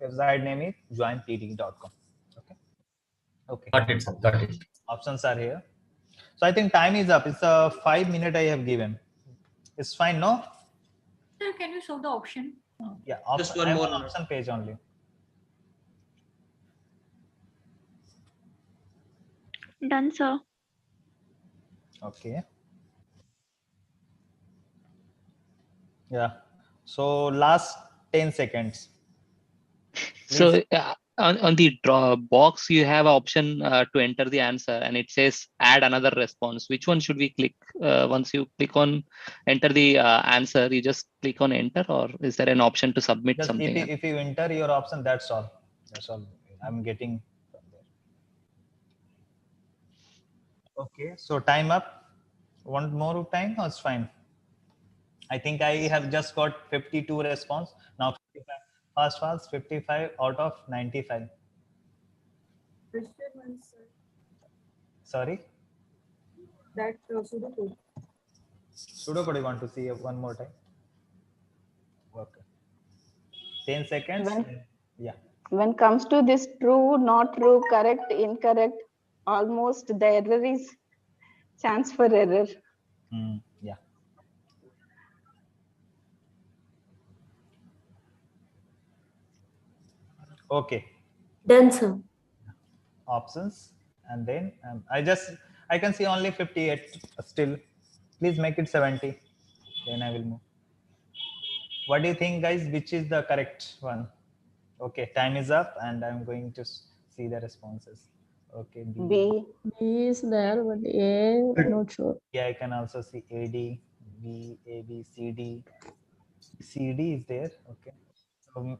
Website name is jointpd.com. Okay. Okay. Got it, sir. Got it. Options are here. So I think time is up. It's a 5 minute I have given. It's fine, no? Sir, can you show the option? Yeah. Just one I'm more on minute. option page only. Done, sir. Okay. Yeah. So last 10 seconds. So on the draw box, you have an option to enter the answer, and it says add another response. Which one should we click? Once you click on enter the answer, you just click on enter, or is there an option to submit Just something? if you enter your option, that's all. That's all I'm getting from there. Okay. So time up. Want more time? Or it's fine. I think I have just got 52 response. Now 55. Fast 55 out of 95. Sorry? That Sudoku. Sudoku, you want to see one more time? Okay. 10 seconds. Yeah. When comes to this true, not true, correct, incorrect, almost the error is chance for error. Yeah. Okay. Done, sir. Options, and then I can see only 58 still. Please make it 70. Then I will move. What do you think, guys? Which is the correct one? Okay, time is up, and I'm going to see the responses. Okay, B. B is there, but A, not sure. Yeah, I can also see AD, B, A, B, C, D. C, D is there. Okay. So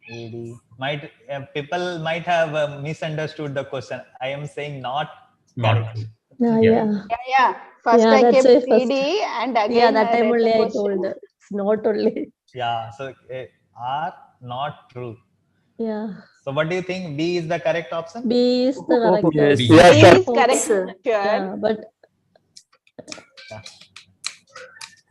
AD people might have misunderstood the question. I am saying not correct. Yeah. First I kept CD and again yeah, that time read only the I question. told. It's not only. Yeah. So are not true. Yeah. So what do you think? B is the correct option? B is the correct Yes. option. B is correct, sir. Yeah, but Yeah.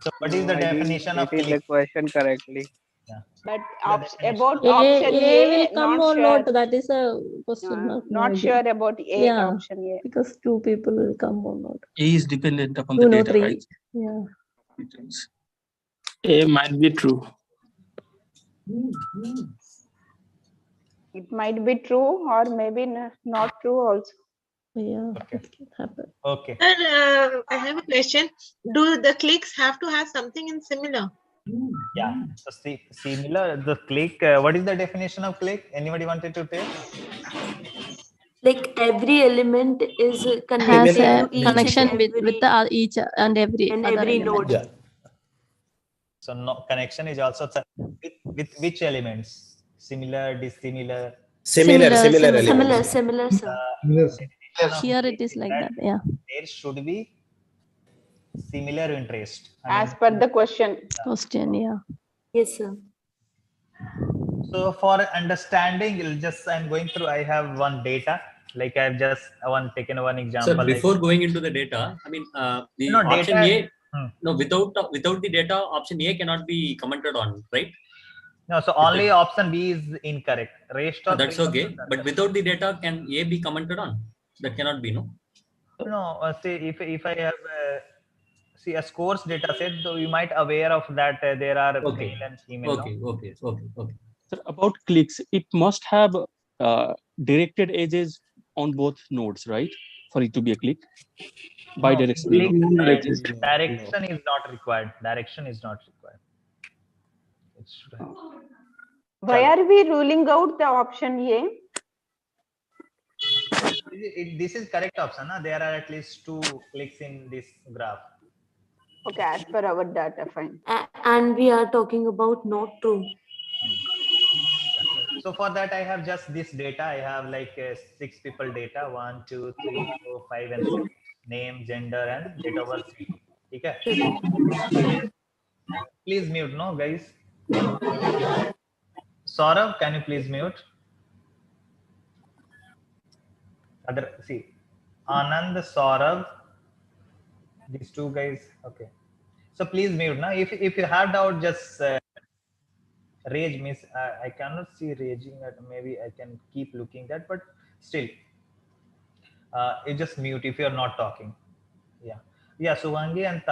So what is the definition of the question correctly? Yeah. but definition about A option will A, come not or sure. not. That is a question mark. No Not idea. sure about A, Yeah. option A. Because two people will come or not. A is dependent upon 2, the no, data, 3. right? Yeah. A might be true. It might be true or maybe not true also. Yeah, Okay. it can happen. Okay. And I have a question. Do the clicks have to have something in similar? Yeah. So similar. The click. What is the definition of click? Anybody wanted to tell? Like every element is Has connected a to each connection and with the each and every and other every element. node. Yeah. So no, connection is also with which elements? Similar, dissimilar. Similar Similar, elements. sir. Here it is like that. Yeah. There should be similar interest. As per the question. Question. Yeah. Yes, sir. So for understanding, I'm going through. I have one data. Like I've just taken one example. So before going into the data, I mean the option data, A. No, without the data, option A cannot be commented on, right? No, so only option B is incorrect. Rest of That's okay. But without the data, can A be commented on? That cannot be, no? No, see if I have a scores data set, so you might aware of that there are male and female. Okay. So about clicks, it must have directed edges on both nodes, right? For it to be a click. Bidirectional. Direction is not required. Direction is not required. It should have. Why are we ruling out the option A? This is correct option. There are at least 2 clicks in this graph. Okay, as per our data, fine. And we are talking about not true. So for that, I have just this data. I have like 6 people data: 1, 2, 3, 4, 5, and 6. Name, gender, and date of birth. Okay. Please mute, no, guys. Saurabh, can you please mute? Anand, Saurabh, these 2 guys. Okay. So please mute now. If you have doubt, just Rage means I cannot see raging. Maybe I can keep looking that, but still, it just mute if you're not talking. Yeah. Yeah. Suvangi and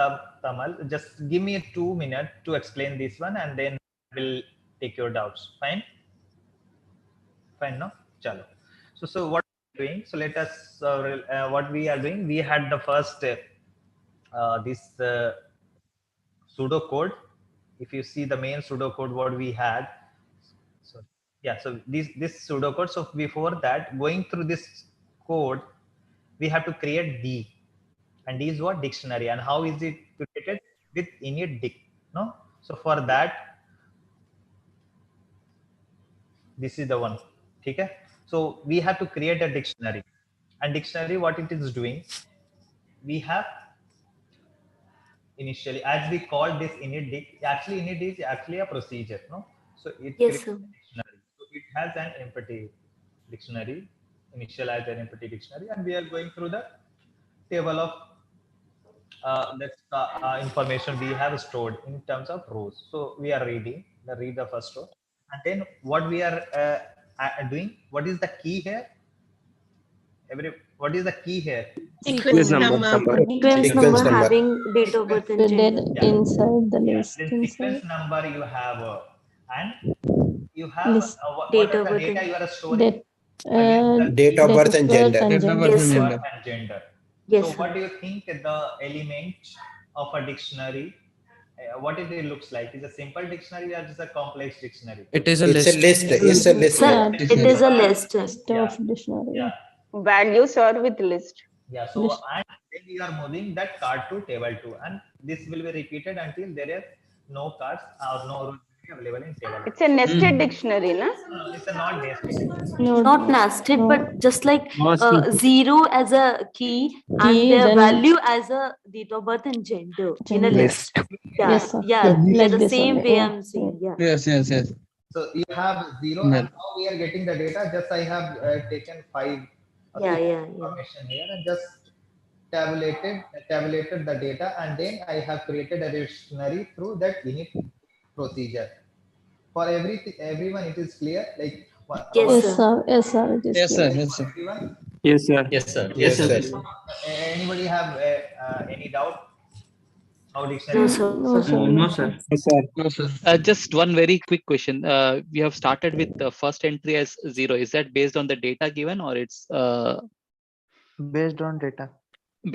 Tamal, just give me 2 minutes to explain this one, and then we'll take your doubts. Fine? Fine, no? Chalo. So what we're doing? So let us, what we are doing, we had the first, this pseudo code. If you see the main pseudo code, what we had. So yeah, so this pseudo code. So before that, going through this code, we have to create D. And D is what? Dictionary. And how is it created? With init dict. No? So for that, this is the one. Okay? So we have to create a dictionary. And dictionary, what it is doing, we have initially, as we call this init dict, actually init is actually a procedure. No? So it Yes, creates sir. a dictionary. So it has an empty dictionary, initialize an empty dictionary, and we are going through the table of information we have stored in terms of rows. So we are read the first row, and then what we are doing. What is the key here? What is the key here? Sequence number. Sequence number having date of birth and Put it gender. Yeah. inside the Yeah. list. Then sequence Inside number you have, and you have list. what Date are of the birth data and you are storing? Date, Again, Date of birth and gender. and gender. Yes, sir. birth and gender. Yes, So sir. what do you think the element of a dictionary, what it looks like? Is a simple dictionary or just a complex dictionary? It's a list. It's a list. Yeah, Sir, it is a list. list of dictionary. Yeah. Values are with list. Yeah. So List. and then we are moving that card to table 2, and this will be repeated until there is no cards or no rows available in table 2. It's a nested dictionary, na? No, it's a not nested. Not nested, no. but just like zero as a key and Key, their then- value as a date of birth and gender in a Gender. list. Yeah, Yes, sir. yeah, Like the this same only, way yeah. I'm saying. Yeah. Yes. So you have 0, and now we are getting the data. Just I have taken 5 Yeah, information here and just tabulated the data, and then I have created a dictionary through that init procedure. For everyone, it is clear. Like Yes, Yes, sir. sir. Yes, sir. It is clear. everyone. Yes, sir. Yes, sir. Yes, sir. Anybody have any doubt? How dictionary? No, works? sir. No, sir. No, sir. Just one very quick question. We have started with the first entry as 0. Is that based on the data given, or it's Based on data.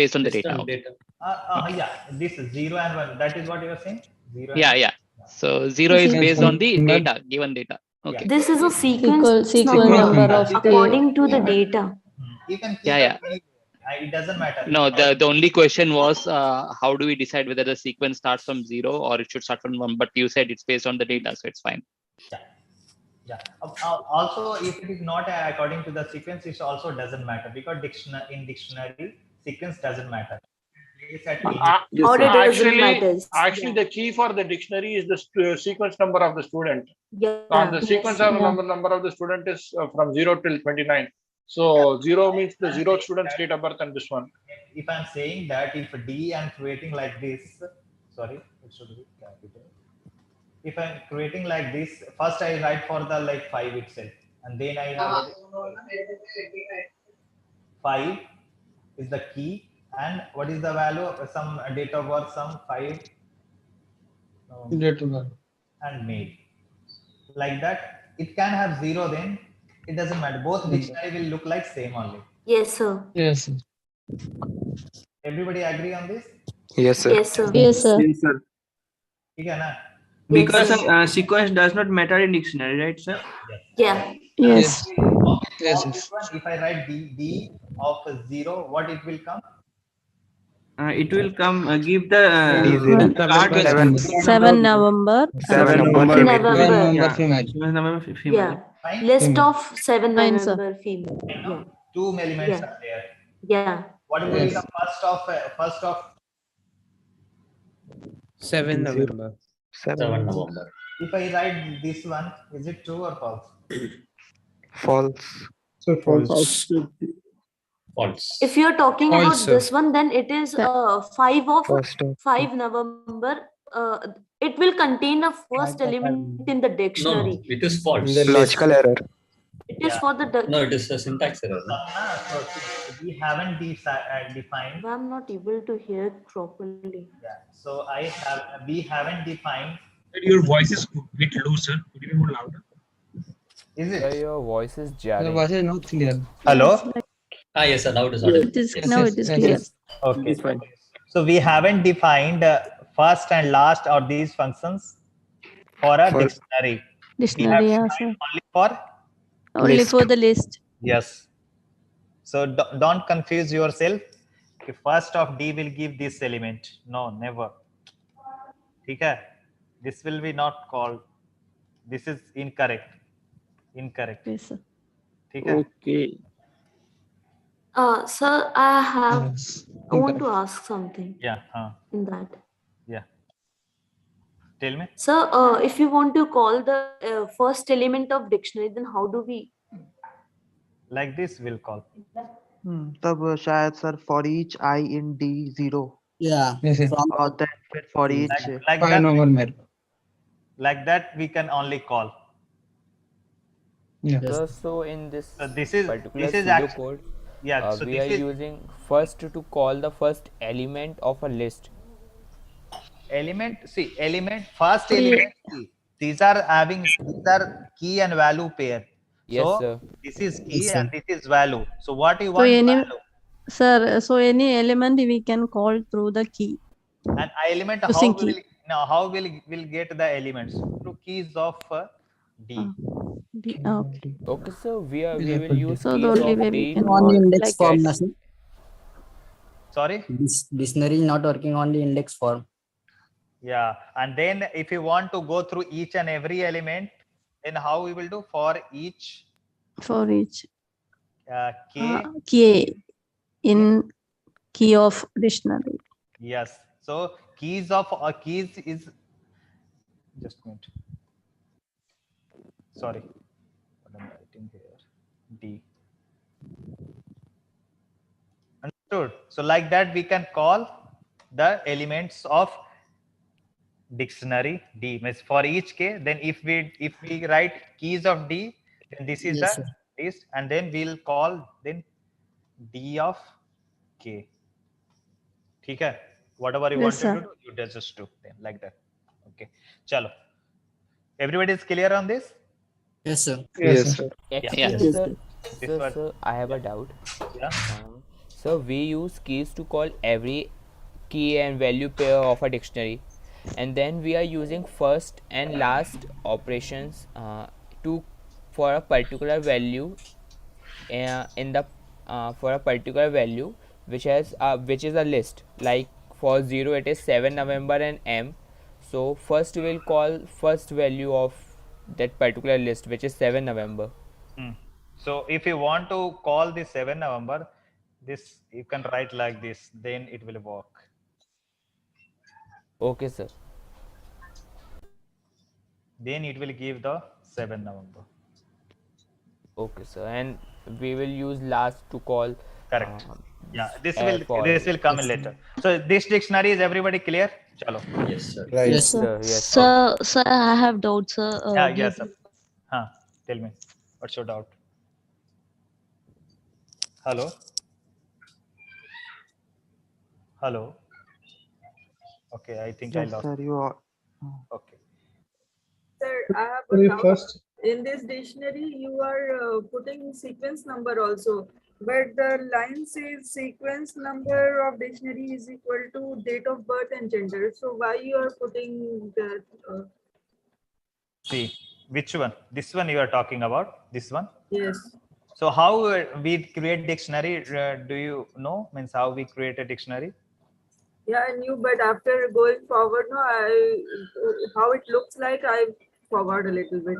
based on the Based data? on Okay. data. Yeah, this is 0 and 1. That is what you are saying? 0 and Yeah, 1? yeah. So 0 is based on the data, given data. Okay. This is a sequence Sequence number of according to the data. You can keep Yeah. it anywhere. It doesn't matter. No, the only question was how do we decide whether the sequence starts from 0 or it should start from 1? But you said it's based on the data, so it's fine. Yeah. Also, if it is not according to the sequence, it also doesn't matter, because in dictionary sequence doesn't matter. Place at any- Order doesn't matter. Actually, the key for the dictionary is the sequence number of the student. Yeah. And the sequence of number of the student is from 0 till 29. So 0 means the 0th student's date of birth, and this one. If I'm saying that if D I'm creating like this, sorry, it should be capital. If I'm creating like this, first I write for the like 5 itself, and then I have 5 is the key, and what is the value of some date of birth, some 5 and made. Like that, it can have 0, then it doesn't matter. Both dictionary will look like same only. Yes, sir. Yes. Everybody agree on this? Yes, sir. Yes, sir. Yes, sir. Yes, sir. Okay, na? Because Sequence does not matter in dictionary, right, sir? Yeah. Yes. Yes. If I write D of 0, what it will come? It will come. Give the card 7 November. 7 November. November. Yeah. Fine. List of 7 Fine, sir. November female. I know. Yeah. 2 elements Yeah. are there. Yeah. What will be the first of 7 November. 7 November. if I write this one, is it true or false? False. False. False. If you're talking about Also. this one, then it is 5 of First of 5 November it will contain a first element in the No, dictionary. it is false. Logical error. It is for the No, it is a syntax error. No? So we haven't defined. I'm not able to hear properly. Yeah. So we haven't defined. Your voice is a bit low, sir. Could you be more louder? Is it? Sir, your voice is jarring. Your voice is not clear. Hello. Yes, sir. Now it is audible. It is now it is clear. Okay. So we haven't defined first and last of these functions for a dictionary. Dictionary, We have yeah, sir. only for Only for the list. yes. So don't confuse yourself. The first of D will give this element. No, never. Okay. This will be not called. This is incorrect. Incorrect. Yes, sir. Okay. Sir, I want to ask something Yeah. in that. Yeah. Tell me. Sir, if you want to call the first element of dictionary, then how do we? Like this we'll call. तब शायद sir for each I in D 0. Yeah. और then फिर for each like that we can only call. Sir, so in this particular actually, code, so we are using first to call the first element of a list. First element key. These are key and value pair. Yes, so sir. this is key and this is value. So what you So want? any, Value. sir, so any element we can call through the key. And element Using how will get the elements through keys of D. Okay. Okay, so we will use So keys the only of way D we can to call index like form, that. na, sir? Sorry? This dictionary is not working on the index form. Yeah, and then if you want to go through each and every element, then how we will do for each K in key of dictionary. Yes. So keys of keys is just a minute. Sorry, what am I writing here? D. Understood. So like that we can call the elements of dictionary D. Means for each K, then if we write keys of D, then this is Yes, the sir. list, and then we'll call then D of K. Okay. Whatever you Yes, wanted to sir. do, you just do then like that. Okay. Chalo. Everybody is clear on this? Yes, sir. Yes, sir. Actually, sir, This sir, was- sir, I have a doubt. Yeah. So we use keys to call every key and value pair of a dictionary, and then we are using first and last operations for a particular value in the for a particular value which is a list. Like for 0 it is 7 November and M. So first we will call first value of that particular list, which is 7 November. So if you want to call this 7 November, this you can write like this, then it will work. Okay, sir. Then it will give the 7 November. Okay, sir. And we will use last to call. Correct. Yeah, this for- will come in later. So this dictionary is everybody clear? Chalo. Yes, sir. Right. Yes, sir. Yes. Sir, I have doubts, sir. Yes, sir. Tell me, what's your doubt? Hello? Hello? Okay, I think I Yes, lost. sir. You are. Okay. Sir, I have a doubt. In this dictionary, you are putting sequence number also, but the line says sequence number of dictionary is equal to date of birth and gender. So why you are putting that? See, which one? This one you are talking about? This one? Yes. So how we create dictionary? Do you know? Means how we create a dictionary? Yeah, I knew, but after going forward, no, how it looks like, I forgot a little bit.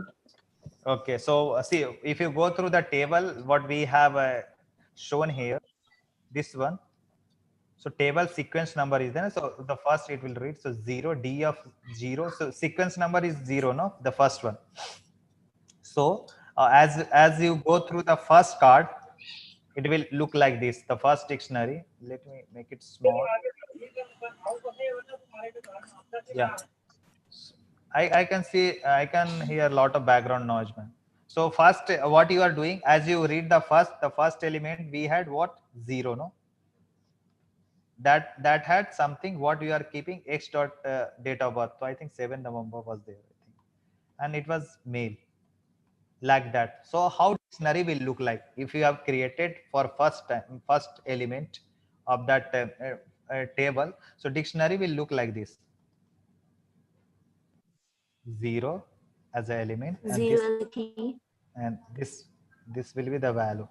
Okay, so see, if you go through the table, what we have shown here, this one. So table sequence number is there. So the first it will read, so 0, D of 0. So sequence number is 0, no? The first one. So as you go through the first card, it will look like this. The first dictionary. Let me make it small. Yeah. I can see, I can hear a lot of background noise, man. So first, what you are doing, as you read the first element, we had what? 0, no? That had something, what you are keeping, X dot date of birth. So I think 7 November was there, I think. And it was male, like that. So how dictionary will look like if you have created for first element of that table? So dictionary will look like this: 0 as an element, and 0 this, as a key. and this will be the value.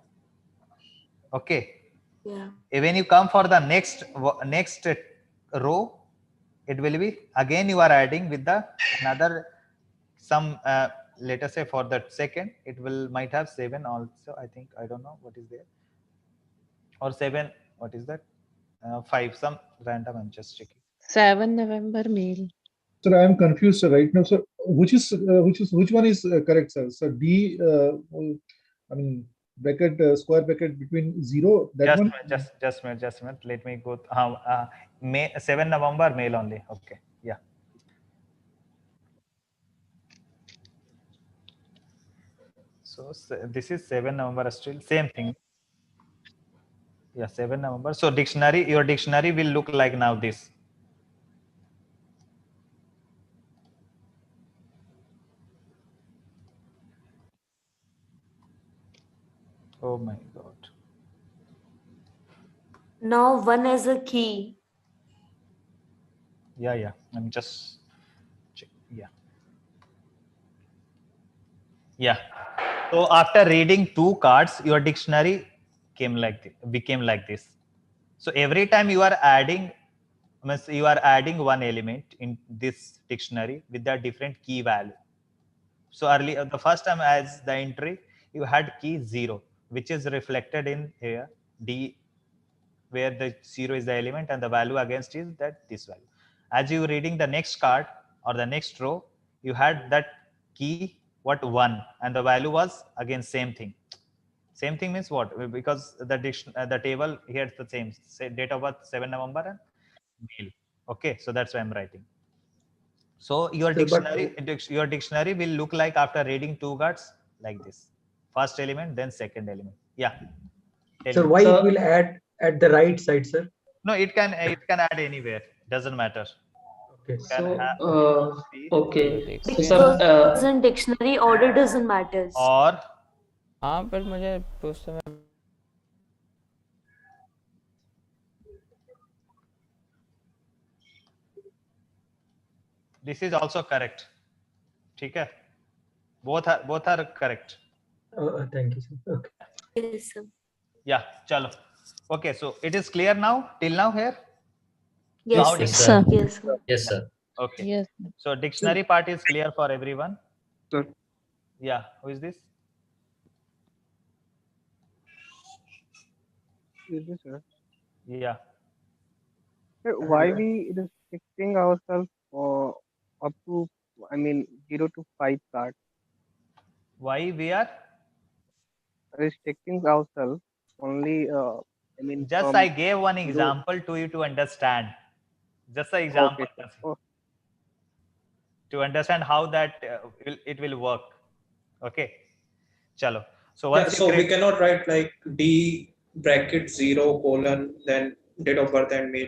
Okay. Yeah. When you come for the next row, it will be again you are adding with the another some let us say for that second it will might have 7 also, I think. I don't know what is there, or 7, what is that, 5, some random. I'm just checking. 7 November mail. Sir, I am confused right now. So which one is correct, sir? So D, I mean bracket, square bracket between 0, that Just one. just a minute. Let me go. May 7 November mail only. Okay. Yeah. So this is 7 November, still same thing. Yeah, 7 November. So dictionary, your dictionary will look like now this. Oh my God. Now 1 as a key. Yeah. I'm just check. Yeah. Yeah. So after reading 2 cards, your dictionary became like this. So every time you are adding, means you are adding one element in this dictionary with a different key value. So earlier, the first time as the entry, you had key 0, which is reflected in here D, where the 0 is the element and the value against is that this value. As you reading the next card or the next row, you had that key what 1, and the value was again same thing. Same thing means what? Because the table here is the same. Say date of birth 7 November and mail. Okay, so that's why I'm writing. So your dictionary will look like after reading 2 cards like this. First element, then second element. Yeah. So why it will add at the right side, sir? No, it can add anywhere. Doesn't matter. Okay. Okay. So, Because sir, in dictionary order doesn't matter. और हाँ पर मुझे उस समय this is also correct. ठीक है? Both are correct. Thank you, sir. Okay. Yes, sir. Yeah, chalo. Okay, so it is clear now till now here. Yes, So sir. Yes, sir. Yes, sir. Okay. Yes. So dictionary part is clear for everyone. Sir. Yeah. Who is this? Sir. Yeah. Why we restricting ourselves up to, I mean, 0 to 5 cards? Why we are Restricting ourselves only, I mean, just I gave one example to you to understand. Just an example. Okay, sir. To understand how that it will work. Okay. Chalo. So Yeah, once so we cannot write like D bracket 0 colon then date of birth and mail.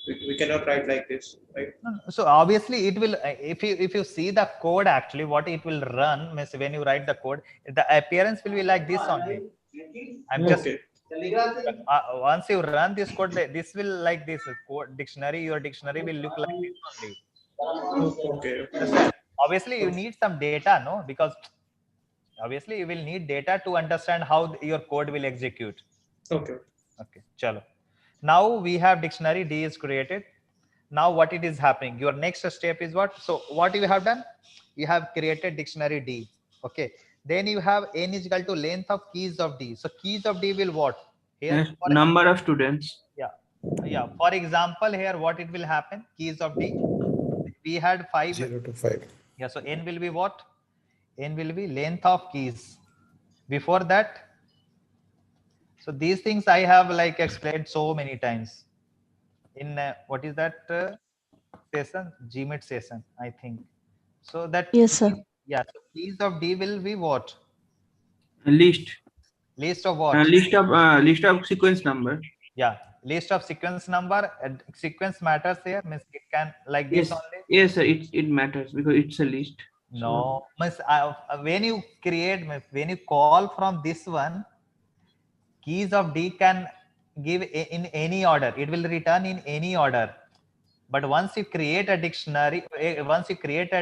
We cannot write like this, right? So obviously it will, if you see the code, actually what it will run means when you write the code, the appearance will be like this only. I'm just once you run this code, this will like this code dictionary. Your dictionary will look like this only. Okay. Understand? Obviously you need some data, no? Because obviously you will need data to understand how your code will execute. Okay. Okay. Chalo. Now we have dictionary D is created. Now what it is happening, your next step is what? So what you have done, you have created dictionary D. Okay, then you have n is equal to length of keys of D. So keys of D will what here? Number of students. Yeah. For example, here what it will happen, keys of D, we had 5. 0 to 5. Yeah, so n will be what? N will be length of keys. Before that, so these things I have like explained so many times in what is that session, Gmit session, I think. So that Yes, sir. yeah, so keys of D will be what? List. List of what? List of sequence number. Yeah, list of sequence number. Sequence matters here, means it can like this Yes. only. Yes, sir. It matters because it's a list. No, means when you create, when you call from this one, keys of D can give in any order. It will return in any order. But once you create a dictionary, once you create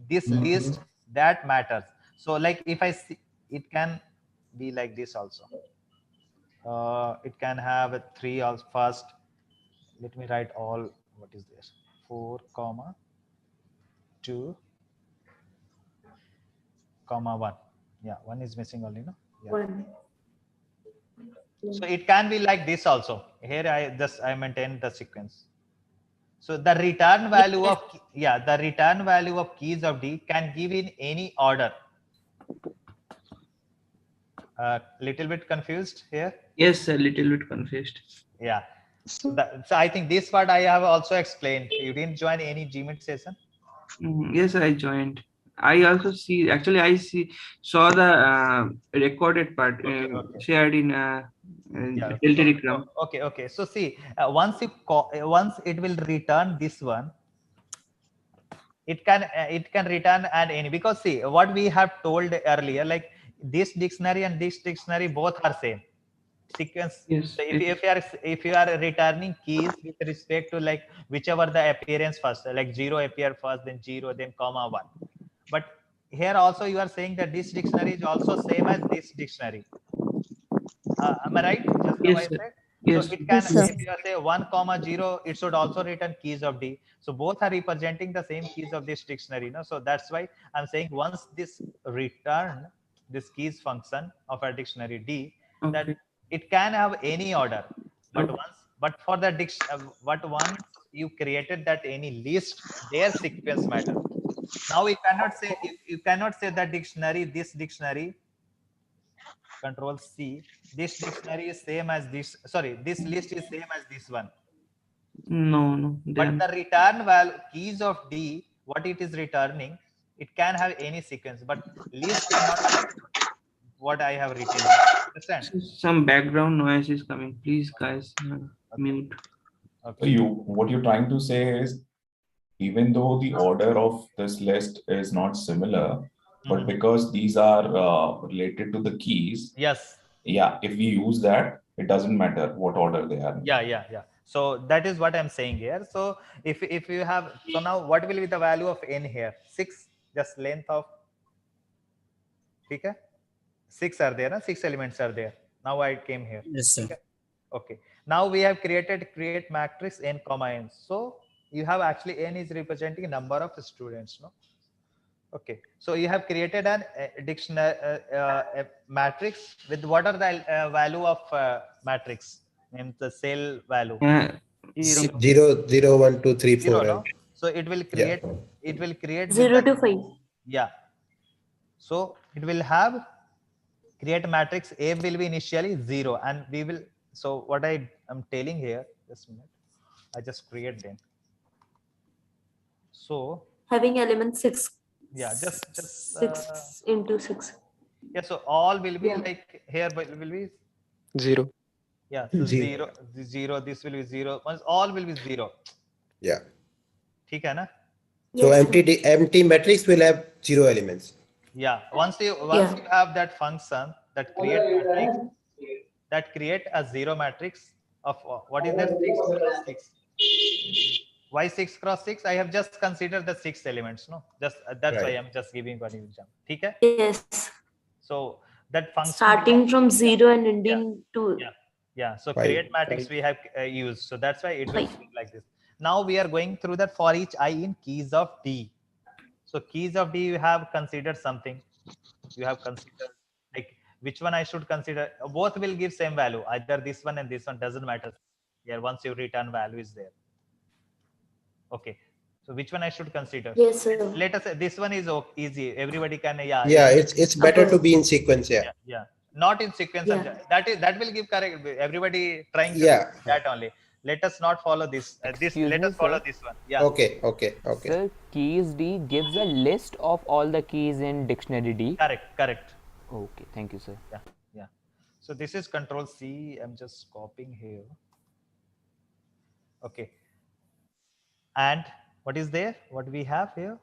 this list, that matters. So like if I see, it can be like this also. It can have a 3 also first. Let me write all. What is this? 4, 2, 1. Yeah, 1 is missing only, no? Yeah. 1. So it can be like this also. Here I maintain the sequence. So the return value of the return value of keys of D can give in any order. Little bit confused here. Yes, a little bit confused. Yeah. So I think this part I have also explained. You didn't join any Gmit session? Yes, I joined. I also see. Actually, I saw the recorded part shared in Telegram. Okay. So see, once it will return this one, it can return and any, because see what we have told earlier, like this dictionary and this dictionary both are same sequence. Yes. So if you are returning keys with respect to like whichever the appearance first, like 0 appear first, then 0, then comma 1. But here also you are saying that this dictionary is also same as this dictionary. Am I right? Just now I said. Yes. So it can, if you say 1, 0, it should also return keys of D. So both are representing the same keys of this dictionary. No? So that's why I'm saying once this return, this keys function of a dictionary D, that it can have any order. But for the once you created that any list, their sequence matters. Now you cannot say that dictionary, this dictionary, Control C, this dictionary is same as this, sorry, this list is same as this one. No. But the return value keys of D, what it is returning, it can have any sequence, but list cannot have what I have written here. Understand? Some background noise is coming. Please, guys, mute. Okay. So what you're trying to say is, even though the order of this list is not similar, but because these are related to the keys, yes, if we use that, it doesn't matter what order they are in. Yeah. So that is what I'm saying here. So if you have, so now what will be the value of n here? 6, just length of, okay? 6 are there, 6 elements are there. Now I came here. Yes, sir. Okay. Now we have create matrix n comma n. So you have actually n is representing number of students, no? Okay. So you have created an dictionary a matrix with what are the value of matrix? Means the cell value. 0, 0, 1, 2, 3, 4. No? So it will create. It will create 0 to 5. Yeah. So it will have create matrix A will be initially 0, and we will. So what I am telling here, just a minute, I just create them. So having element 6. Yeah, just 6 into 6. Yeah, so all will be like here will be 0. Yeah, so 0, this will be 0. Once all will be 0. Yeah. ठीक है ना? So empty matrix will have 0 elements. Yeah, once you have that function that create matrix, that create a 0 matrix of what is that, 6 cross 6. Why 6 cross 6? I have just considered the 6 elements, no? Just that's why I'm just giving one example. ठीक है? Yes. So that function starting from 0 and ending to so create matrix we have used, so that's why it will be like this. Now we are going through that for each I in keys of D. So keys of D, you have considered something. You have considered like which one I should consider. Both will give same value, either this one and this one, doesn't matter. Yeah, once you return value is there. Okay, so which one I should consider? Yes, sir. Let us say this one is easy, everybody can It's better to be in sequence. Yeah, not in sequence. That will give correct, everybody trying to do that only. Let us not follow this. Excuse Let me, us follow sir. this one. Yeah. Okay. Sir, keys D gives a list of all the keys in dictionary D. Correct. Okay, thank you, sir. Yeah. So this is control C. I'm just copying here. Okay. And what is there? What we have here?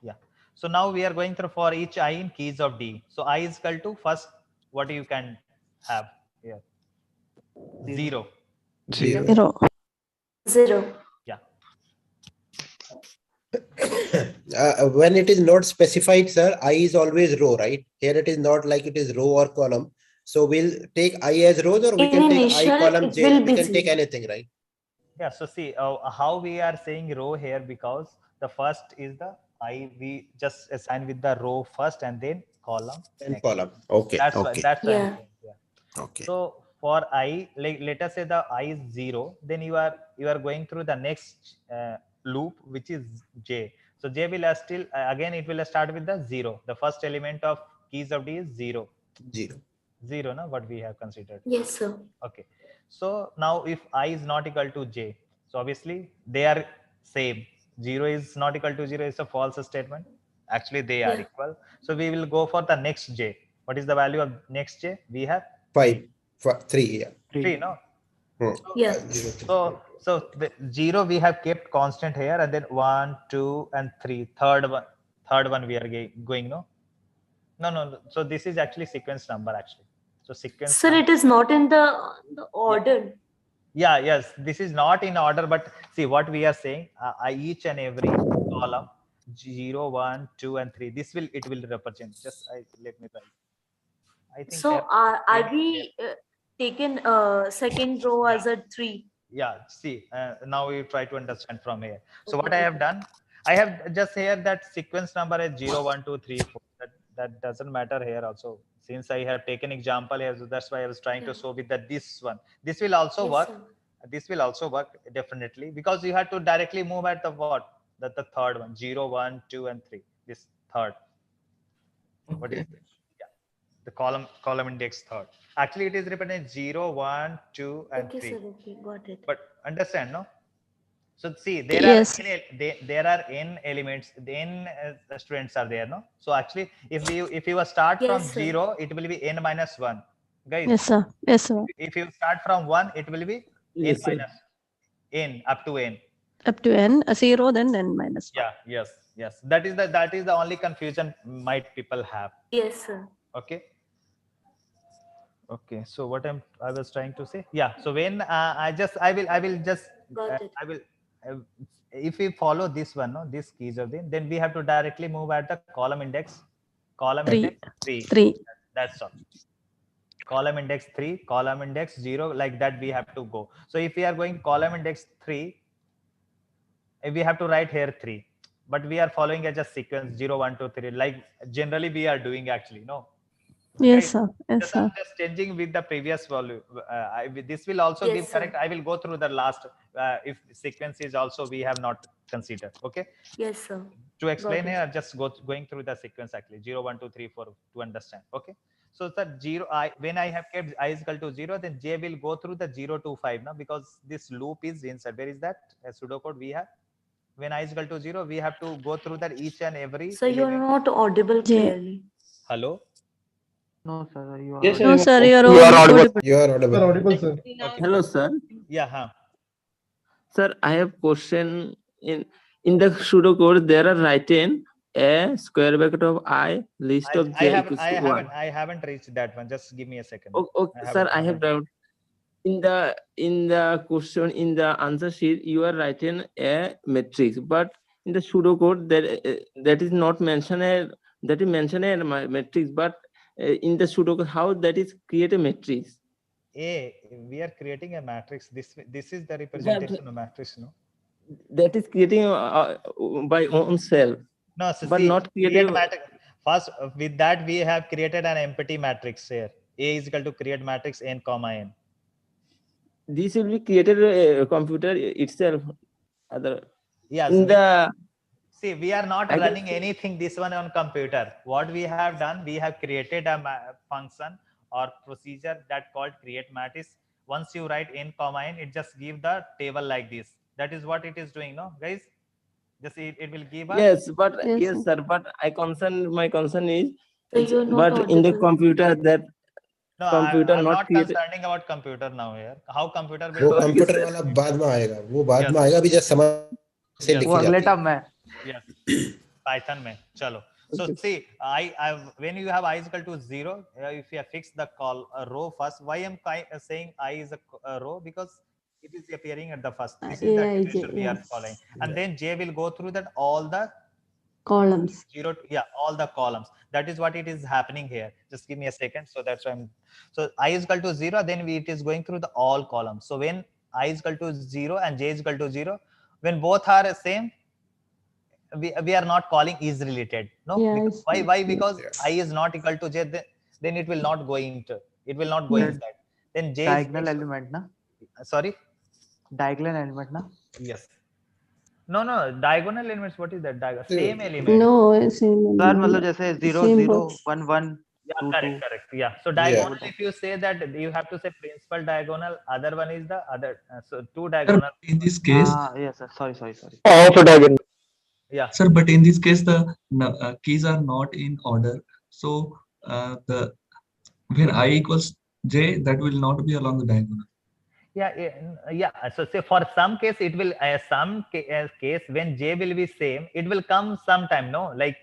Yeah. So now we are going through for each I in keys of D. So I is equal to first, what you can have here? 0. 0. 0. Yeah. When it is not specified, sir, I is always row, right? Here it is not like it is row or column. So we'll take I as rows, or we can take I column J. We can take anything, right? Yeah. So see how we are saying row here, because the first is the I. We just assign with the row first and then column. And next. column. Okay. That's why. That's why I'm saying. Yeah. Okay. So for I, like let us say the I is 0, then you are going through the next loop, which is J. So J will still again it will start with the 0. The first element of keys of D is 0. 0, no? What we have considered. Yes, sir. Okay. So now if I is not equal to J, so obviously they are same. 0 is not equal to 0 is a false statement. Actually they are equal. So we will go for the next J. What is the value of next J? We have 5, 3. Yeah. 3, no? Yeah. So the 0 we have kept constant here, and then 1, 2, and 3. Third one we are going, no. So this is actually sequence number actually. So sequence. Sir, it is not in the order. Yeah. Yes. This is not in order, but see what we are saying. Each and every column 0, 1, 2, and 3. It will represent. Just let me try. I think. So are we taken second row as a 3? Yeah, see now we try to understand from here. So what I have done, I have just here that sequence number is 0, 1, 2, 3, 4. That doesn't matter here also, since I have taken example here. So that's why I was trying to show with this one. This will also work. This will also work definitely, because you have to directly move at the what, the third one, 0, 1, 2, and 3. This third. What is this? The column index third. Actually it is represented 0, 1, 2, and 3. Sir, okay, got it. But understand, no? So see, there are n elements, n students are there, no? So actually if you start from 0, it will be n minus 1, guys. Yes, sir. Yes, sir. If you start from 1, it will be n minus n up to n. Up to n, 0, then n minus 1. Yeah. Yes. That is the only confusion might people have. Yes, sir. Okay. So what I was trying to say, yeah. So when if we follow this one, no, this keys of them, then we have to directly move at the column index 3. That's all. Column index 3, column index 0, like that we have to go. So if we are going column index 3, we have to write here 3, but we are following as a sequence 0, 1, 2, 3, like generally we are doing actually, no? Yes, sir. Yes, sir. I'm just changing with the previous value. This will also be correct. I will go through the last if sequence is also we have not considered. Okay. Yes, sir. To explain here, just going through the sequence actually 0, 1, 2, 3, 4 to understand. Okay. So that 0, when I have kept I is equal to 0, then J will go through the 0 to 5 now, because this loop is inside. Where is that pseudocode we have? When I is equal to 0, we have to go through that each and every. So you are not audible clearly. Hello. No, sir. You are. Yes, no, sir. You are audible. You are audible. You are audible, sir. Okay. Hello, sir. Yeah. Sir, I have question. In the pseudocode, there are written a square bracket of I, list of j equals to 1. I haven't reached that one. Just give me a second. Okay, sir, I have doubt. In the question, in the answer sheet, you are writing a matrix, but in the pseudocode that is not mentioned. That is mentioned a matrix, but in the pseudocode, how that is create a matrix? We are creating a matrix. This is the representation of matrix, no? That is creating by own self. No, so but see, not creative. First, with that we have created an empty matrix here. A is equal to create matrix n comma n. This will be created a computer itself. Yes. See, we are not running anything this one on computer. What we have done, we have created a function or procedure that called create matrix once you write n comma n, it just give the table like this. That is what it is doing, no guys? Just it will give us. Yes, but Yes, yes, sir. sir. But my concern is, So you're not but in the audible. computer that No, computer I'm not not create. concerning about computer now here. How computer will वो do it? Computer वाला बाद में आएगा, वो बाद Yes. में आएगा, अभी जस्ट समझ से Yes. लिखी वो अगले जाती है. टर्म में. Yes. Python mein. Chalo. So Okay. see, I when you have I is equal to 0, if you have fixed the row first, why am I saying I is a row? Because it is appearing at the first. This is the AIJ, definition we are yes. following. And then J will go through that all the Columns. 0 to, yeah, all the columns. That is what it is happening here. Just give me a second. So that's why I'm, so I is equal to 0, then it is going through the all columns. So when I is equal to 0 and J is equal to 0, when both are the same, we are not calling is related, no? Because Yes. why? Yes. Because Yes. I is not equal to J, then it will not go into, it will not go Yes. inside. Then J is Diagonal element ना. sorry, Diagonal element ना. yes, no, diagonal elements, what is that? Same element. No, same. Sir मतलब जैसे 0 Same 0 box. 1 1 Yeah, 2 2. correct. Yeah. So Yeah. diagonal, if you say that, you have to say principal diagonal, other one is the other. So two Sir, diagonal. in this case, Yes sir. Sorry. Of a diagonal. Yeah. sir, but in this case, the keys are not in order. So the when I equals j, that will not be along the diagonal. Yeah. So say for some case it will case when J will be same, it will come sometime. No, like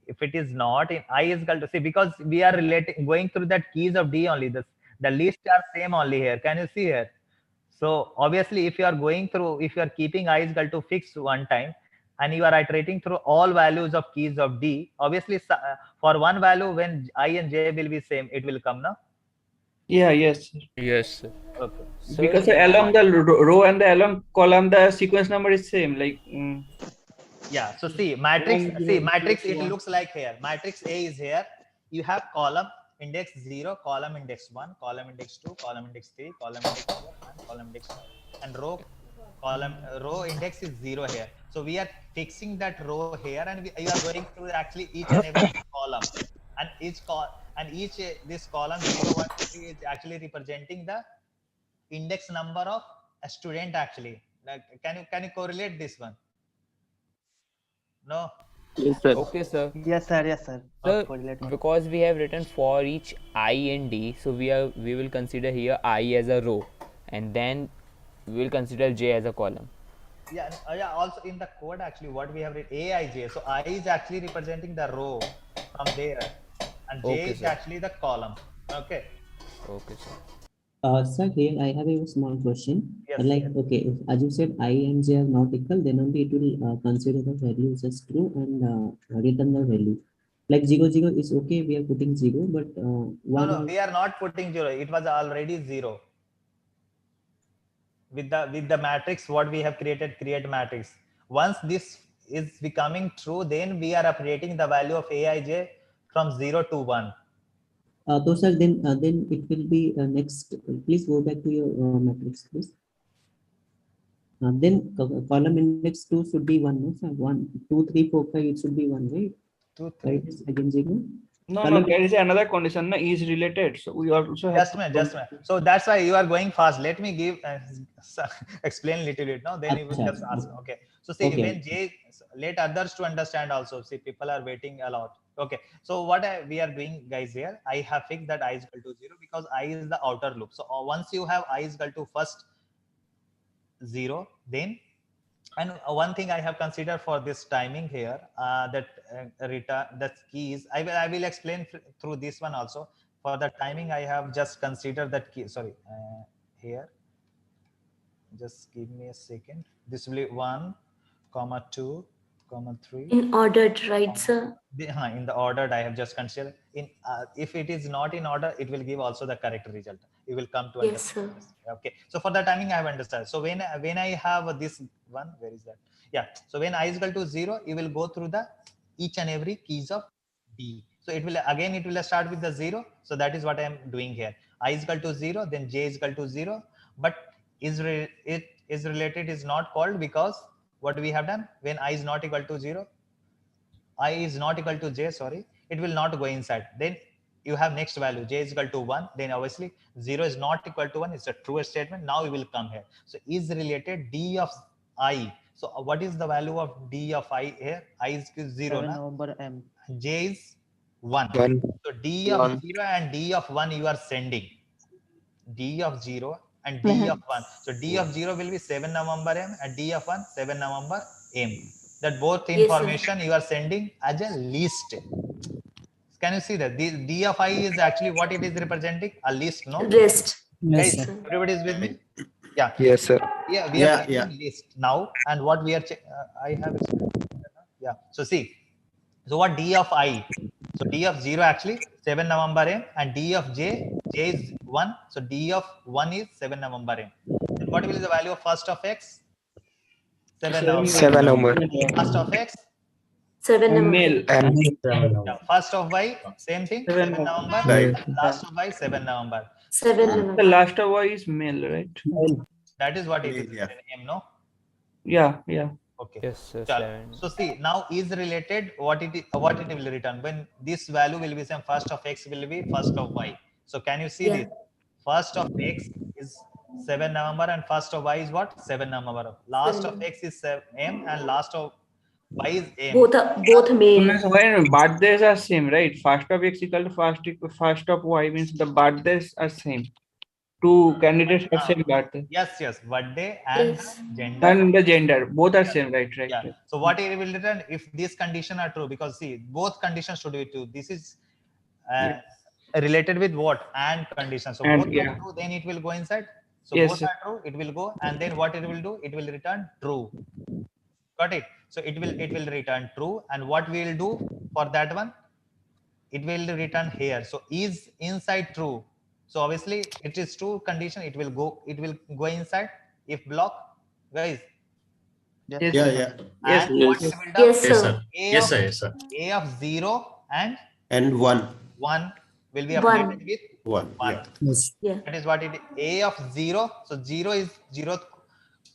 if it is not in I is equal to, see, because we are relating going through that keys of D only. The list are same only here. Can you see here? So obviously, if you are going through, if you are keeping I is equal to fixed one time, and you are iterating through all values of keys of D, obviously for one value when I and J will be same, it will come now. Yeah, yes. Yes. Okay. So Because along the row and the along column, the sequence number is same. Like yeah. So see matrix. See matrix. It looks like here. Matrix A is here. You have column index 0, column index 1, column index 2, column index 3, column index 4, and column index 5. And row index is 0 here. So we are fixing that row here, and you are going through actually each and every column, and each this column 0 1 2 3 is actually representing the index number of a student actually. Like can you correlate this one? No. Yes, sir. okay, sir. Yes sir. So because we have written for each I and D, so we will consider here I as a row, and then we will consider J as a column. Yeah. Also in the code actually what we have written Aij. So I is actually representing the row from there, and J Okay, is sir. actually the column. Okay. Okay, sir. Sir, here I have a small question. Yes. Like, okay, if, as you said, I and J are not equal, then only it will consider the values as true and return the value. Like 0 0 is okay, we are putting 0, but one. No, we are not putting 0. It was already 0. With the matrix, what we have create matrix. Once this is becoming true, then we are updating the value of Aij from 0 to 1. So sir, then it will be next. Please go back to your matrix, please. Then column index 2 should be 1, no sir? 1, 2, 3, 4, 5. It should be 1, right? 2, 3. Right. Again 0. No, there is another condition. No, is related. So we also have. Just a minute. So that's why you are going fast. Let me give explain little bit. No, then you will just ask. Okay. So see when J, let others to understand also. See, people are waiting a lot. Okay. So what we are doing, guys, here, I have fixed that I is equal to 0 because I is the outer loop. So once you have I is equal to first 0, then, and one thing I have considered for this timing here, that return that keys, I will explain through this one also. For the timing, I have just considered that key. Sorry, here. Just give me a second. This will be 1, 2, 3. In ordered, right, sir? In the ordered, I have just considered. In if it is not in order, it will give also the correct result. You will come to understand. Yes, sir. Okay. So for the timing, I have understood. So when I have this one, where is that? Yeah. So when I is equal to 0, you will go through the each and every keys of D. So it will start with the 0. So that is what I am doing here. I is equal to 0, then J is equal to 0. But it is related is not called because what we have done when I is not equal to 0, I is not equal to J, sorry, it will not go inside. Then you have next value j is equal to 1, then obviously 0 is not equal to 1, it's a true statement. Now we will come here. So is related d of I. So what is the value of d of I here? I is 0 na? November M. J is 1. So d of 0 and d of 1 you are sending. D of 0 and D of 1. So D of 0 will be 7 November M and D of 1 7 November M. That both information you are sending as a list. Can you see that? The D of I is actually what it is representing? A list, no? List. Guys, Yes, sir. everybody is with me? Yeah. Yes, sir. Yeah, we are taking list now, and what we are I have explained. Yeah. So see, so what D of I? So D of 0 actually 7 November M and D of J is 1. So D of 1 is 7 November M. Then what will be the value of first of X? 7 November. 7 November. First of X? 7 November. Male. Yeah. First of Y, same thing, 7 November. Right. Last of Y, 7 November. 7 The November. last of Y is male, right? That is what it is. M, no? Yeah, yeah. Okay. Yes, sir. So see, now is related what it will return when this value will be same. First of X will be first of Y. So can you see this? First of X is 7 November and first of Y is what? 7 November. Last of X is M and last of Y is M. Both male. So when birthdays are same, right? First of X equal to first of Y means the birthdays are same. Two candidates have same birthday. Yes, birthday and gender. And the gender, both are same, right? Right. Yeah. So what it will return if these conditions are true? Because see, both conditions should be true. This is related with what? And condition. So both are true, then it will go inside. So both are true, it will go, and then what it will do? It will return true. Got it? So it will return true, and what we will do for that one? It will return here. So is inside true. So obviously it is true condition. It will go inside if block, guys. Yes. And Yes. what Yes. will Yes, sir. Yes, sir. A of 0 and 1 will be updated with 1. Yes. Yeah. That is what it is. A of 0. So 0 is 0th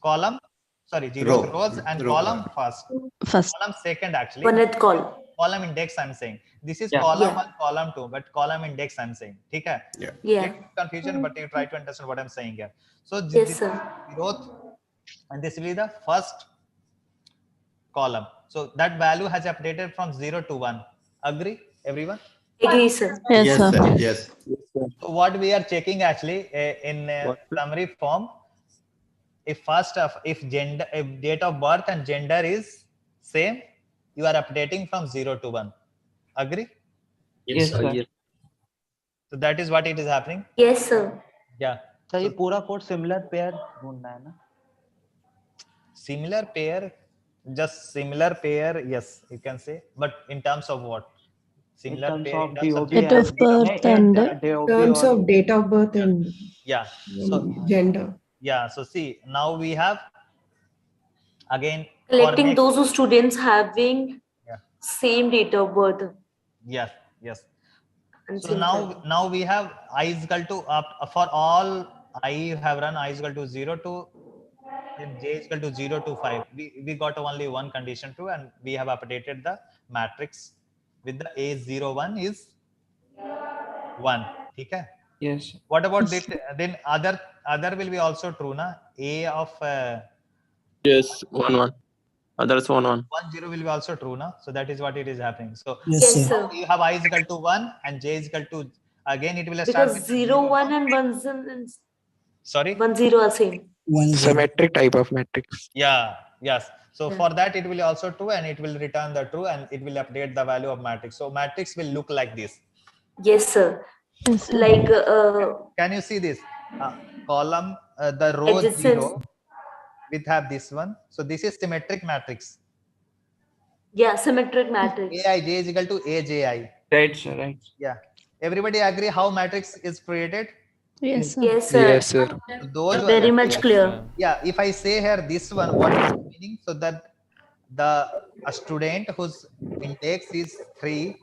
column. Sorry, 0th rows and column first. Column second actually. 1th column. Column index I'm saying. This is column 1, column 2, but column index I'm saying. Okay? Yeah. Confusion, but you try to understand what I'm saying here. So Yes, this is sir. 0th, and this will be the first column. So that value has updated from 0 to 1. Agree, everyone? Agree, sir. Yes, sir. Yes. So what we are checking actually in summary form, if gender, if date of birth and gender is same, you are updating from 0 to 1. Agree? Yes, sir. Yes. So that is what it is happening. Yes, sir. Yeah. Sir ये पूरा code similar pair ढूंढना है ना? Similar pair, just similar pair, yes, you can say. But in terms of what? Similar In terms pair. of DOB Date of birth and terms of date of birth and Yeah. So gender. yeah. So see, now we have again Collecting those students having same date of birth. Yes. And So same time. now we have I is equal to for all I have run I is equal to 0 to then j is equal to 0 to 5. We got only one condition true, and we have updated the matrix with the A01 is 1. Okay? Yes. What about this? Then other will be also true, na? A of Yes, 1 others 1 10 will be also true, na? So that is what it is happening. So Yes, sir. you have I is equal to 1 and j is equal to, again it will start Because with 0, 1 and 1 sorry 1 0 are same. Symmetric type of matrix. Yeah. Yes. So for that it will also true, and it will return the true, and it will update the value of matrix. So matrix will look like this. Yes, sir. Yes, sir. Like Can you see this column, the row adjacent. 0 with have this one? So this is symmetric matrix. Yeah, symmetric matrix. Aij is equal to AJI. Right, sir. Right. Yeah. Everybody agree how matrix is created? Yes, sir. Yes, sir. Yes, sir. Those Very much clear. Yeah. If I say here this one, what is the meaning? So that a student whose index is 3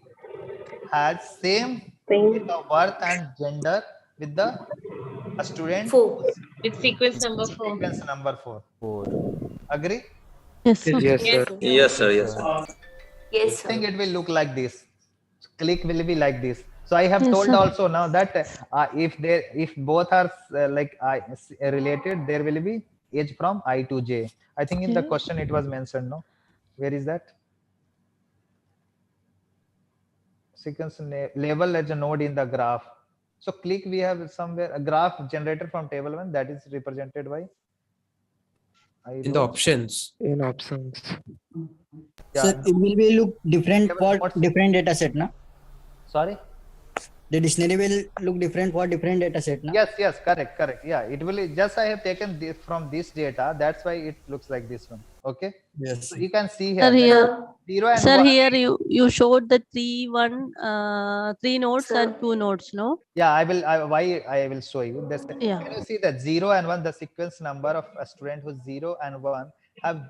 has same date of birth and gender with a student 4. With sequence number 4. sequence number 4. Agree? Yes, sir. Yes, sir. Yes, sir. Yes, sir. Yes, I think sir. it will look like this. Click will be like this. So I have Yes, told sir. also now that if both are related, there will be age from I to J. I think in the Yeah. question it was mentioned. No, where is that? Sequence label as a node in the graph. So click, we have somewhere a graph generated from table 1 that is represented by In the options. In options. Yeah, Sir, it will be look different table for nodes. different data set, na? Sorry. The dictionary will look different for different data set, na? Yes, correct. Yeah, it will just I have taken this from this data. That's why it looks like this one. Okay. Yes. So you can see Sir, here here, that 0 and sir, 1. here you showed the three nodes Sir. and 2 nodes, no? Yeah, why I will show you this. Yeah. Can you see that 0 and 1, the sequence number of a student who's 0 and 1 have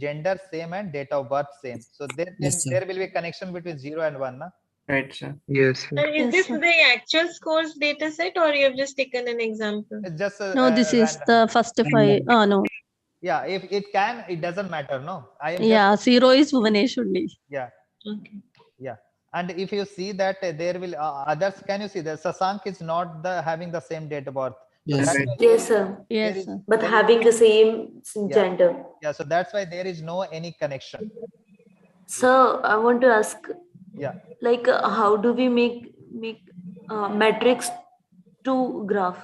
gender same and date of birth same. So Yes, sir. there will be a connection between 0 and 1, na? Right, sir. Yes, sir. Sir, is Yes, this sir. the actual scores data set or you have just taken an example? It's just No, this is random. the first 5. Oh, no. Yeah, if it can, it doesn't matter. No, I am Yeah, just 0 is Bhuvanesh only. yeah. Okay. Yeah, and if you see that there will others, can you see that Sasank is not having the same date of birth? So Yes, that's sir. why Yes, sir. Yes, sir. But having the same Yeah. gender. Yeah, so that's why there is no any connection. So I want to ask, Yeah. like, how do we make matrix to graph?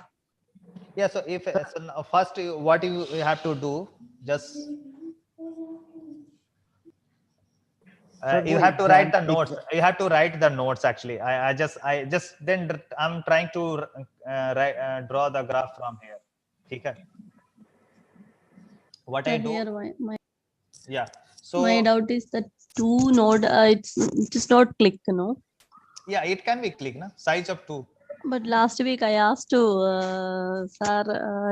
Yeah, so if so now first what you have to do, just you have to write the notes. You have to write the notes actually. I just then I'm trying to draw the graph from here. Okay. What I Sir, do? here my Yeah. So my doubt is that 2 node, it is not click, no? yeah, it can be click, na? Size of 2. But last week I asked to sir,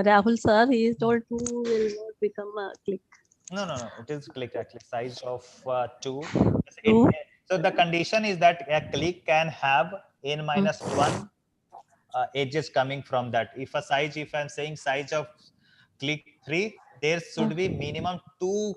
Rahul sir, he told 2 will not become a click. No, it is click actually. Size of 2. 2. So the condition is that a click can have n minus 1 edges coming from that. If I'm saying size of click 3, there should be minimum 2.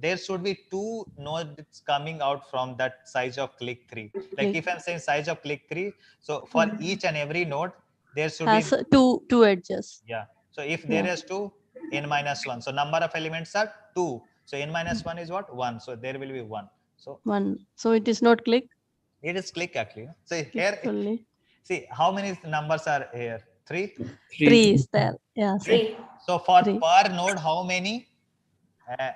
There should be 2 nodes coming out from that size of click 3. Like if I'm saying size of click 3, so for each and every node there should Has be two edges. yeah. So if there Yeah. is 2, n minus 1. So number of elements are 2. So n minus 1 is what? 1. So there will be 1. So 1. So it is not click. it is click actually. So here, Only. see how many numbers are here? 3. 3 is there. Yeah. Sir. 3. So for 3. per node, how many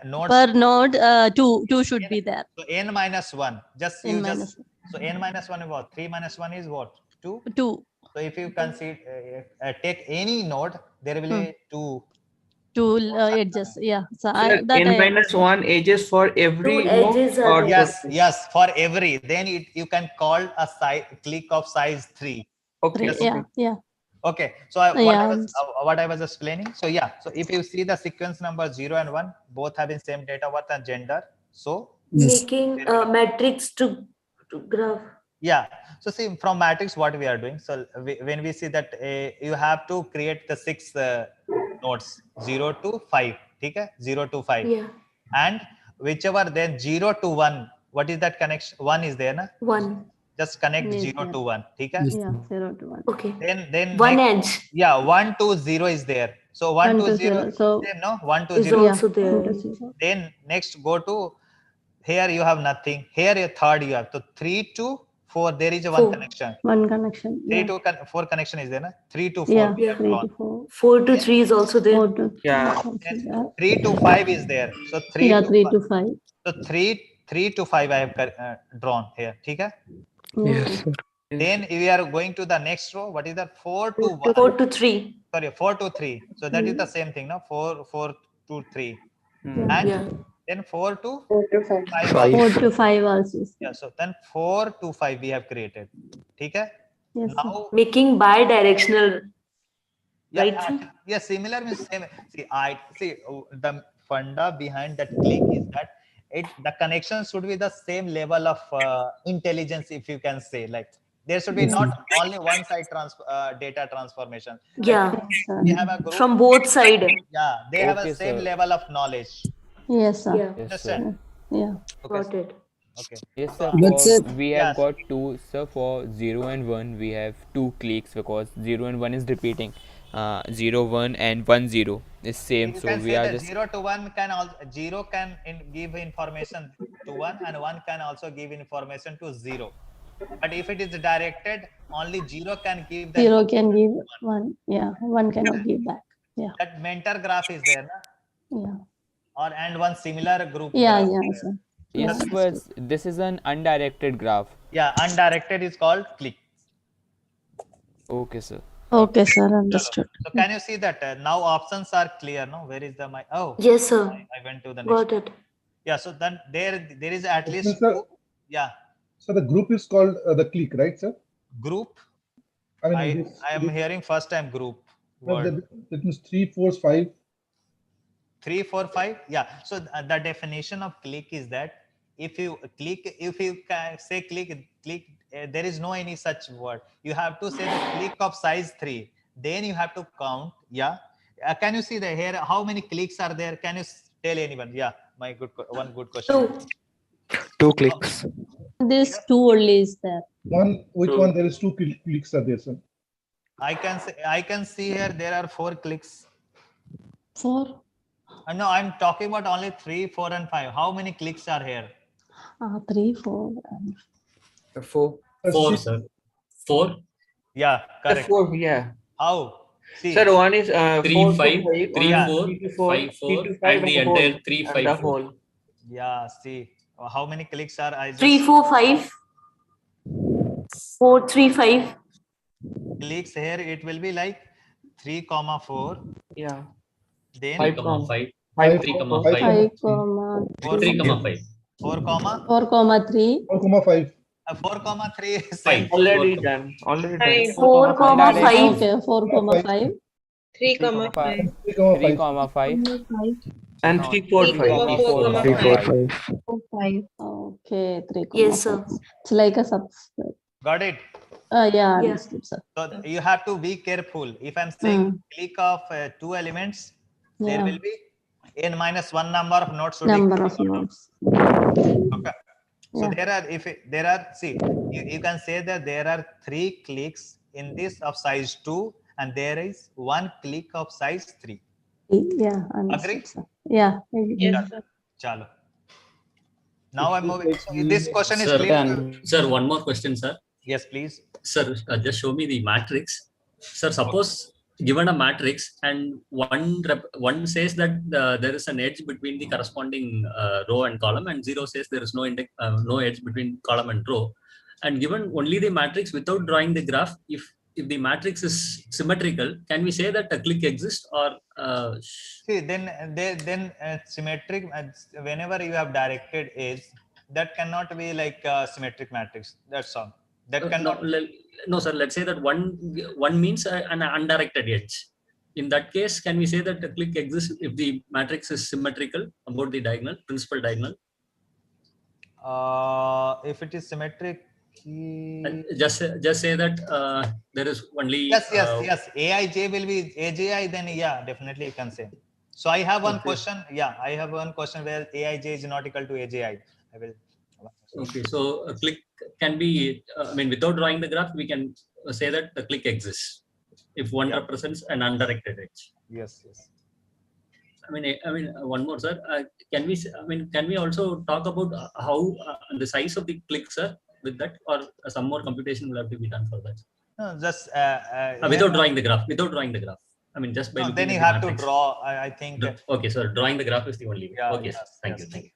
nodes? Per node, 2 should be there. So n minus 1. Just N you minus just so n minus 1 is what? 3 minus 1 is what? 2. 2. So if you consider take any node, there will be 2. 2 edges. Yeah. So Sir, n minus 1 edges for every 2 node edges or are there. Yes, for every. Then you can call a click of size 3. Okay. 3. Yeah. Okay. So what I was explaining. So yeah. So if you see the sequence number 0 and 1, both having same date of birth and gender. So Making matrix to graph. yeah. So see from matrix what we are doing. So when we see that you have to create the 6 nodes 0 to 5. Okay? 0 to 5. Yeah. And whichever then 0 to 1. What is that connection? 1 is there, na? 1. Just connect Yes, 0 yes. to 1. Okay? Yeah. 0 to 1. Okay. Then 1 next, edge yeah, 1 to 0 is there. So 1 to 0. So Same, no? 1 to is 0. also there. 1 to 0. Then next go to here you have nothing. Here your third you have. So 3 to 4 there is a 1 4. connection. 1 connection. 3 Yeah. to 4 connection is there, na? 3 to 4 Yeah. we have 3 drawn. to 4. 4 to 3 is also there. 4 to Yeah. Then 3 to 5 is there. So 3 Yeah. to 3 5. to 5. So 3 to 5 I have drawn here. Okay? Yes, sir. Then we are going to the next row. What is that? 4 to 1. 4 to 3. Sorry, 4 to 3. So that is the same thing, no? 4 to 3. Yeah. And Yeah. then 4 to 5. 4 to 5 also. Yeah, so then 4 to 5 we have created. Okay? Yes. Now, Making bi-directional. yeah, Right. yeah, similar means same. See, the funda behind that click is that the connection should be the same level of intelligence, if you can say. Like there should be not only one side data transformation. Yeah. Like, we have a group. From both sides. Yeah, they have Okay, a same sir. level of knowledge. Yes, sir. Yeah. Yes, sir. Understand? Yeah. Okay. Got it. Okay. Yes, sir. Let's say We have got two, sir. For 0 and 1, we have 2 clicks because 0 and 1 is repeating. 0, 1 and 1, 0 is same. You So can we say are that just 0 to 1 can also, 0 can give information to 1 and 1 can also give information to 0. But if it is directed, only 0 can give the 0 can give 1. Yeah, 1 cannot give back. Yeah. that mentor graph is there, na? Yeah. Or and one similar group Yeah, graph. yeah, sir. yes, Yeah, but this is an undirected graph. Yeah, undirected is called click. Okay, sir. Okay, sir. Understood. So can you see that now options are clear? No, where is the my? Oh, Yes, sir. I went to the next. Got it. Yeah, so then there is at Okay, least sir. two. Yeah. So the group is called the click, right, sir? Group. I mean, I am hearing first time group word. That means 3, 4, 5. 3, 4, 5. Yeah. So the definition of click is that if you click, if you can say click, there is no any such word. You have to say the click of size 3. Then you have to count. Yeah. Can you see the here? How many clicks are there? Can you tell anyone? Yeah. My one good question. 2 clicks. This 2 only is there. Which one? There is 2 clicks are there, sir. I can see here there are 4 clicks. 4. No, I'm talking about only 3, 4, and 5. How many clicks are here? 3, 4, and 4. 4, sir. 4. Yeah, correct. 4, yeah. How? See. Sir, one is 3, 4 5, to 5, 3, one 4, 3 to 4, 5, 3 4, to 5, and the whole, entire 3, and 5, the 4. whole. Yeah, see. How many clicks are I just 3, 4, 5. 4, 3, 5. clicks here? It will be like 3, 4. Yeah. Then 3, 5, 5, 3, 5, 5, 5, 3, 5. 4, 4, 3. 4, 5. 4, 3 is 5. Already done. Already done. 4, 5. Okay, 4, 5. 3, 5. 5. 3, 5. And 3, 4, 5. 3, 4, 3, 4, 5. 5. Okay, 3, Yes, sir. 5. It's like a subset. Got it? Yeah, Yeah. understood, sir. So you have to be careful. If I'm saying click of 2 elements, there Yeah. will be n minus 1 number of nodes. Should Number of nodes. Okay. So Yeah. there are, there are, see, you can say that there are 3 clicks in this of size 2 and there is 1 click of size 3. Yeah, understood, Agree? sir. Yeah. Yes, sir. Chalo. Now I'm moving. So this question is Sir, clear. sir, one more question, sir. Yes, please. Sir, just show me the matrix. Sir, suppose given a matrix and one says that there is an edge between the corresponding row and column, and 0 says there is no edge between column and row, and given only the matrix without drawing the graph, if the matrix is symmetrical, can we say that a click exists, or see then symmetric, whenever you have directed edge, that cannot be like symmetric matrix. That's all. That cannot. No, sir. Let's say that one means an undirected edge. In that case, can we say that a click exists if the matrix is symmetrical about the diagonal, principal diagonal? If it is symmetric, just say that there is only yes. Aij will be Aji, then yeah, definitely you can say. So I have one question. Yeah, I have one question where Aij is not equal to Aji. I will. Okay, so a click can be, I mean, without drawing the graph, we can say that the click exists if one represents an undirected edge. Yes. I mean, one more, sir. Can we also talk about how the size of the clicks, sir, with that, or some more computation will have to be done for that? No, just without drawing the graph. Without drawing the graph. I mean, just by looking then at you the have matrix. to draw. I think. Okay, sir. Drawing the graph is the only way. Yeah, okay, yes, thank you. Thank you.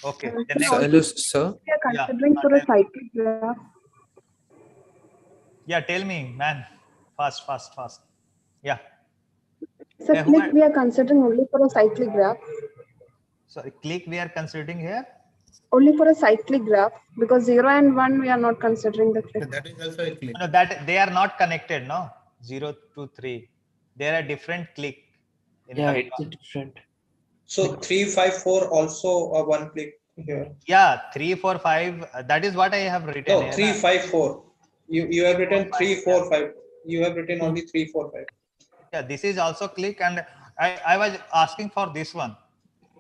Okay. Hello, sir. We are considering for a cyclic graph. Yeah, tell me, man. Fast. Yeah. So click we are considering only for a cyclic graph. Sorry, click we are considering here? Only for a cyclic graph, because 0 and 1 we are not considering the click. That is also a click. No, that they are not connected, no? 0 to 3. There are different click. Yeah, it's different. So 3, 5, 4 also a one click here. Yeah, 3, 4, 5. That is what I have written. No, here, 3, 5, 4. You have written 3, 4, 5. You have written only 3, 4, 5. Yeah, this is also click, and I was asking for this one.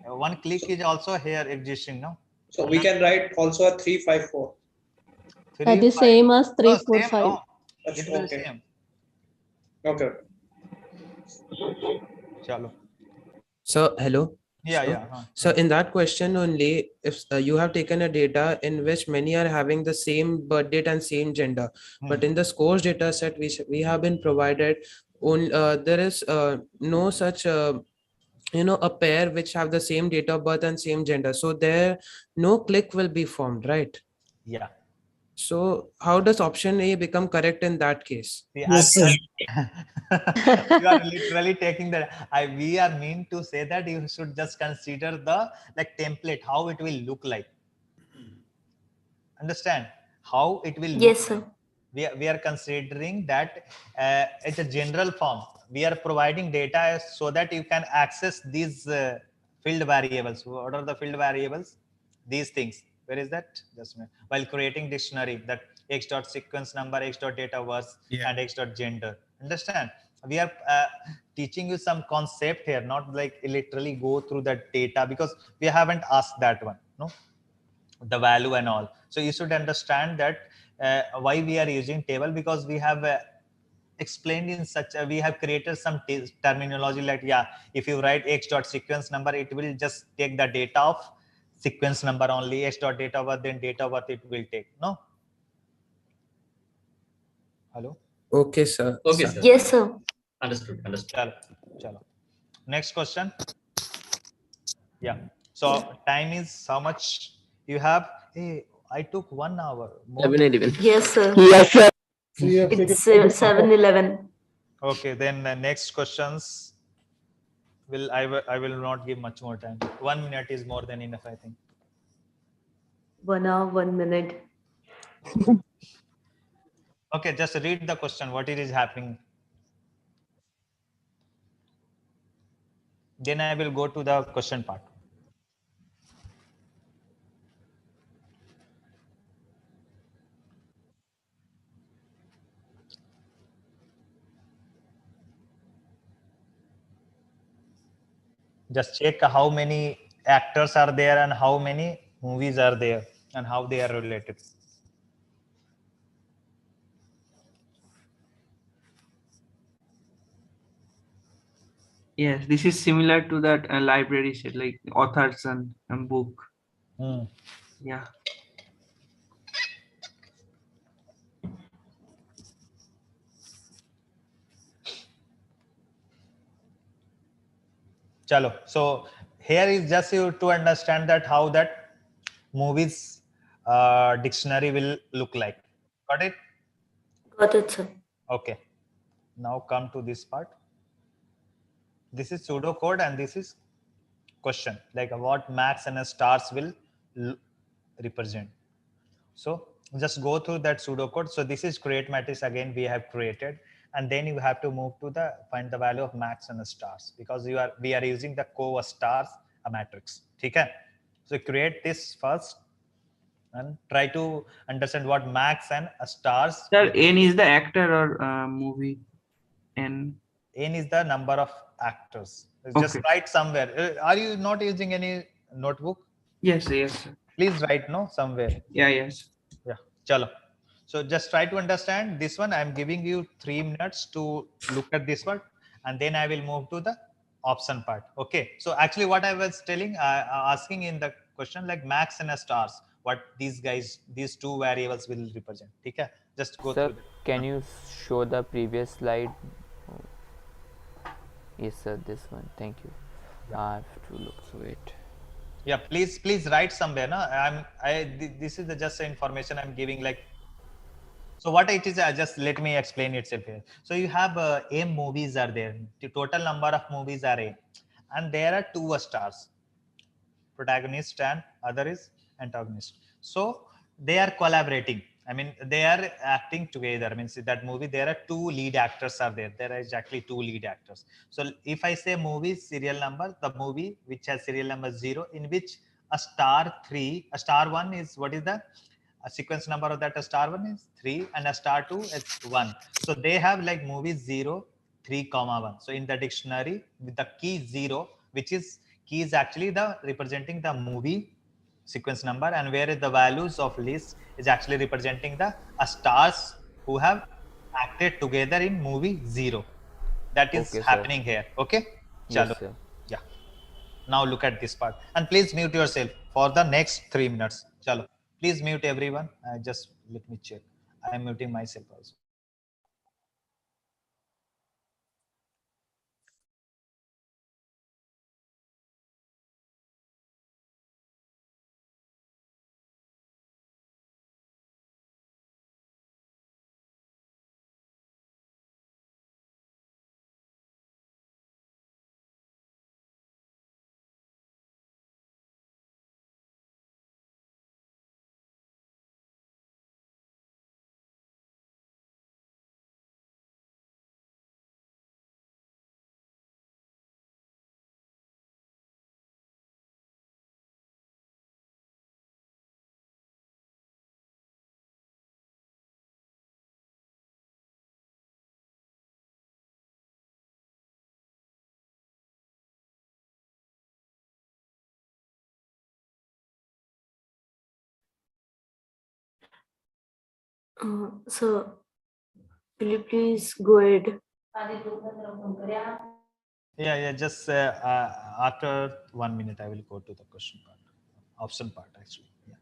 One click is also here existing, no? So we can write also a 354. That is same as 345. Same, no. That's It will okay. same. Okay. Chalo. So hello. Yeah, So, yeah. so in that question only, if you have taken a data in which many are having the same birth date and same gender, but in the scores data set we have been provided on there is no such a pair which have the same date of birth and same gender, so there no click will be formed, right? Yeah. So how does option A become correct in that case? See, Yes, sir. you are literally taking that. We are mean to say that you should just consider the template, how it will look like. Understand how it will look Yes, sir. like. We are considering that it's a general form. We are providing data so that you can access these field variables. What are the field variables? These things. Where is that? Just a minute. While creating dictionary, that x dot sequence number, x dot date of birth, and x dot gender. Understand? We are teaching you some concept here, not like literally go through that data, because we haven't asked that one. No, the value and all. So you should understand that why we are using table, because we have explained in such a, we have created some terminology like, yeah, if you write x dot sequence number, it will just take the data of sequence number only. X dot date of birth, then date of birth it will take. No. Hello. Okay, sir. Okay, sir. Yes, sir. Understood. Chalo. Next question. Yeah. So time is how much you have? Hey, I took 1 hour. More. 7-11. Yes, sir. Yes, sir. So you have It's taken 7-11. Okay, then the next questions I will not give much more time. 1 minute is more than enough, I think. 1 hour, 1 minute. Okay, just read the question. What it is happening? Then I will go to the question part. Just check how many actors are there and how many movies are there and how they are related. Yes, this is similar to that library set, like authors and book. Yeah. Chalo. So here is just you to understand that how that movies dictionary will look like. Got it? Got it, sir. Okay. Now come to this part. This is pseudocode and this is question, like what max and stars will represent. So just go through that pseudocode. So this is create matrix again we have created, and then you have to move to the find the value of max and stars, because we are using the co stars a matrix. Okay. So create this first and try to understand what max and stars. Sir, N is the actor or movie? N is the number of actors. Just Okay. write somewhere. Are you not using any notebook? Yes, yes, sir. Please write somewhere. Yeah, yes. Yeah. Chalo. So just try to understand this one. I'm giving you 3 minutes to look at this one, and then I will move to the option part. Okay. So actually what I was asking in the question, like max and stars, what these two variables will represent. Okay. Just go Sir, through that. can you show the previous slide? Yes, sir, this one. Thank you. I have to look through it. Yeah, please write somewhere. No, this is just information I'm giving. Like, so what it is? Just let me explain itself here. So you have A movies are there. The total number of movies are A, and there are 2 stars, protagonist and other is antagonist. So they are collaborating. I mean, they are acting together. I mean, see that movie, there are 2 lead actors are there. There are exactly 2 lead actors. So if I say movie serial number, the movie which has serial number 0, in which a star 3, a star 1 is, what is the a sequence number of that? A star 1 is 3 and a star 2 is 1. So they have like movie 0, 3, 1. So in the dictionary with the key 0, which is key is actually the representing the movie, sequence number, and where the values of list is actually representing the stars who have acted together in movie 0. That is Okay, sir. happening here. Okay, Yes, chalo. sir. Yeah, now look at this part, and please mute yourself for the next 3 minutes. Chalo, please mute everyone. Just let me check. I am muting myself also. So, will you please go ahead? Yeah, just after 1 minute, I will go to the question part, option part actually. Yeah.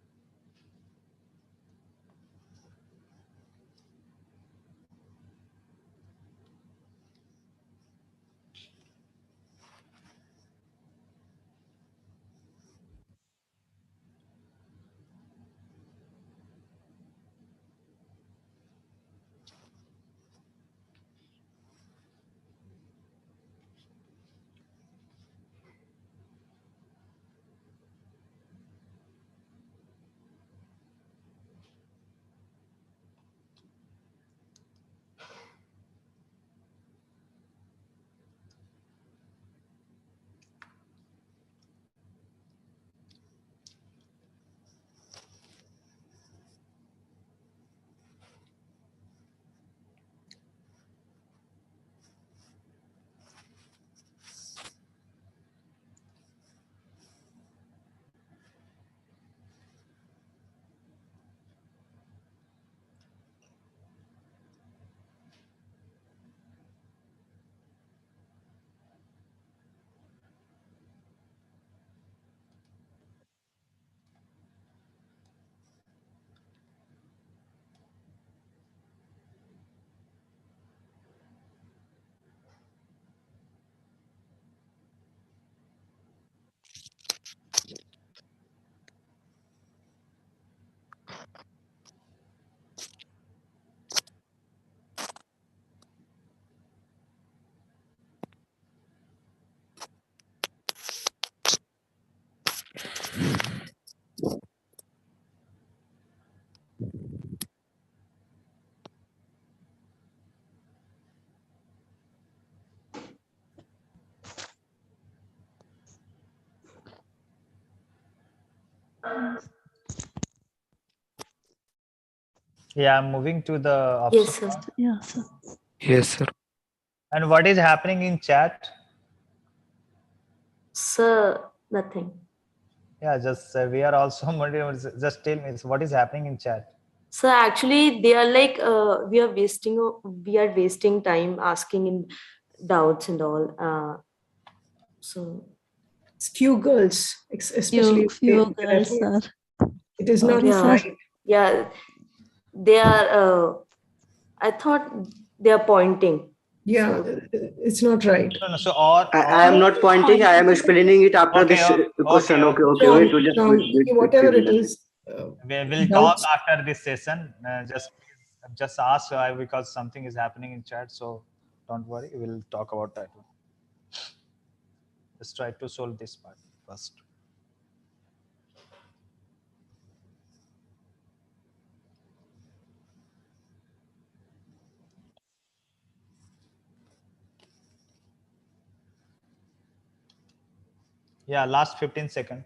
Yeah, I'm moving to the option. Yes, sir. Yeah, sir. Yes, sir. And what is happening in chat? Sir, nothing. Yeah, just we are also just tell me what is happening in chat. So actually, they are like we are wasting time asking in doubts and all. So Few girls, especially Few that I girls, thought sir. it is not Sorry, yeah, sir. right. yeah, they are. I thought they are pointing. Yeah, So it's not right. No. So I am not pointing. I am explaining it after okay, this question. Okay. From, Wait. Just from wait whatever few it minutes. is. we will talk Doubts. after this session. Just ask because something is happening in chat. So don't worry. We'll talk about that one. Let's try to solve this part first. Yeah, last 15 seconds.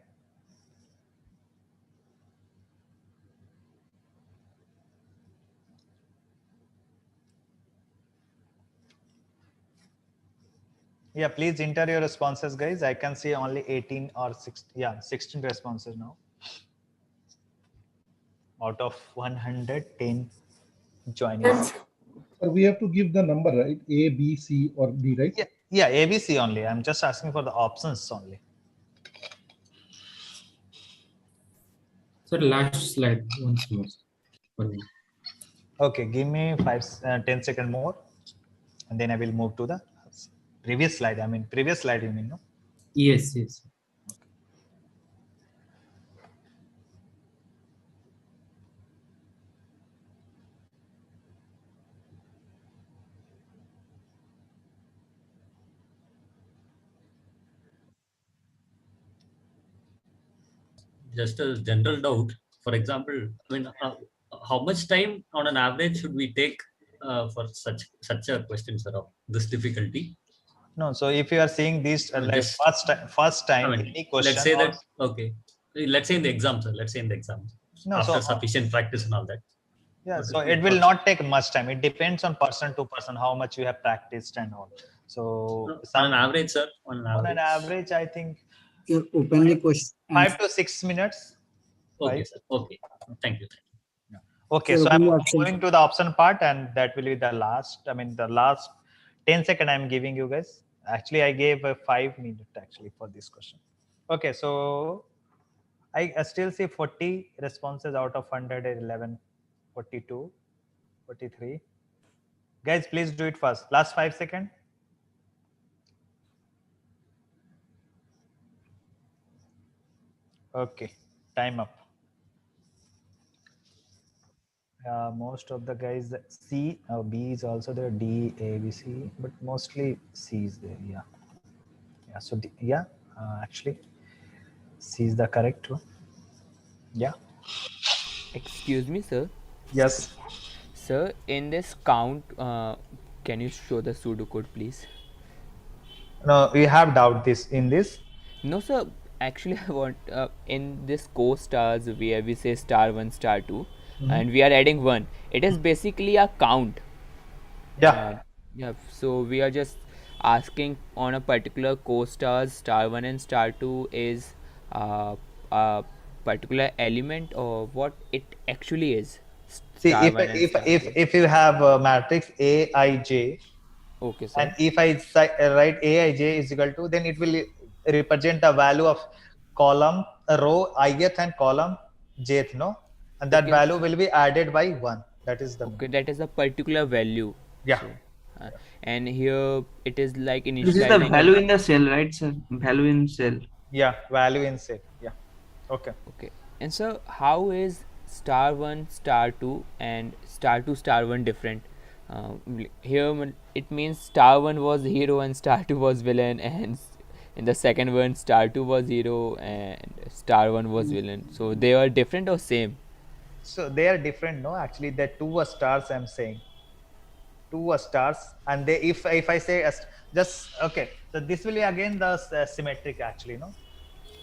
Yeah, please enter your responses, guys. I can see only 18 or 16. Yeah, 16 responses now. out of 110 joinees. So we have to give the number, right? A, B, C, or D, right? Yeah, ABC only. I'm just asking for the options only. So last slide once more. 1 minute. Okay, give me 10 seconds more, and then I will move to the previous slide. I mean, previous slide, you mean, no? Yes, yes. Just a general doubt. For example, I mean, how much time on an average should we take for such a question, sir, of this difficulty? No, so if you are seeing this I mean, like just- first time I mean, any question, let's say that okay. Let's say in the exam, sir. Let's say in the exam, No, after so- sufficient practice and all that. Yeah, But so if it we will first- not take much time. It depends on person to person how much you have practiced and all. So on an average, sir. On an average, I think You're openly question. 5 to 6 minutes. Okay, Right? sir. Okay. Thank you. Okay, Sir, so I'm open the options. moving to the option part, and that will be the last. I mean, the last 10 second I'm giving you guys. Actually, I gave a 5 minute actually for this question. Okay, so I still see 40 responses out of 111, 42, 43. Guys, please do it fast. Last 5 seconds. Okay, time up. Most of the guys C, B is also there, D, A, B, C, but mostly C is there. Yeah. Yeah. So actually, C is the correct one. Yeah. Excuse me, sir. Yes. Sir, in this count, can you show the pseudocode, please? No, we have doubt this in this. No, sir. Actually, I want in this co-stars where we say star 1, star 2, and we are adding 1. It is basically a count. Yeah. Yeah. So we are just asking on a particular co-stars star 1 and star 2 is a particular element or what it actually is. See, Star 1 and star 2. if you have a matrix A, I, J, okay, sir. and if I write A, I, J is equal to, then it will represent the value of column, row ith and column jth, no? And that Okay. value will be added by 1. That is the Okay, that is a particular value. Yeah. So, and here it is like initializing. This is the value in the cell, right, sir? Value in cell. Yeah, value in cell. Yeah. Okay. Okay. And so how is star 1, star 2 and star 2, star 1 different? Here it means star 1 was hero and star 2 was villain, and in the second one star 2 was hero and star 1 was villain. So they are different or same? So they are different, no? Actually, the two are stars. I'm saying two are stars, and they if I say just okay, so this will be again the symmetric actually, no?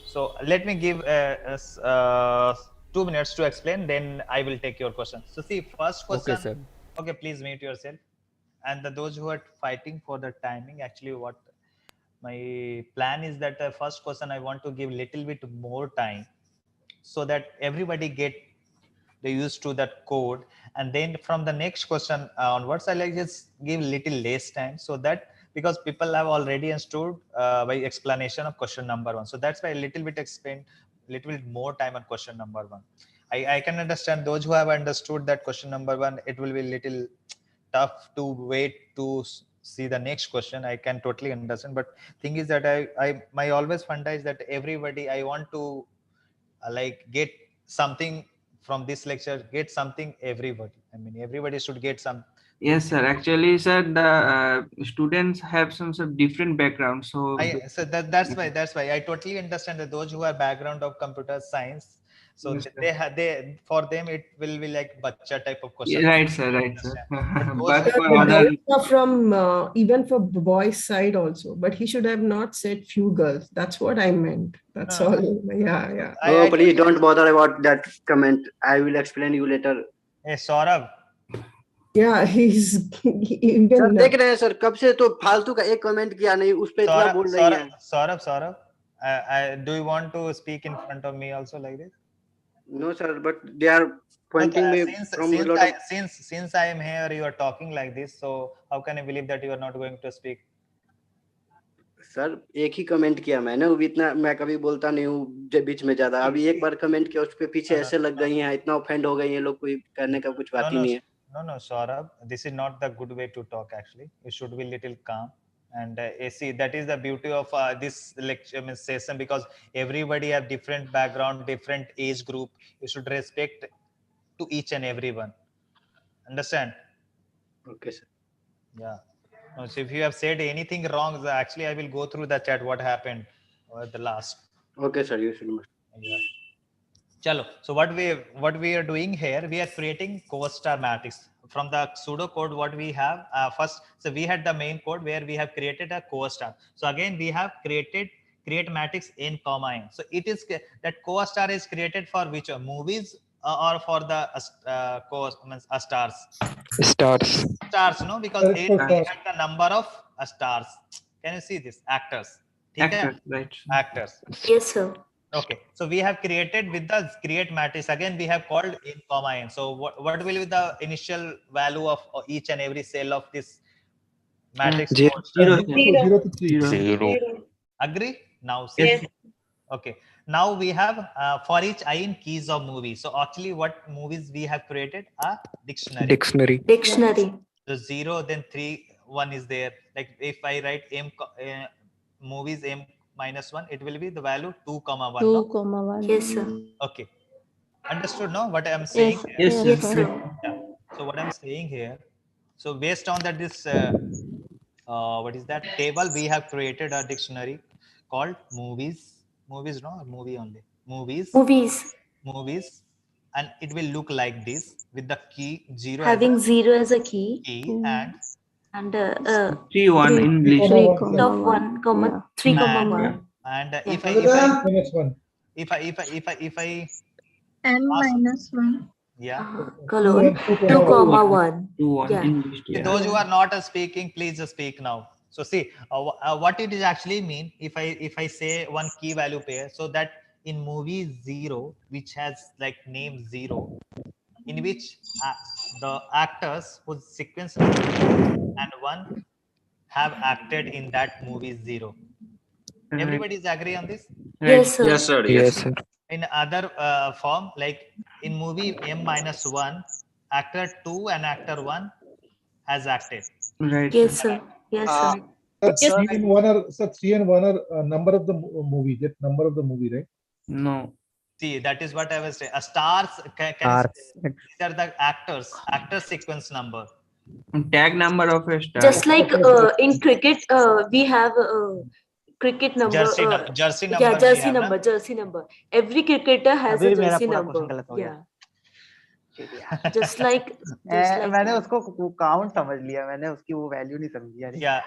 So let me give 2 minutes to explain. Then I will take your question. So see, first question. Okay, sir. Okay, please mute yourself. And those who are fighting for the timing, actually, what my plan is that the first question I want to give little bit more time, so that everybody get they used to that code, and then from the next question onwards I like just give little less time, so that because people have already understood by explanation of question number 1, so that's why a little bit explain little bit more time on question number 1. I can understand those who have understood that question number 1, it will be little tough to wait to see the next question. I can totally understand, but thing is that I my always funda is that everybody I want to like get something from this lecture, get something everybody. I mean, everybody should get some. Yes, sir. Actually, sir, the students have some sort of different background. So, So that's why I totally understand that those who are background of computer science, so Yes, they for them it will be like bacha type of question. yeah, right, sir. Right, sir. But But for The other, doubts are from even for the boys' side also, but he should have not said few girls. That's what I meant. That's all. Yeah, yeah. Oh, please don't bother about that comment. I will explain you later. Hey, Saurabh. Yeah, he's even. Sir देख रहे हैं sir कब से तो फालतू का एक comment किया नहीं उस पे इतना बोल रही हैं Saurabh, do you want to speak in front of me also like this? No sir, but they are pointing me from a lot of. Since I am here, you are talking like this. So how can I believe that you are not going to speak? Sir एक ही comment किया मैंने, वो इतना मैं कभी बोलता नहीं हूँ बीच में ज्यादा। अभी एक बार कमेंट किया, उस पे पीछे ऐसे लग गई हैं, इतना ऑफेंड हो गई हैं लोग, कोई करने का कुछ बात ही नहीं है। No, Saurabh, this is not the good way to talk. Actually, you should be little calm. And see, that is the beauty of this lecture session, because everybody have different background, different age group. You should respect to each and everyone. Understand? Okay, sir. Yeah. No, so if you have said anything wrong, actually I will go through the chat what happened at the last. Okay, sir. You should. Yeah. Chalo. So what we are doing here, we are creating co-star matrix from the pseudo code. What we have first, so we had the main code where we have created a co-star. So again we have create matrix in comma n. So it is that co-star is created for which movies or for the stars. Stars, no, because we had the number of stars. Can you see this? Actors. Actors, right? Actors. Yes, sir. Okay, so we have created with the create matrix. Again, we have called in comma n. So what will be the initial value of each and every cell of this matrix? Zero. Agree? Now see. Yes. Okay. Now we have for each I in keys of movie. So actually, what movies we have created? A dictionary. Dictionary. So 0, then 3, 1 is there. Like if I write m movies m minus 1, it will be the value 2 comma 1. 2 comma 1. Yes, sir. Okay. Understood, no? What I am saying? Yes, sir. Yeah. So what I'm saying here, so based on that, this what is that table, we have created a dictionary called movies, no, movie only, movies, and it will look like this with the key 0 having 0 as a key and 3 1 in English. 1 comma 3 comma 1. And if I n minus 1. Yeah. Colon 2 comma 1. 2 1 Yeah. English. Those who are not speaking, please speak now. So see what it is actually mean. If I say one key value pair, so that in movie 0, which has like name 0, in which the actors whose sequence and 1 have acted in that movie 0. Everybody is agree on this? Yes, sir. Yes, sir. Yes, sir. In other form, like in movie m minus 1, actor 2 and actor 1 has acted. Right. Yes, sir. Yes, sir. Sir, 3 and 1 are number of the movie. That number of the movie, right? No. See, that is what I was saying. Stars these are the actor sequence number. Tag number of a star. Just like in cricket, we have cricket number. Jersey number. Yeah, jersey number. Every cricketer has a jersey number. Yeah. Just like मैंने उसको count समझ लिया, मैंने उसकी वो value नहीं समझी यार. Yeah.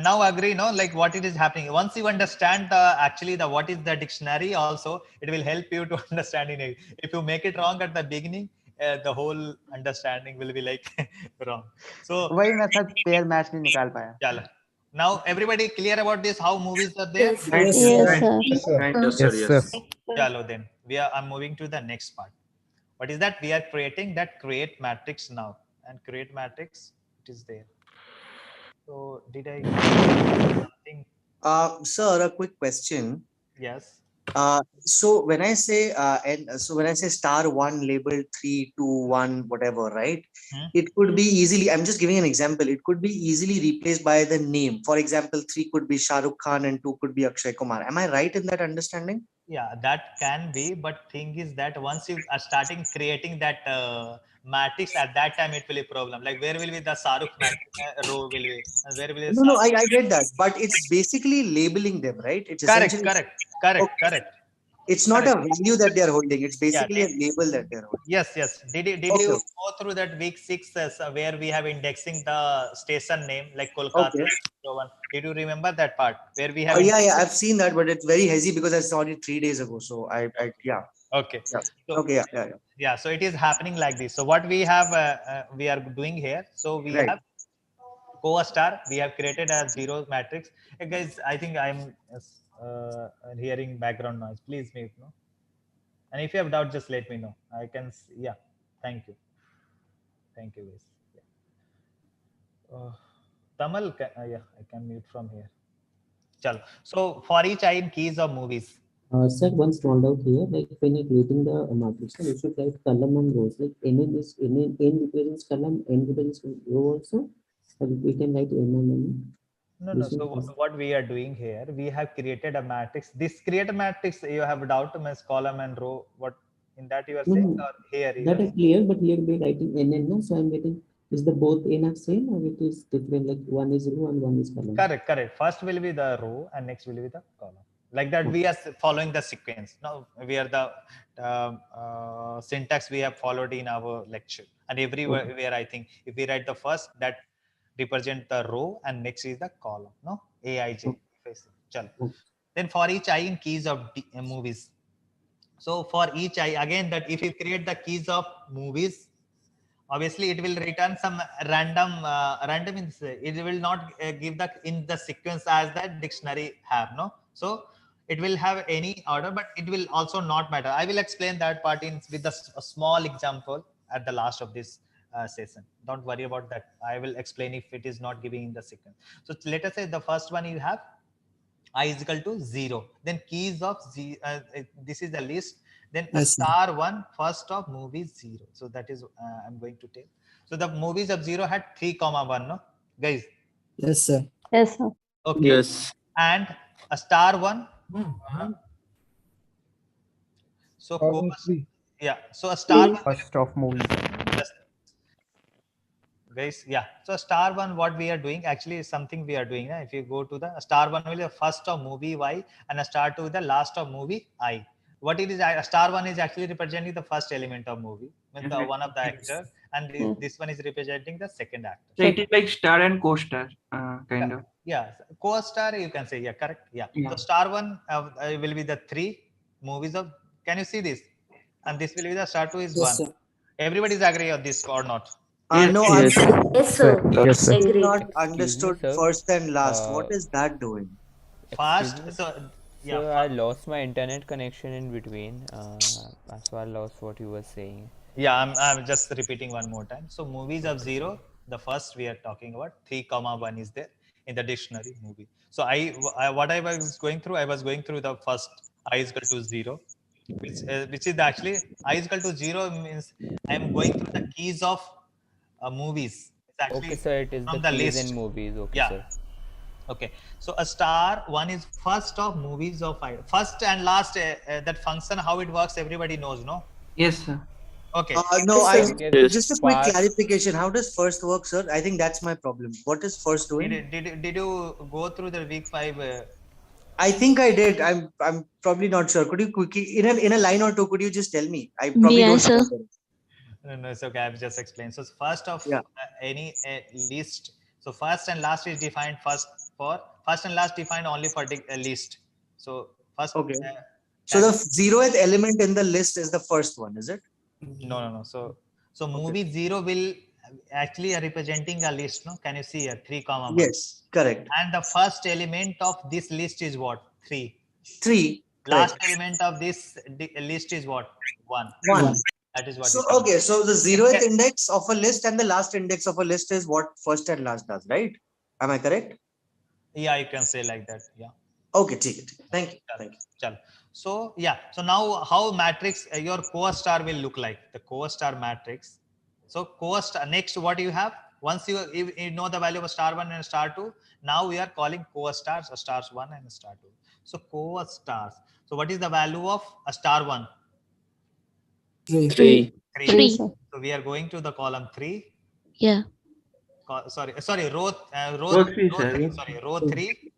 Now agree, no, like what it is happening. Once you understand the what is the dictionary, also it will help you to understanding it. If you make it wrong at the beginning, the whole understanding will be like wrong. So वही मैं sir pair match नहीं निकाल पाया. चलो. Now everybody clear about this? How movies are there? Yes, sir. Yes, sir. Chalo then. I'm moving to the next part. What is that? We are creating that create matrix now, and create matrix it is there. So did I something? Sir, a quick question. Yes. So when I say star 1 labeled 3 2 1 whatever, right? It could be easily, I'm just giving an example, it could be easily replaced by the name. For example, 3 could be Shah Rukh Khan and 2 could be Akshay Kumar. Am I right in that understanding? Yeah, that can be, but thing is that once you are starting creating that matrix, at that time it will be a problem. Like where will be the Shah Rukh row will be, and where will be No, I get that, but it's basically labeling them, right? It's correct. It's not a value that they are holding. It's basically a label that they are holding. Yes. Did you go through that week 6 where we have indexing the station name like Kolkata? Okay. So on. Did you remember that part where we have? Yeah, I've seen that, but it's very hazy because I saw it 3 days ago. So yeah. Okay. Yeah. So, okay. Yeah. So it is happening like this. So what we have, we are doing here. So we have co-star. We have created a 0 matrix. Hey guys, I think I'm hearing background noise. Please mute, no. And if you have doubt, just let me know. I can. Yeah. Thank you. Thank you, guys. Yeah. Tamal, yeah, I can mute from here. Chalo. So for each I in keys of movies. Sir, one small doubt here. Like when you're creating the matrix, you should write column and rows. Like n represents column, n represents row also. Or we can write n and n. No. So what we are doing here, we have created a matrix. This create a matrix, you have doubt means column and row. What in that you are saying, or here you that are is clear, but here we are writing n, so I'm getting, is the both n are same or it is different, like one is row and one is column? Correct. First will be the row and next will be the column. Like that, we are following the sequence. Now we are the syntax we have followed in our lecture, and everywhere I think if we write the first, that represent the row and next is the column. No, Aij. Then for each I in keys of movies. So for each I, again, that if you create the keys of movies, obviously it will return some random it will not give the in the sequence as that dictionary have, no. So it will have any order, but it will also not matter. I will explain that part in with a small example at the last of this session. Don't worry about that. I will explain if it is not giving in the sequence. So let us say the first one you have I is equal to 0, then keys of this is the list, then a star 1 first of movies 0. So that is I'm going to tell. So the movies of 0 had 3,1, no guys? Yes, sir. Yes, sir. Okay. Yes. And a star 1 so yeah, so a star 1 First of movies. Guys, yeah, so star 1 what we are doing actually is something we are doing. If you go to the star 1 will be the first of movie Y and a star 2 is the last of movie I. What it is, a star 1 is actually representing the first element of movie with the one of the actor, and this one is representing the second actor. So it is like star and co-star kind of. Yeah, co-star you can say. Yeah, correct. Yeah. So star 1 will be the 3 movies of. Can you see this? And this will be the star 2 is 1. Sir. Everybody is agree on this or not? No, I'm Yes, sir. Yes, sir. Agreed. not Excuse me, understood sir. first and last. What is that doing? Fast. Excuse me. So yeah. So I lost my internet connection in between. So I lost what you were saying. Yeah, I'm just repeating one more time. So movies of 0, the first we are talking about 3,1 is there in the dictionary movie. So what I was going through, I was going through the first I is equal to 0, which is actually I is equal to 0 means I am going through the keys of movies. It's actually Okay, sir. It is from the the keys list. in movies. Okay, Yeah. sir. Okay, so a star 1 is first of movies of I. First and last, that function, how it works, everybody knows, no? Yes, sir. Okay. No, Yes. just a quick clarification. How does first work, sir? I think that's my problem. What is first doing? Did you go through the week 5? I think I did. I'm probably not sure. Could you quickly in a line or two? Could you just tell me? I probably don't remember. No, it's okay. I've just explained. So first of any list. So first and last is defined first and last defined only for the list. So first. Okay. So the 0th element in the list is the first one, is it? No. So movie 0 will actually representing a list. No, can you see here 3,1? Yes, correct. And the first element of this list is what? 3. 3. Last element of this list is what? 1. That is what. So okay, so the 0th index of a list and the last index of a list is what first and last does, right? Am I correct? Yeah, you can say like that. Yeah. Okay, take it. Thank you. Thank you. So yeah, so now how matrix your co-star will look like, the co-star matrix. So co-star, next what you have, once you know the value of star 1 and star 2, now we are calling co-stars, stars 1 and star 2. So co-stars. So what is the value of a star 1? 3. So we are going to the column 3. Yeah. Sorry, row 3.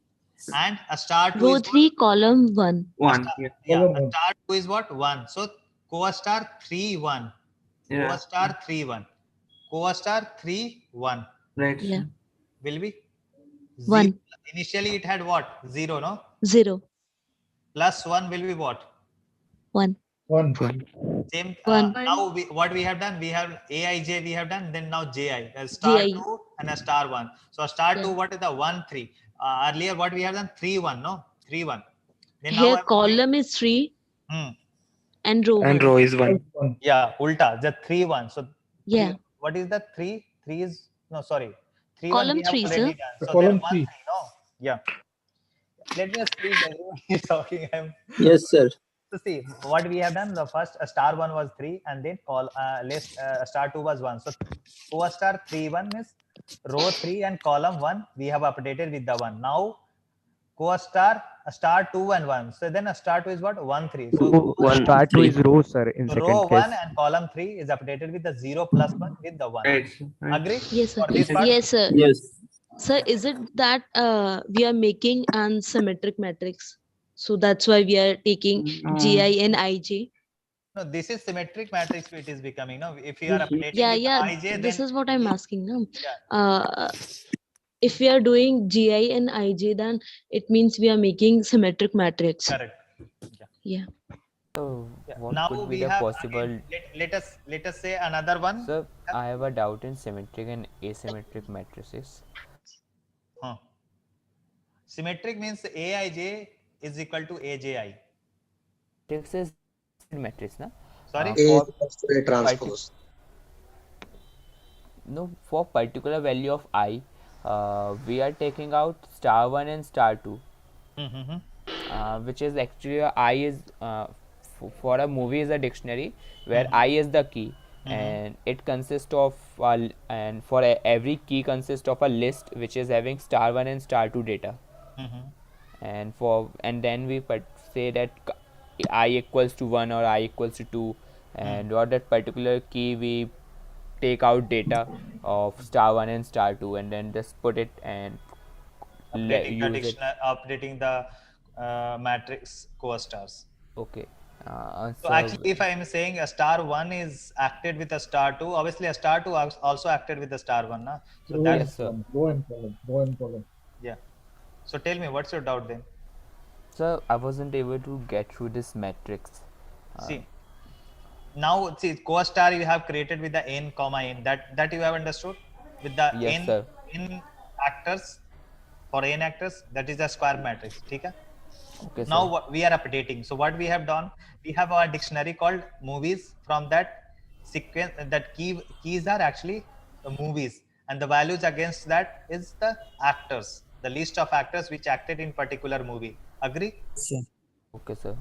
And a star 2 Row is 3, column 1. a star 2 is what? 1. So co-star 3 1. Co-star 3 1. Co-star 3 1. Right. Yeah. Will be 1. Initially it had what? 0, no? 0. Plus 1 will be what? 1. Same. 1. Now what we have done? We have Aij we have done. Then now Ji. A star 2 and a star 1. So a star 2, what is the 1 3? Earlier what we have done? 3 1. No, 3 1. Then Here now column is 3. and row And 1. row is 1. Yeah, ulta, the 3 1. So Yeah. what is the 3? 3 is, no, sorry. 3 1 Column we have 3, already sir. done. So Column then 1 3, 3. no? Yeah. Let me speak, everyone is talking. Yes, sir. So see, what we have done, the first star 1 was 3 and then star 2 was 1. So co-star 3 1 means row 3 and column 1 we have updated with the 1. Now co-star star 2 and 1. So then a star 2 is what? 1 3. So Star 2 is row, sir, in so second row 1 case. and column 3 is updated with the 0 plus 1 with the 1. Right. Agree? Yes, sir. For this part? Yes, sir. Yes. Sir, is it that we are making an symmetric matrix? So that's why we are taking GI and IJ. No, this is symmetric matrix it is becoming. No, if you are updating Yeah, with yeah. IJ, This then is what I'm asking now. If we are doing GI and IJ, then it means we are making symmetric matrix. Correct. Yeah. So what Now could be we the have possible? again, let us say another one. Sir, I have a doubt in symmetric and asymmetric matrices. Symmetric means Aij is equal to Aji. Matrix is matrix, na? Sorry? A transpose. No, for particular value of I, we are taking out star 1 and star 2. Which is actually I is for a movie is a dictionary where I is the key, and it consists of and for every key consists of a list which is having star 1 and star 2 data, and then we say that I equals to 1 or I equals to 2, and for that particular key we take out data of star 1 and star 2 and then just put it and updating the matrix co-stars. Okay. So actually, if I am saying a star 1 is acted with a star 2, obviously a star 2 also acted with a star 1. Na? So that's Row and column. Yeah. So tell me, what's your doubt then? Sir, I wasn't able to get through this matrix. See, now see co-star you have created with the n comma n. That you have understood with the yes, sir. n actors. For n actors, that is the square matrix. Okay, now what we are updating. So what we have done, we have our dictionary called movies. From that sequence, that keys are actually the movies, and the values against that is the actors, the list of actors which acted in particular movie. Agree? Okay, sir.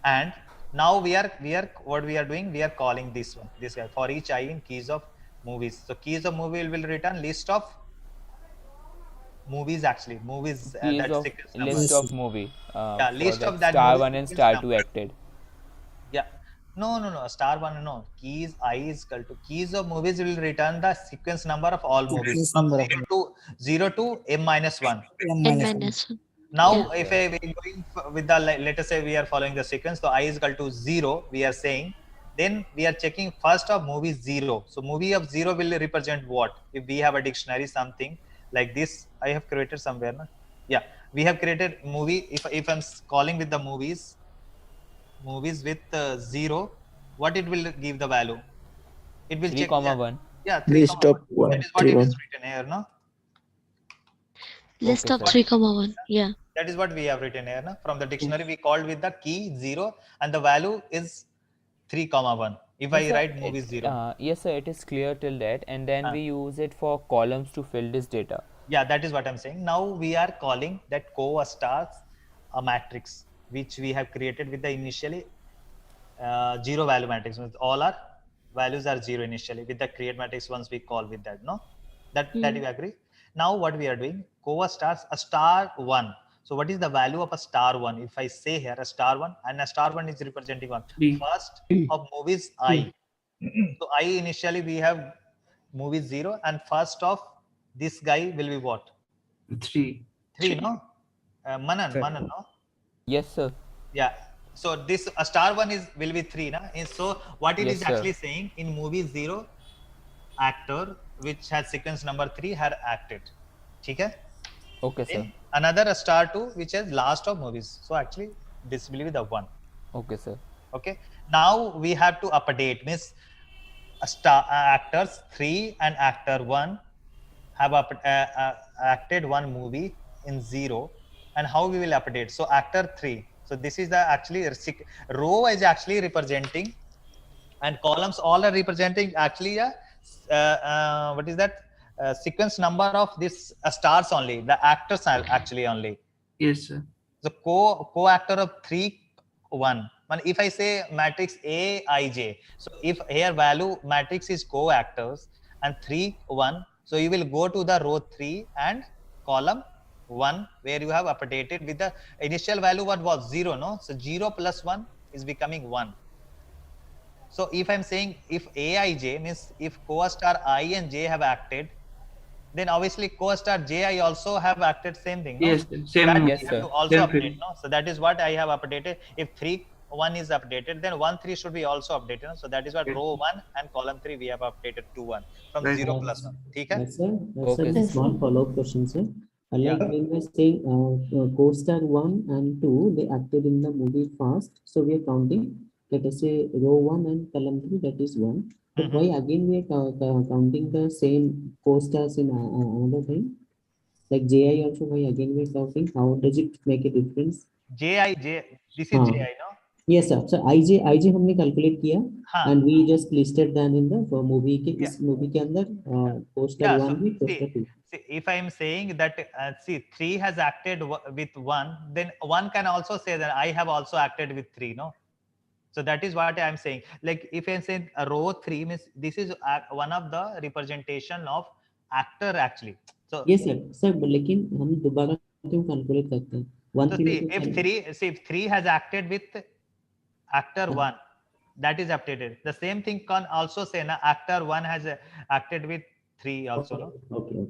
And now we are what we are doing, we are calling this guy for each I in keys of movies. So keys of movie will return list of movies, actually movies, keys of list of movie yeah, list that of that star movie 1 and star 2 acted. Yeah, no, star 1, no, keys I is equal to keys of movies will return the sequence number of all movies from 0 to m minus 1. Now if I we going with the, let us say we are following the sequence, so I is equal to 0 we are saying, then we are checking first of movie 0. So movie of 0 will represent what? If we have a dictionary, something like this I have created somewhere, no? Yeah, we have created movie. If I'm calling with the movies with 0, what it will give the value? It will 3, check 1. Yeah, 3, List of 1, that is what 3, it 1. is written here, no? List of 3, 1. Yeah. That is what we have written here, no? From the dictionary we called with the key 0 and the value is 3, 1. If yes, I write movie 0. Yes, sir, it is clear till that, and then we use it for columns to fill this data. Yeah, that is what I'm saying. Now we are calling that co-stars a matrix which we have created with the initially 0 value matrix. All our values are 0 initially with the create matrix. Once we call with that, no, that you agree. Now what we are doing, co-stars a star 1. So what is the value of a star 1? If I say here a star 1, and a star 1 is representing one first of movies I. So I initially we have movie 0 and first of this guy will be what? 3, no? Manan, no? Yes, sir. Yeah. So this a star 1 will be 3, na? And so what it yes, is actually saying, in movie 0, actor which has sequence number 3 had acted. Okay? Okay, sir. Another star 2 which has last of movies. So actually this will be the 1. Okay, sir. Okay. Now we have to update, means actors 3 and actor 1 have acted one movie in 0, and how we will update. So actor 3, So this is the actually row is actually representing, and columns all are representing actually a what is that sequence number of this stars only. The actors are actually only. Yes, sir. The co-actor of 3 1. But if I say matrix A I J, so if here value matrix is co-actors and 3 1, so you will go to the row 3 and column 1 where you have updated with the initial value what was 0, no? So 0 plus 1 is becoming 1. So if I'm saying if Aij means if co-star I and J have acted, then obviously co-star Ji also have acted same thing, no? Yes, same. That Yes, we have sir. to also Same update, film. no? So that is what I have updated. If 3 1 is updated, then 1 3 should be also updated, no? So that is what Yes. row 1 and column 3 we have updated 2 1 from Right. 0 plus 1. ठीक है? That's Okay, a sir. small follow-up question, sir. Yeah. Like when we're saying co-star 1 and 2, they acted in the movie first. So we are counting, let us say row 1 and column 3, that is 1. But why again we are counting the same co-stars in another thing? Like JI also, why again we are counting? How does it make a difference? This is Ji, no? Yes, sir. So IJ हमने calculate किया हाँ. and we just listed them in the movie के इस movie के अंदर poster Yeah, 1 so भी poster 2. see, if I am saying that see 3 has acted with 1, then 1 can also say that I have also acted with 3, no? So that is what I am saying. Like if I am saying row 3 means this is one of the representation of actor actually. So Yes, sir. Sir, लेकिन हम दोबारा क्यों calculate करते हैं? One so thing see if 3 has acted with actor 1, that is updated. The same thing can also say na actor 1 has acted with 3 also, no? Okay.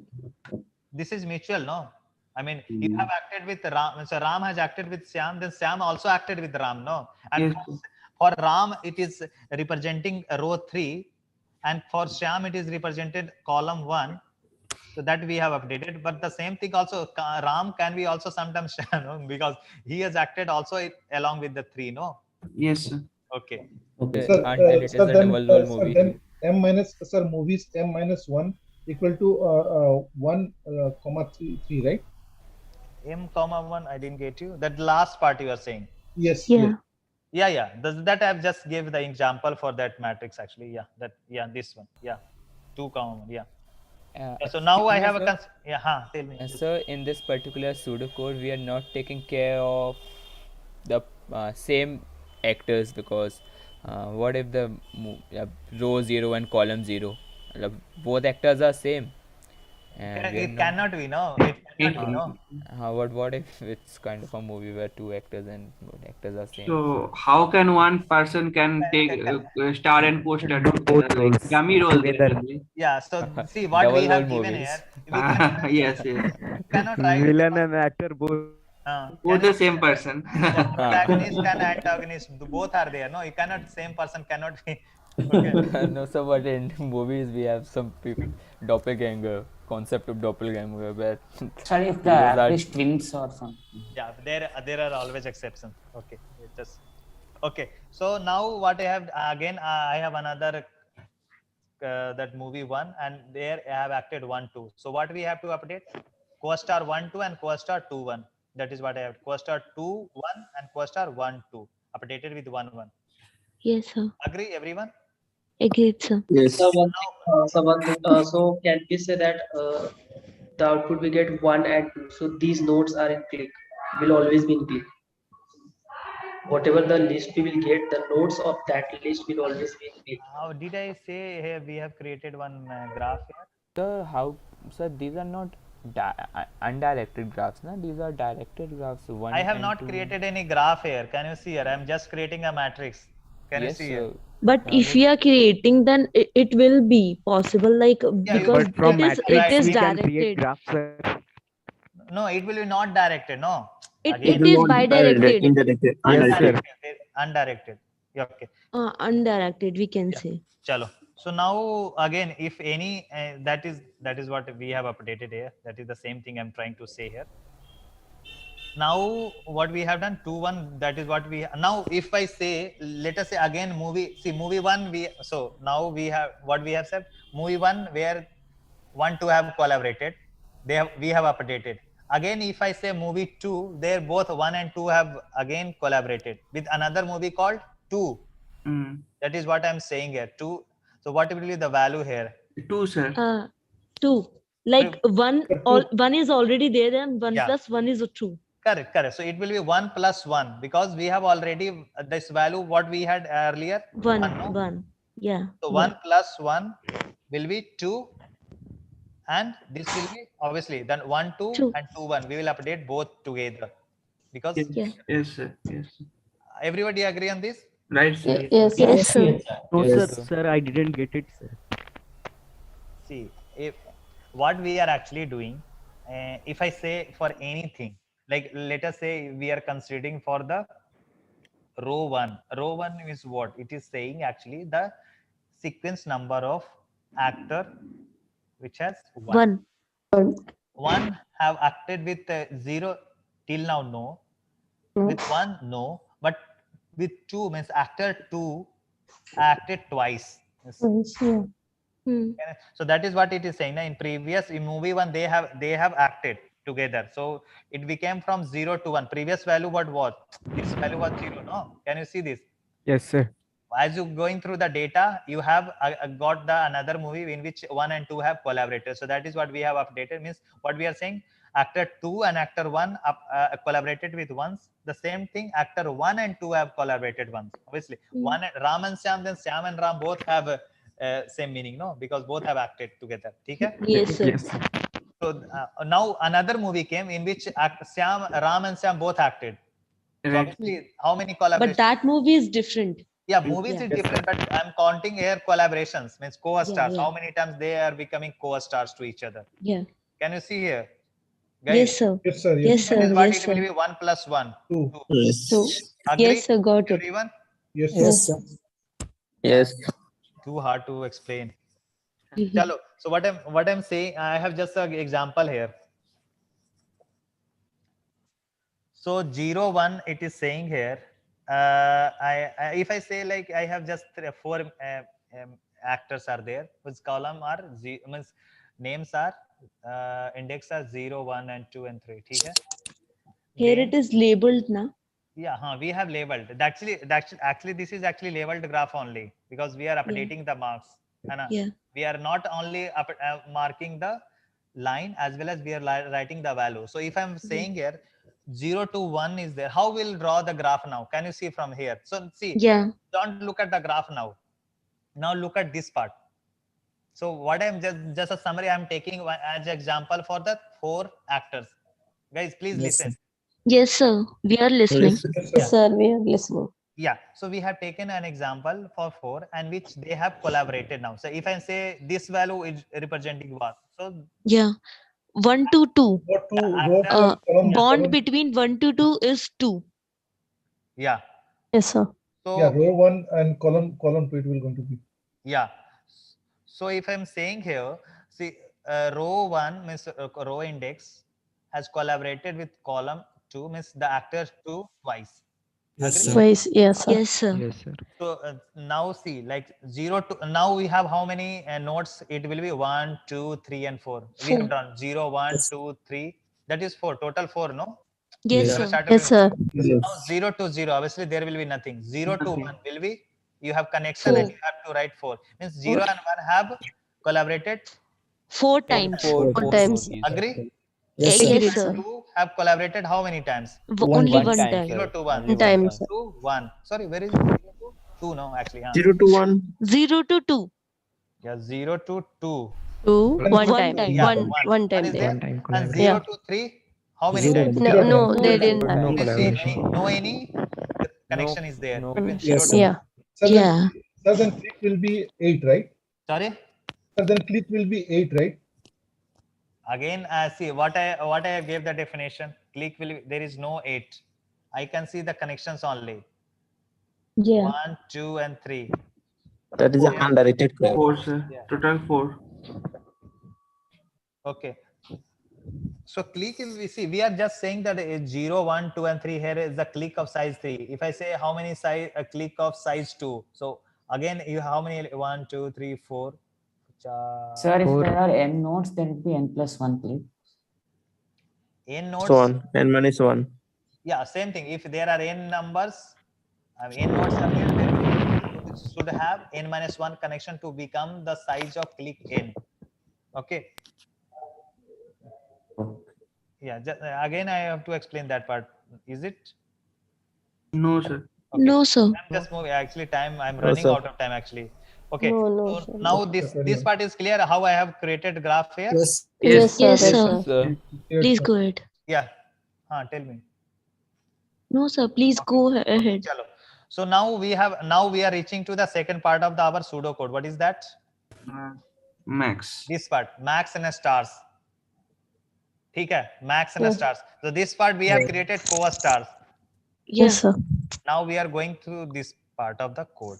This is mutual, no? I mean, you have acted with Ram, so Ram has acted with Syam, then Syam also acted with Ram, no? And Yes. for Ram, it is representing row 3, and for Syam, it is represented column 1. So that we have updated. But the same thing also, Ram can be also sometimes Syam, no? Because he has acted also along with the 3, no? Yes, sir. Okay. Sir, Until it is a double null movie. then m minus movies m minus 1 equal to 1 comma 3, right? M comma 1, I didn't get you. That last part you are saying. Yes. Yeah. Yeah. That I've just gave the example for that matrix actually. Yeah, this one. Yeah, 2 comma 1. Yeah. So now I have a tell me. So in this particular pseudocode, we are not taking care of the same actors, because what if the row 0 and column 0, both actors are same? And It cannot be, no. It cannot be, no. What if it's kind of a movie where 2 actors and both actors are same? So how can one person can take star and co-star together, like dummy role there? Yeah. So see what we have given here. We cannot, Yes. cannot write Villain and actor both. Both the same person. Protagonist and antagonist both are there. No, you cannot. Same person cannot be. Okay. No, so but in movies we have some people doppelganger concept of doppelganger where Sorry, if the actress twins or something. Yeah, there are always exceptions. Okay, just okay. So now what I have again, I have another that movie 1, and there I have acted 1 2. So what we have to update? Co-star 1 2 and co-star 2 1. That is what I have. Co-star 2 1 and co-star 1 2 updated with 1 1. Yes, sir. Agree, everyone? Agreed, sir. Yes. So one thing, so can we say that the output we get 1 and 2? So these nodes are in click, will always be in click. Whatever the list we will get, the nodes of that list will always be in click. How did I say here we have created one graph here? So these are not undirected graphs, na? These are directed graphs. I have not created any graph here. Can you see here? I'm just creating a matrix. Can you see here? But if we are creating, then it will be possible, like because But from it is matrix we can create directed. graphs, sir. No, it will be not directed. No. It Again, is bidirected. Indirected. Yes, sir. Undirected. Yeah, okay. Undirected, we can say. Chalo. So now again, if any, that is what we have updated here. That is the same thing I'm trying to say here. Now what we have done 2 1, that is what we now if I say, let us say again movie 1, so now we have what we have said, movie 1 where 1 2 have collaborated, we have updated. Again, if I say movie 2, there both 1 and 2 have again collaborated with another movie called 2. That is what I'm saying here. 2. So what will be the value here? 2, sir. 2. Like one is already there and 1 Yeah. plus 1 is a 2. Correct, correct. So it will be 1 plus 1 because we have already this value what we had earlier. 1. No? 1. Yeah. So yeah. 1 plus 1 will be 2. And this will be obviously then 1 2 and 2 1. We will update both together because Yes, sir. Yes. Everybody agree on this? Right, sir. Yes, sir. No, Yes, sir, I didn't get it, sir. See, if what we are actually doing, if I say for anything, like let us say we are considering for the row 1. Row 1 is what? It is saying actually the sequence number of actor which has 1. 1 have acted with 0 till now, no. With 1, no. But with 2 means actor 2 acted twice. So that is what it is saying. In previous in movie 1 they have acted together. So it became from 0 to 1. Previous value what was? This value was 0. No. Can you see this? Yes, sir. As you going through the data, you have got the another movie in which 1 and 2 have collaborated. So that is what we have updated. Means what we are saying, actor 2 and actor 1 collaborated with once. The same thing, actor 1 and 2 have collaborated once. Obviously, one Ram and Syam, then Syam and Ram both have same meaning, no? Because both have acted together. Okay? Yes, sir. Yes, sir. So now another movie came in which Ram and Syam both acted. So obviously, how many collaborations? But that movie is different. Yeah, movies is different, but I'm counting here collaborations, means co-stars. Yeah. How many times they are becoming co-stars to each other? Yeah. Can you see here? Guys? Yes, sir. Yes, sir. Yes, sir. That is what Yes, it will sir. be 1 plus 1. 2. So, Agree? yes, sir. Got it. Everyone? Yes, sir. Yes, sir. Yes. Too hard to explain. Chalo. So what I'm saying, I have just an example here. So 0 1 it is saying here. If I say like I have just 4 actors are there, which column are means names are index are 0 1 and 2 and 3. Okay? Here it is labeled now. Yeah, we have labeled. Actually, this is actually labeled graph only because we are updating the marks. Yeah. We are not only marking the line as well as we are writing the value. So if I'm saying here 0 to 1 is there, how we'll draw the graph now? Can you see from here? So see, don't look at the graph now. Now look at this part. So what I'm just a summary I'm taking as example for the 4 actors. Guys, please listen. Yes, sir. We are listening. Yes, sir. We are listening. Yeah, so we have taken an example for 4 and which they have collaborated now. So if I say this value is representing what? So yeah, 1 to 2. Bond column. between 1 to 2 is 2. Yeah. Yes, sir. So yeah, row 1 and column 2 it will going to be. Yeah. So if I'm saying here, see, row 1 means row index has collaborated with column 2 means the actors 2 twice. Yes, Agree? sir. Twice. Yes, sir. Yes, sir. Yes, sir. So now see, like 0 to now we have how many nodes? It will be 1 2 3 and 4. We have done 0 1 2 3. That is 4. Total 4, no? Yes, sir. Yes, sir. Now 0 to 0, obviously there will be nothing. 0 to 1 will be, you have connection and you have to write 4. Means 0 and 1 have collaborated 4 times. 4 times. Agree? Yes, sir. Yes, sir. 2 have collaborated how many times? Only one time. 0 to 1. One time, sir. 2 1. Sorry, where is 0 to 2? No, actually. 0 to 1. 0 to 2. Yeah, 0 to 2. 2. One time. Yeah, One time. Is There. there? And 0 to 3, how many times? No, they didn't. No No any connection is there. Between 0 Yes, to sir. Yeah. Sir, Yeah. Sir, then click will be 8, right? Sorry? Sir, then click will be 8, right? Again, see what I gave the definition. Click will there is no 8. I can see the connections only. Yeah. 1, 2, and 3. That is an underrated graph. 4, sir. Total 4. Okay. So click is we are just saying that 0, 1, 2, and 3 here is the click of size 3. If I say how many size a click of size 2, so again you how many 1, 2, 3, 4. 4. Sir, if there are n nodes, then it will be n plus 1 click. n nodes. So on, n minus 1. Yeah, same thing. If there are n numbers, n nodes are there, then it should have n minus 1 connection to become the size of click n. Okay. Yeah, again I have to explain that part. Is it? No, sir. Okay. No, sir. I'm just moving. Actually, I'm No, running sir. out of time actually. Okay. No, So sir. now this part is clear how I have created graph here. Yes. Yes, sir. Yes, Yes, sir. sir. Please go ahead. Yeah. Tell me. No, sir. Please go ahead. Chalo. So now we are reaching to the second part of our pseudocode. What is that? Max. This part, max and stars. Okay, max and Yes. stars. So this part we have created core stars. Yes, sir. Now we are going through this part of the code.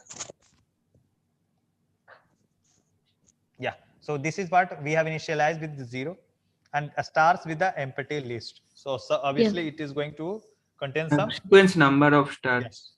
Yeah. So this is what we have initialized with 0 and stars with the empty list. So obviously it is going to contain some sequence number of stars. Yes.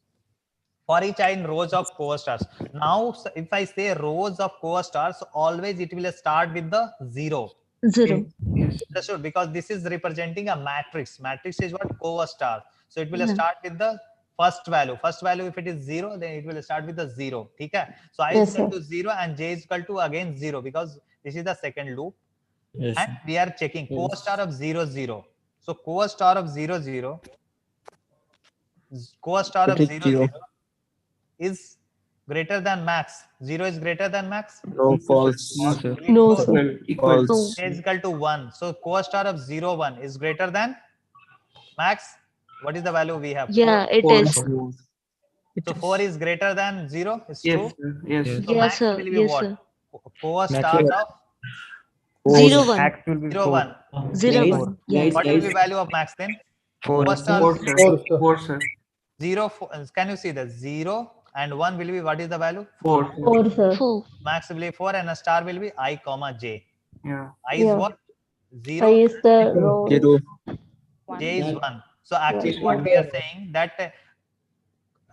For each in rows of core stars. Now, if I say rows of core stars, always it will start with the 0. 0. Yes. Understood? Because this is representing a matrix. Matrix is what? Core star. So it will start with the first value. First value, if it is 0, then it will start with the 0. Okay? So I is equal to 0 and j is equal to again 0 because this is the second loop. Yes. And we are checking core star of 0, 0. So core star of 0, 0. Core star of 0, 0 is greater than max. 0 is greater than max? No, false. No, sir. No, sir. Equal. False. J is equal to 1. So core star of 0, 1 is greater than max. What is the value we have? Yeah, 4. it is. So 4 is greater than 0. It's Yes, true. sir. Yes. So Yes, max sir. will be Yes, what? sir. Core Max star will- of 0, 1. Max will be 0, 4. 1. 0, Guys, 1. Yeah. guys, What will be guys. value of max then? 4. Core star 4, sir. 4, sir. 0, 4. Can you see the 0 and 1 will be what is the value? 4. 4, sir. 4. Max will be 4 and a star will be I comma j. Yeah. I is what? 0. I is the row. 0. J is Sir. 1. So actually Yes, what sir. we are saying that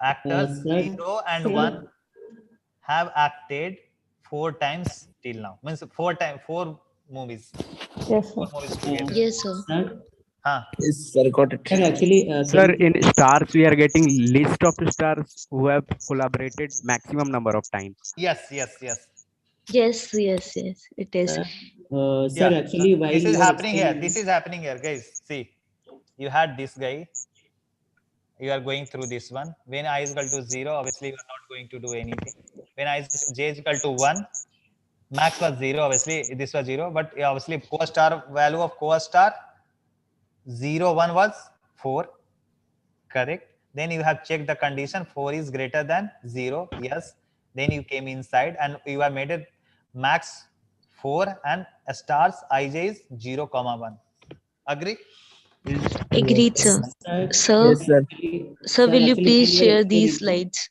actors Sir. 0 and 1 have acted 4 times till now. Means 4 movies. Yes, sir. 4 movies together. Yes, sir. Sir, Yes, sir, got it. sir, actually, Sir, in stars we are getting list of stars who have collaborated maximum number of times. Yes, yes, yes. Yes, yes, yes. It is. sir, actually, while This is you are happening here. explaining This is happening here, guys. See, you had this guy. You are going through this one. When I is equal to 0, obviously you are not going to do anything. When j is equal to 1, max was 0. Obviously this was 0, but obviously core star value of core star 0, 1 was 4. Correct. Then you have checked the condition 4 is greater than 0. Yes. Then you came inside and you have made it max 4 and stars ij is 0, 1. Agree? Agreed, sir. Sir, Yes, sir. sir, will you actually, please while you are share these explaining, slides?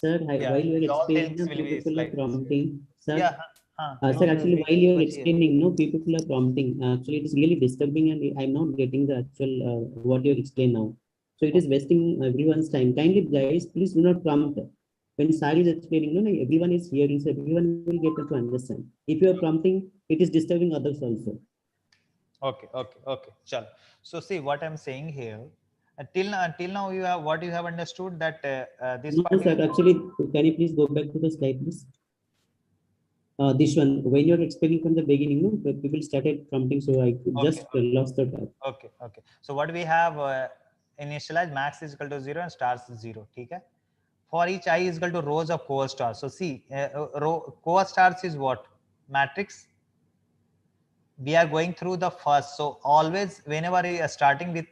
Sir, Yeah, while you are all explaining, things will be people are slides. prompting. Sir, Yeah. sir, actually, while you are explaining, no, people are prompting. Actually, it is really disturbing, and I'm not getting the actual what you explain now. So it is wasting everyone's time. Kindly, guys, please do not prompt. When Sari is explaining, no, everyone is hearing, so everyone will get to understand. If you are prompting, it is disturbing others also. Okay. Chalo. So see what I'm saying here. Until now, you have what you have understood that this No, part sir. is Actually, can you please go back to the slide, please? This one, when you're explaining from the beginning, no, people started prompting, so I just lost the track. okay. So what we have initialized max is equal to 0 and stars is 0. Okay. For each I is equal to rows of core stars. So see, core stars is what? Matrix. We are going through the first. So always, whenever you are starting with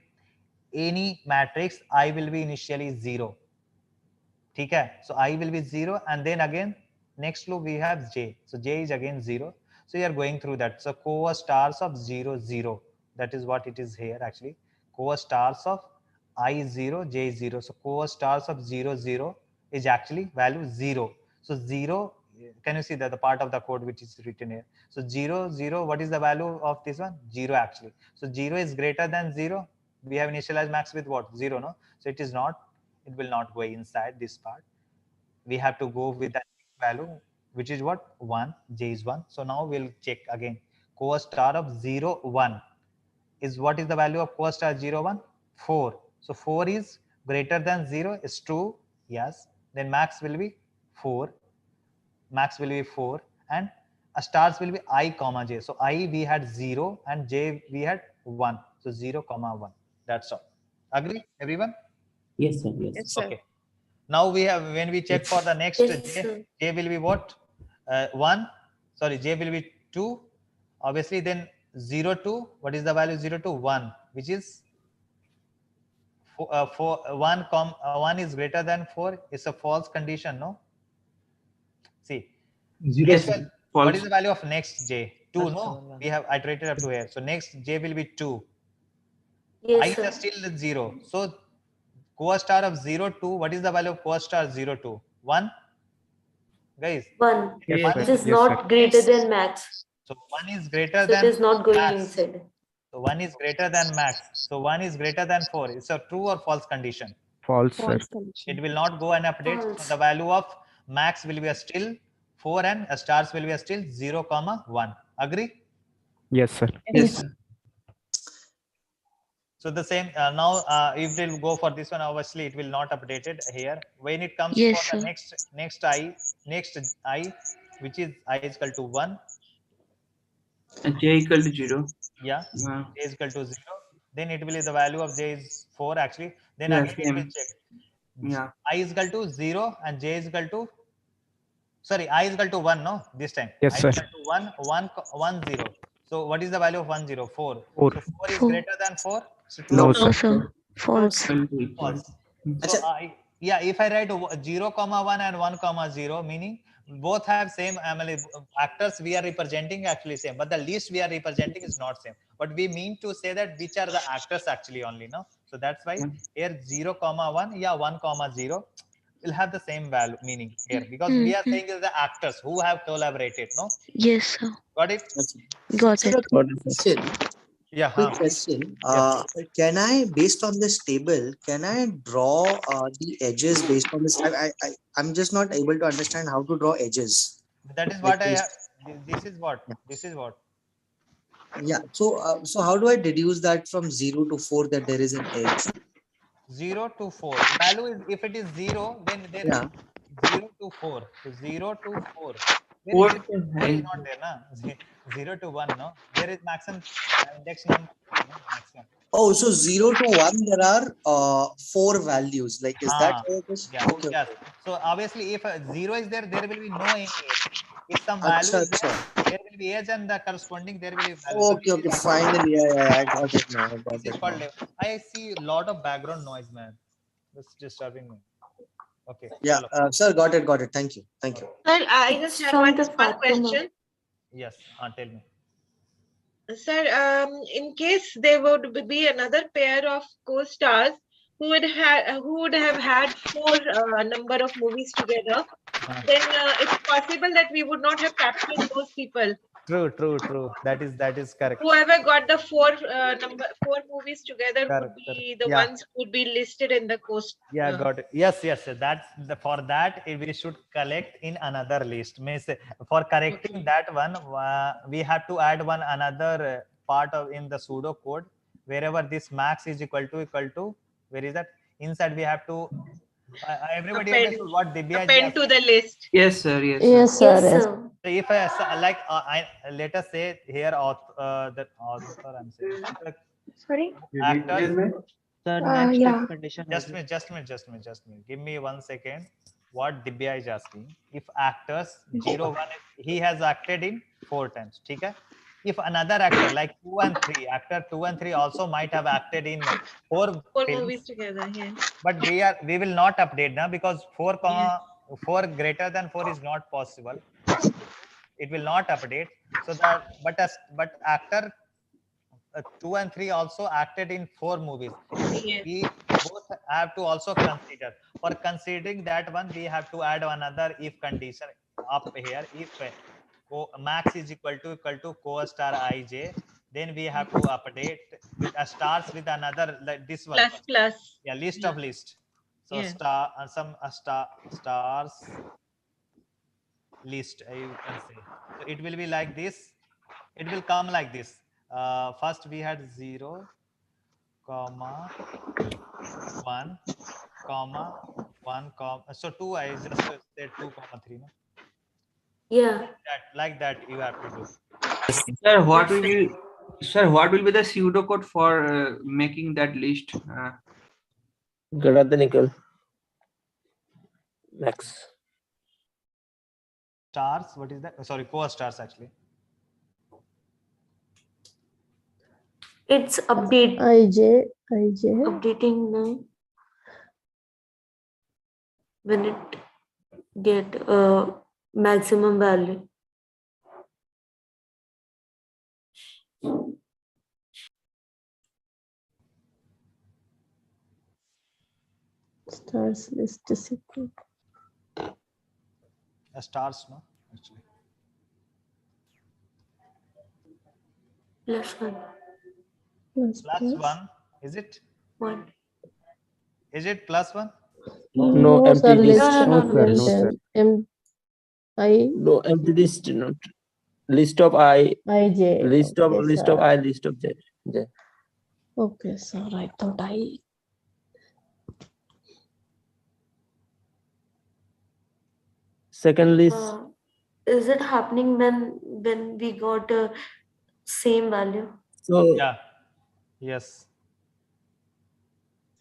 any matrix, I will be initially 0. Okay. So I will be 0 and then again next loop we have j. So j is again 0. So you are going through that. So core stars of 0, 0. That is what it is here actually. Core stars of I 0, j 0. So core stars of 0, 0 is actually value 0. So 0, can you see that the part of the code which is written here? So 0, 0, what is the value of this one? 0 actually. So 0 is greater than 0. We have initialized max with what? 0, no? So it is not, it will not go inside this part. We have to go with that value, which is what? 1, j is 1. So now we'll check again. Core star of 0, 1. is what is the value of co-star 0, 1? 4. So 4 is greater than 0 is true. Yes. Then max will be 4. Max will be 4 and a stars will be I comma j. So I we had 0 and j we had 1. So 0 comma 1. That's all. Agree everyone? Yes, sir. Yes. Yes, sir. Okay. Now we have, when we check for the next j, j will be what? 1. Sorry, j will be 2. Obviously, then 0 to, what is the value 0 to 1, which is 1 is greater than 4. It's a false condition, no? See, Yes, what false. is the value of next j? 2, no? We have iterated up to here. So next j will be 2. Yes, I is still 0. So co-star of 0 2, what is the value of co-star 0 2? 1? Guys? 1. Yes, It is not greater than max. So 1 is greater So than it is not going max. inside. So 1 is greater than max. So 1 is greater than 4. It's a true or false condition? False, sir. It will not go and update. So the value of max will be a still 4 and a stars will be a still 0 comma 1. Agree? Yes, sir. Yes. So the same now if we'll go for this one, obviously it will not update it here. When it comes Yes, for the sir. next I, which is I is equal to 1. And j equal to 0. Yeah. Yeah. J is equal to 0. Then it will be the value of j is 4 actually. Then Yeah, again it will same. check. Yeah. I is equal to 0 and j is equal to, sorry, I is equal to 1, no? This time. Yes, I is sir. equal to 1, 1, 1, 0. So what is the value of 1, 0? 4. 4. So 4 is 4. greater than 4. So true No, or sir. No, sir. False. false? So yeah, if I write 0 comma 1 and 1 comma 0, meaning both have same actors we are representing actually same, but the list we are representing is not same. But we mean to say that which are the actors actually only, no? So that's why here 0 comma 1, yeah, 1 comma 0 will have the same value meaning here, because we are saying is the actors who have collaborated, no? Yes, sir. Got it? Got Sir, it. a question. Yeah. Quick Please. question. Yes. Can I, based on this table, can I draw the edges based on this? I'm just not able to understand how to draw edges. That is Like what I this. have. This is what. Yeah. This is what. Yeah. So how do I deduce that from 0 to 4 that there is an edge? 0 to 4. Value is, if it is 0, then there Yeah. 0 to 4. So 0 to 4. There Four is 4 is not there, na? 0 to 1, no? There is maximum index number 3, no? Maximum. Oh, so 0 to 1, there are 4 values. Like, is that Ah, how it is? yeah, Okay. yes. So obviously, if 0 is there, there will be no any edge. If some value Acha, is there, acha. there will be edge, and the corresponding there will be value. So Okay, okay. Finally, yeah, I got it now. I got this is it called. now. I see a lot of background noise, man. That's disturbing me. Okay. Yeah, Chalo. sir, got it, got it. Thank you, thank you. Sir, I just have one question. Yes. Tell me. Sir, in case there would be another pair of co-stars who would have had 4 number of movies together, then it's possible that we would not have captured those people. True. That is correct. Whoever got the 4 movies together would Correct. be the Yeah. ones who would be listed in the coast. Yeah, got it. Yes. That's for that we should collect in another list. Means for correcting that one, we have to add one another part of in the pseudo code wherever this max is equal to where is that inside we have to everybody Append. understood what Dibya Append to the list. Yes, sir. Yes, Yes, sir. sir. Yes, sir. So if I let us say here the author I'm saying Sorry. actors. Sir, next Yeah. condition. Just a minute. Give me 1 second. What Dibya is asking, if actors 0 1 he has acted in 4 times, okay? If another actor like 2 and 3, actor 2 and 3 also might have acted in 4 4 films, movies together. Yeah. but we will not update now because 4 greater than 4 is not possible. It will not update. So that but actor 2 and 3 also acted in 4 movies. Yes. We both have to also consider. For considering that one, we have to add another if condition up here. If max is equal to co-star ij, then we have to update with a stars with another like this one. Plus. Yeah, list of list. So Yeah. stars list you can say. So it will be like this. It will come like this. First we had 0, comma 1, comma 1, comma. So 2, I just said 2, comma 3. No? Yeah. Like that you have to do. Sir, what will be the pseudocode for making that list? Grammatical. Max. Stars, what is that? Sorry, core stars actually. It's updating now. When it get maximum value. Stars list is equal. Stars, no, actually. +1. +1, is it? 1. Is it +1? No, empty sir, list. list No, not sir, no, sir. mentioned. I No, empty list. Not list of I. J. List of Okay, list sir. of I. List of J. J. Okay, sir. I thought I. Second list. Is it happening when we got same value? So yeah, yes.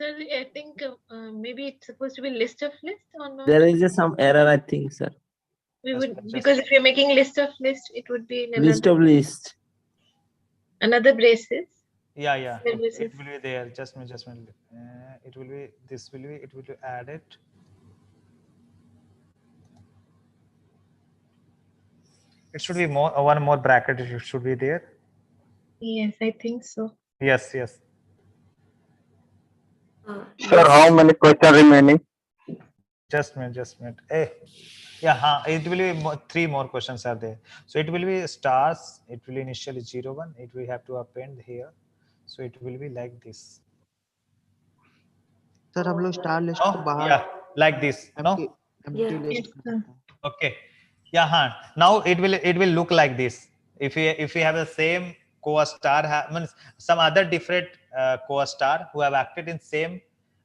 Sir, I think maybe it's supposed to be list of list or not? there is some error, I think, sir. We would, because if we're making list of list, it would be in List of list. another braces. Yeah. There It was will be there. Just me. It will be. This will be. It will be added. It should be more. One more bracket. It should be there. Yes, I think so. Yes. Sir, how many questions remaining? Just a minute. Yeah, it will be 3 more questions are there. So it will be stars. It will initially 0, 1. It will have to append here. So it will be like this. Sir हम लोग star list Oh, को बाहर yeah, like this. No. empty list Okay. Yeah. Now it will look like this. If we have the same co-star, means some other different co-star who have acted in same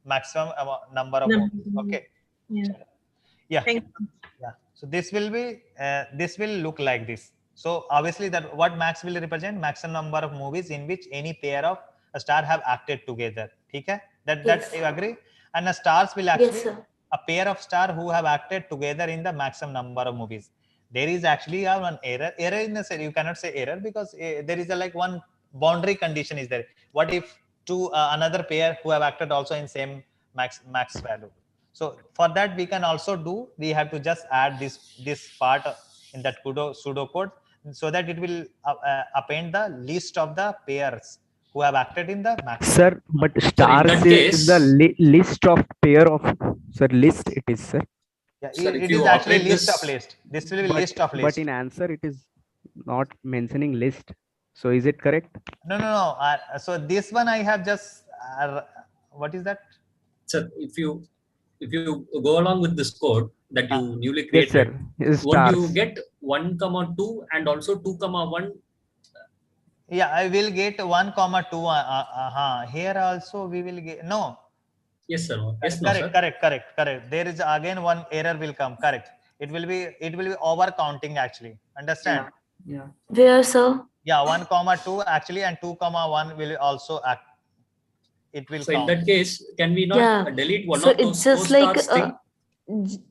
maximum number of movies. Okay. Yeah. So this will look like this. So obviously that what max will represent maximum number of movies in which any pair of a star have acted together. Okay? That you agree? And the stars will actually a pair of star who have acted together in the maximum number of movies. There is actually one error. Error in the sense you cannot say error because there is like one boundary condition is there. What if two another pair who have acted also in same max value? So for that we can also do. We have to just add this part in that pseudo code so that it will append the list of the pairs who have acted in the max. Sir, but stars is the list of pair of list. It is, sir. Yeah, it is actually list of list. This will be list of list. But in answer it is not mentioning list. So is it correct? No. So this one I have just what is that? Sir, if you go along with this code that you newly created, won't you get 1, 2 and also 2, 1? Yeah, I will get 1, 2. Here also we will get no. Yes, sir. Yes, correct. There is again one error will come. Correct. It will be over counting actually. Understand? Yeah. Where, sir? Yeah, 1, 2 actually, and 2, 1 will also act. It will so count. In that case, can we not delete one so of those it's just like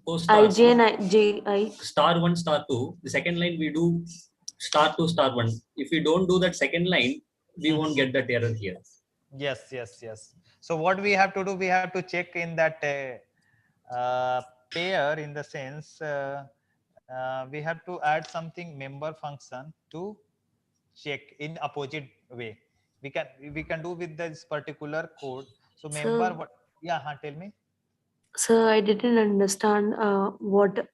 co-stars, IJ and JI. star 1, star 2. The second line we do star 2, star 1. If we don't do that second line, we won't get that error here. Yes. So what we have to do, we have to check in that pair in the sense we have to add something member function to check in opposite way. We can do with this particular code. So member what? Yeah, tell me. Sir, I didn't understand what.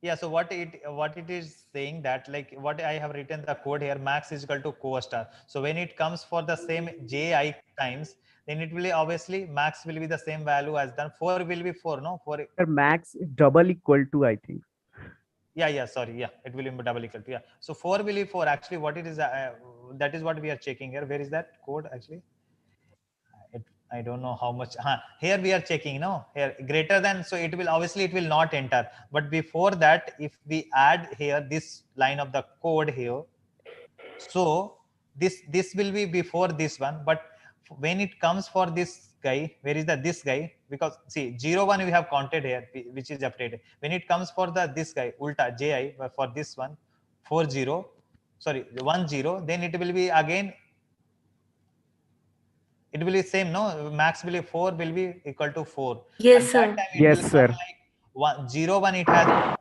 Yeah, so what it is saying that like what I have written the code here, max is equal to co-star. So when it comes for the same ji times, then it will be obviously max will be the same value as then 4 will be 4, no? 4. Max double equal to, I think. Yeah, sorry. Yeah, it will be double equal to. Yeah. So 4 will be 4. Actually, what it is, that is what we are checking here. Where is that code actually? I don't know how much. Here we are checking, no? Here greater than, so it will obviously it will not enter. But before that, if we add here this line of the code here, so this will be before this one. But when it comes for this guy, where is this guy? Because see 0 1 we have counted here, which is updated. When it comes for this guy ulta ji for this one 4 0, sorry 1 0, then it will be again, it will be same, no? Max will be 4 will be equal to 4. Yes, At that sir. time it Yes, will sir. come like 1 0 1 it has,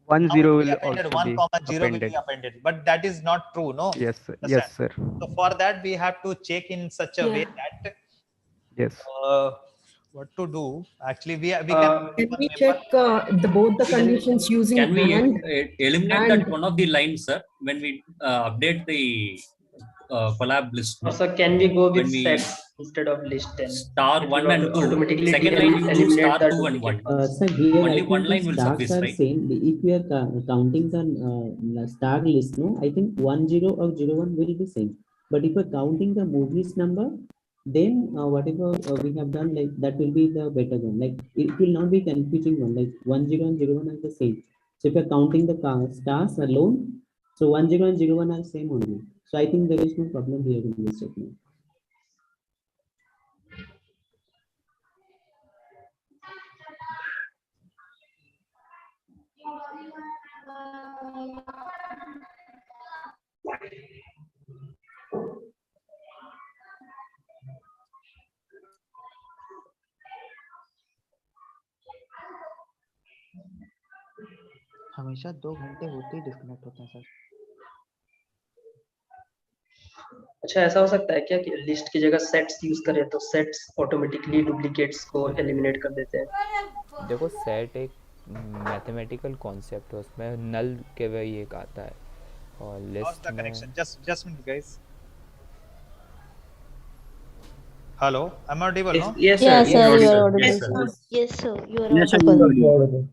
1 now it 0 will be will appended, also 1 be comma 0 will appended. be appended, but that is not true, no? Yes, sir. Understand? Yes, sir. So for that we have to check in such a way that Yes. what to do. Actually, we can Can we check both the conditions using Can we and eliminate that one of the lines, sir, when we update the collab list? No? So can we go with when we sets instead of list then? star It will 1 and 2, automatically second line you do eliminate star the 2 and duplicate 1. ones. Sir, here Only I one think line the will stars suffice, are right? same. If we are counting the star list, no, I think 1 0 or 0 1 will be same. But if we're counting the movies number, then whatever we have done, like that will be the better one. Like it will not be confusing one. Like 1 0 and 0 1 are the same. So if you're counting the stars alone, so 1 0 and 0 1 are same only. So I think there is no problem here in this statement. हमेशा 2 घंटे होते ही disconnect होते हैं sir. अच्छा, ऐसा हो सकता है क्या कि लिस्ट की जगह सेट्स यूज करें तो सेट्स ऑटोमेटिकली डुप्लीकेट्स को एलिमिनेट कर देते हैं? देखो सेट एक मैथमेटिकल कॉन्सेप्ट है, उसमें नल के वे एक आता है और लिस्ट the में connection. Just minute, guys. Hello, I'm audible, no? Yes, Yeah, sir. sir, Yes, you sir. are audible. Yes, sir. Yes, sir, you are Yes, sir, audible.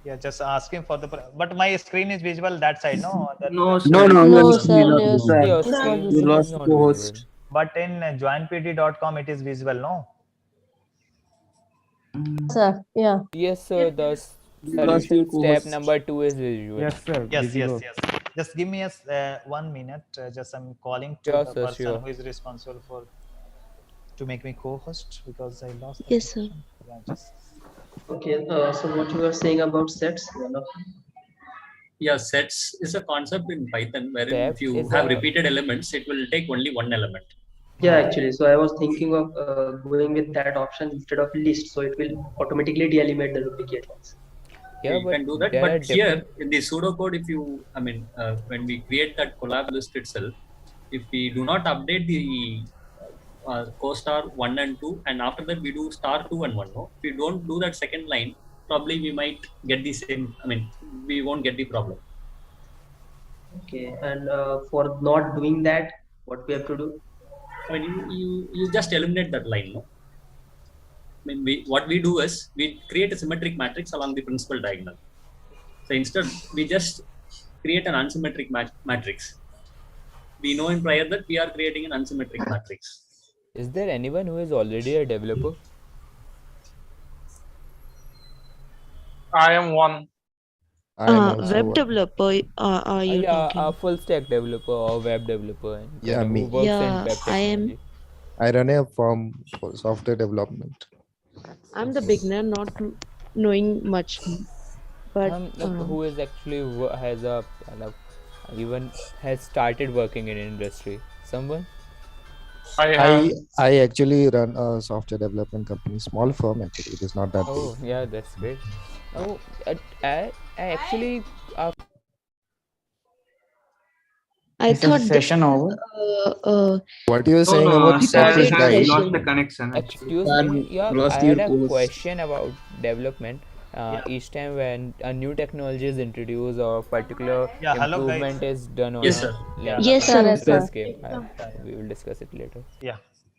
Yeah, just asking for the. But my screen is visible that side, no? No, No, sir. no, No, your sir, screen no, not your visible. your it's not screen You is visible. lost not co-host. visible. But in joinpd.com it is visible, no? Sir, yeah. Yes, sir, the You lost your solution step co-host. number 2 is visual. Yes, sir. Yes. Visible. Just give me a 1 minute. Just I'm calling to Sure, the sir, person sure. who is responsible for to make me co-host because I lost the Yes, sir. connection. Yeah, just Okay, so what you were saying about sets? Yeah, sets is a concept in Python wherein Step if you is have a- repeated elements, it will take only one element. Yeah, actually, so I was thinking of going with that option instead of list, so it will automatically de-eliminate the duplicate ones. Yeah, you but can do that. there are But here different in the pseudocode, if you, when we create that collab list itself, if we do not update the co-star 1 and 2, and after that we do star 2 and 1, no? If we don't do that second line, probably we might get the same, we won't get the problem. Okay, and for not doing that, what we have to do? You just eliminate that line, no? What we do is we create a symmetric matrix along the principal diagonal. So instead, we just create an unsymmetric matrix. We know in prior that we are creating an unsymmetric matrix. Is there anyone who is already a developer? I am one. Web developer, are you Yeah, talking? a full stack developer or web developer, and Yeah, who me. works in Yeah, web I am. technology. I run a firm for software development. I'm the beginner, not knowing much, but Who is actually has a even has started working in industry? Someone? I actually run a software development company, small firm actually. It is not that Oh, big. yeah, that's great. Oh, I actually I Is the thought this session was over? What you were No, saying no, about the sir topic, has guys? lost the connection. Actually. excuse me. Yeah, lost I had your a course. question about development. Each time when a new technology is introduced or particular Yeah, hello, guys. improvement is done on Yes, a sir. Yeah, Yes, language sir. game, we will discuss it later. yeah.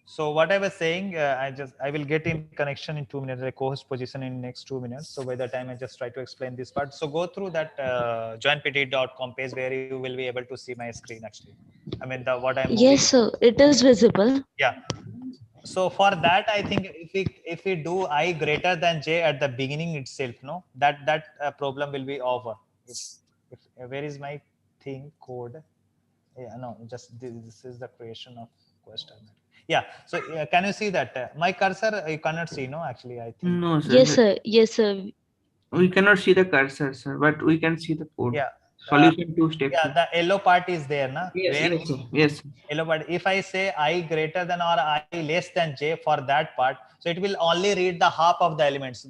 So what I was saying, I will get in connection in 2 minutes, the co-host position in next 2 minutes. So by the time I just try to explain this part. So go through that joinpt.com page where you will be able to see my screen actually. I mean what I'm moving. Yes, sir. It is visible. Yeah. So for that, I think if we do I greater than j at the beginning itself, no, that problem will be over. If where is my thing code? Yeah, no, just this is the creation of question. Yeah. So can you see that my cursor? You cannot see, no? Actually, I think. No, sir. Yes, sir. Yes, sir. We cannot see the cursor, sir, but we can see the code. Yeah. Solution to step Yeah, 2. the yellow part is there, na? Yes, Where yes, sir. Yes. Yellow part. If I say I greater than or I less than j for that part, so it will only read the half of the elements.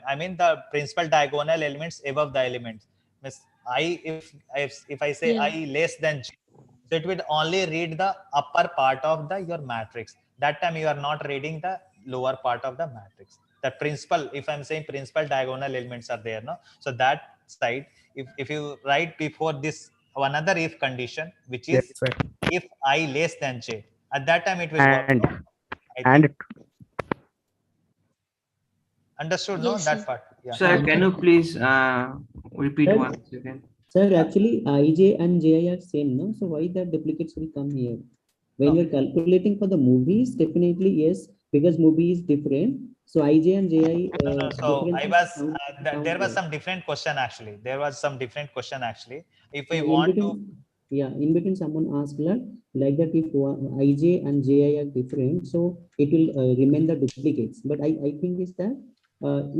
I mean the principal diagonal elements above the elements. Means if I say Yeah. I less than j, so it will only read the upper part of your matrix. That time you are not reading the lower part of the matrix. The principal, if I'm saying principal diagonal elements are there, no? So that side, if you write before this another if condition, which Yes, is sir. if I less than j, at that time it will work. And No? I and think. Understood, no? Yes, That sir. part. Yeah. Sir, can you please repeat Sir, once again? Sir, actually, ij and ji are same, no? So why the duplicates will come here? When you're calculating for the movies, definitely yes, because movie is different. So ij and ji No. So I was count there was here. some different question actually. There was some different question actually. If we In want to. between, yeah, in between someone asked like that if ij and ji are different, so it will remain the duplicates. But I think is that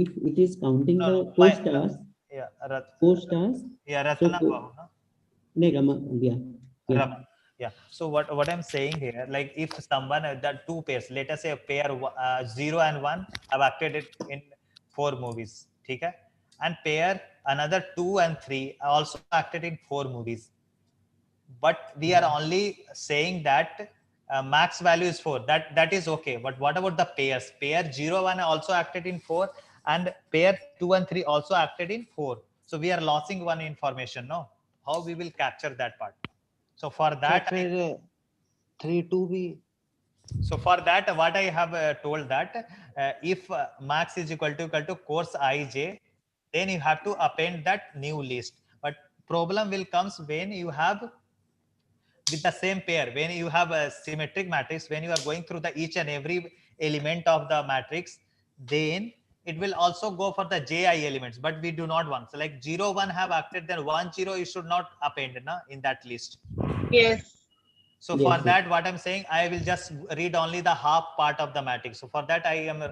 if it is counting the co-stars, Yeah, co-stars. yeah, So Ratna Bahu, no? yeah. Raman. Yeah. So what I'm saying here, like if someone that two pairs, let us say a pair 0 and 1 have acted it in 4 movies, okay? And pair another 2 and 3 also acted in 4 movies. But we are only saying that max value is 4. That is okay. But what about the pairs? Pair 0 1 also acted in 4 and pair 2 and 3 also acted in 4. So we are losing one information, no? How we will capture that part? So for that, 3-2 भी. So for that, what I have told that if max is equal to course ij, then you have to append that new list. But problem will comes when you have with the same pair, when you have a symmetric matrix, when you are going through the each and every element of the matrix, then it will also go for the ji elements, but we do not want. So like 0 1 have acted, then 1 0 you should not append in that list. Yes. So for that, what I'm saying, I will just read only the half part of the matrix. So for that, I am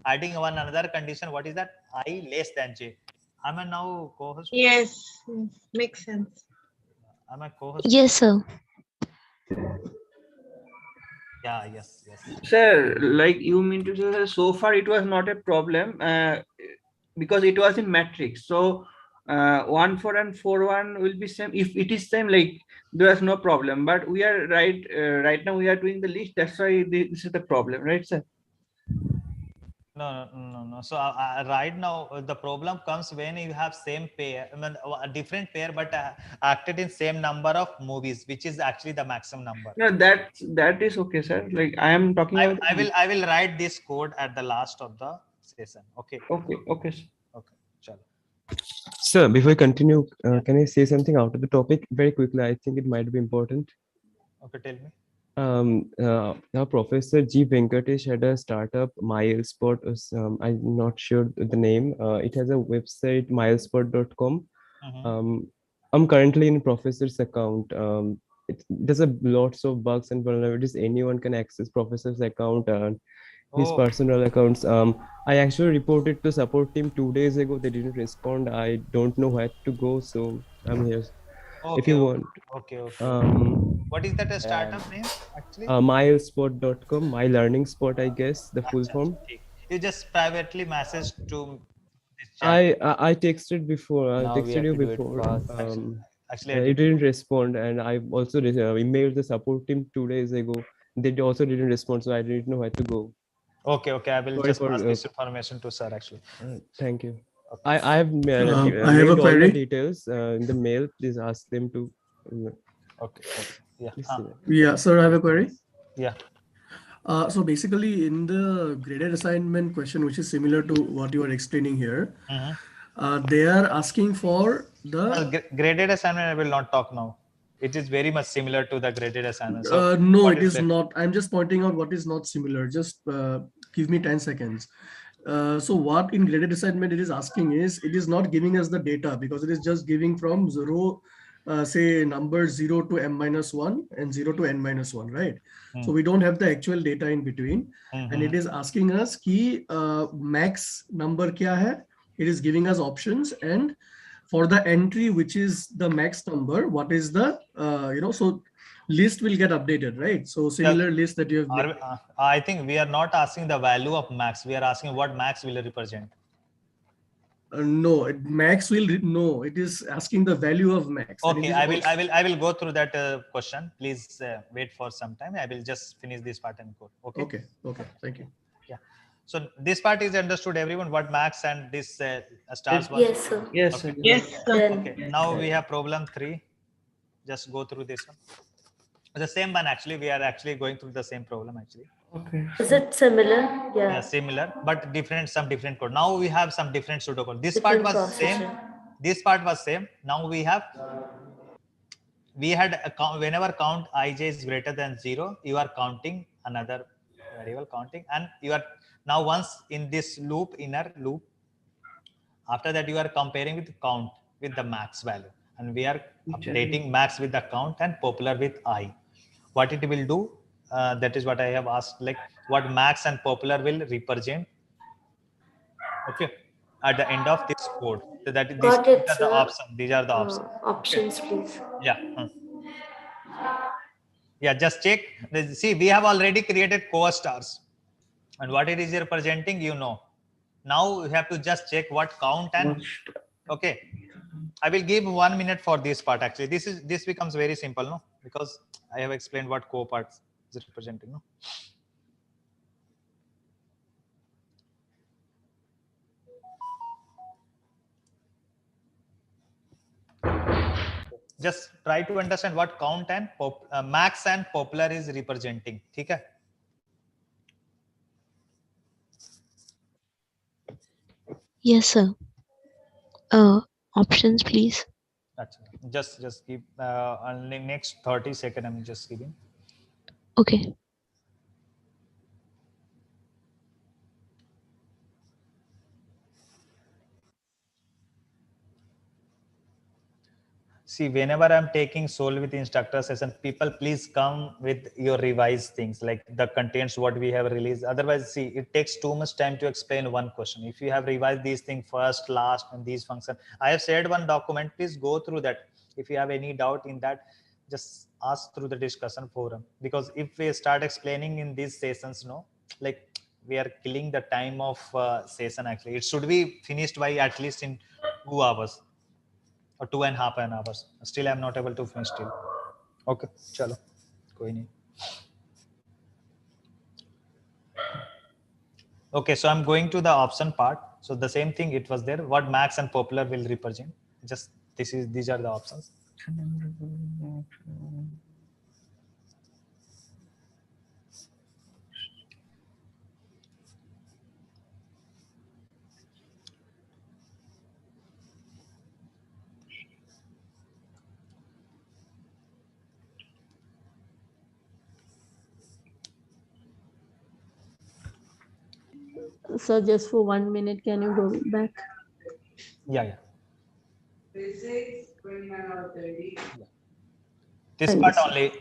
adding one another condition. What is that? I less than j. Am I now co-host? Yes. Makes sense. Am I co-host? Yes, sir. Yeah. Yes. Sir, like you mean to say that so far it was not a problem because it was in matrix. So 1 4 and 4 1 will be same. If it is same, like there is no problem. But we are right now we are doing the list. That's why this is the problem, right, sir? No. So right now the problem comes when you have same pair, I mean a different pair, but acted in same number of movies, which is actually the maximum number. No, that is okay, sir. Like I am talking about. I will write this code at the last of the session. Okay. Okay. Okay. Chalo. Sir, before we continue, can I say something out of the topic very quickly? I think it might be important. Okay, tell me. Our professor G. Venkatesh had a startup, Milespot. I'm not sure the name. It has a website, milespot.com. I'm currently in professor's account. There's lots of bugs and vulnerabilities. Anyone can access professor's account and his personal accounts. I actually reported to support team 2 days ago. They didn't respond. I don't know where to go, so I'm here. If you want. Okay. What is that a startup name actually? Milespot.com, my learning spot, I guess, the full form. You just privately messaged to this chat. I texted before. I Now we texted have you to do it before. fast. Actually, it didn't respond, and I also emailed the support team 2 days ago. They also didn't respond, so I didn't know where to go. Okay. I will just pass this information to sir actually. Thank you. Okay. I have I have a mailed all the query. details in the mail. Please ask them to. Okay. Yeah. Yeah, sir, I have a query. Yeah. So basically, in the graded assignment question, which is similar to what you are explaining here, they are asking for the graded assignment. I will not talk now. It is very much similar to the graded assignment. So no, what it is that? not. I'm just pointing out what is not similar. Just give me 10 seconds. So what in graded assignment it is asking is, it is not giving us the data because it is just giving from zero, say number 0 to m-1 and 0 to n-1, right? So we don't have the actual data in between, and it is asking us ki max number kya hai. It is giving us options, and for the entry which is the max number, what is the so list will get updated, right? So similar list that you have made. I think we are not asking the value of max. We are asking what max will represent. No, max will no. It is asking the value of max. Okay, I will go through that question. Please wait for some time. I will just finish this part and go. Okay. Okay. Thank you. Yeah. So this part is understood, everyone. What max and this stars was. Yes, sir. Yes, okay. sir. Yes, sir. Okay. Now we have problem 3. Just go through this one. The same one actually. We are actually going through the same problem actually. Okay. Is it similar? Yeah, similar, but different. Some different code. Now we have some different pseudocode. This part was same. This part was same. Now we have. We had a count, whenever count ij is greater than 0, you are counting another variable counting, and you are now once in this loop, inner loop. After that, you are comparing with count with the max value, and we are updating max with the count and popular with I. What it will do, that is what I have asked, like what max and popular will represent. Okay, at the end of this code. So that these are the options. These are the options. Options, please. Yeah. Yeah, just check. See, we have already created co-stars, and what it is representing, Now you have to just check what count and okay. I will give 1 minute for this part. Actually, this becomes very simple, no? Because I have explained what co-parts is representing, no? Just try to understand what count and max and popular is representing. Okay? Yes, sir. Options, please. Just keep only next 30 seconds. I'm just giving. Okay. See, whenever I'm taking Soul with Instructor session, people please come with your revised things, like the contents what we have released. Otherwise, see, it takes too much time to explain one question. If you have revised these things first, last, and these functions, I have shared one document. Please go through that. If you have any doubt in that, just ask through the discussion forum. Because if we start explaining in these sessions, like we are killing the time of session. Actually, it should be finished by at least in 2 hours. Or 2.5 hours. Still, I'm not able to finish still. Okay, chalo. Koi nahi. Okay, so I'm going to the option part. So the same thing, it was there. What max and popular will represent. Just these are the options. So just for 1 minute, can you go back? Yeah. Physics, This part only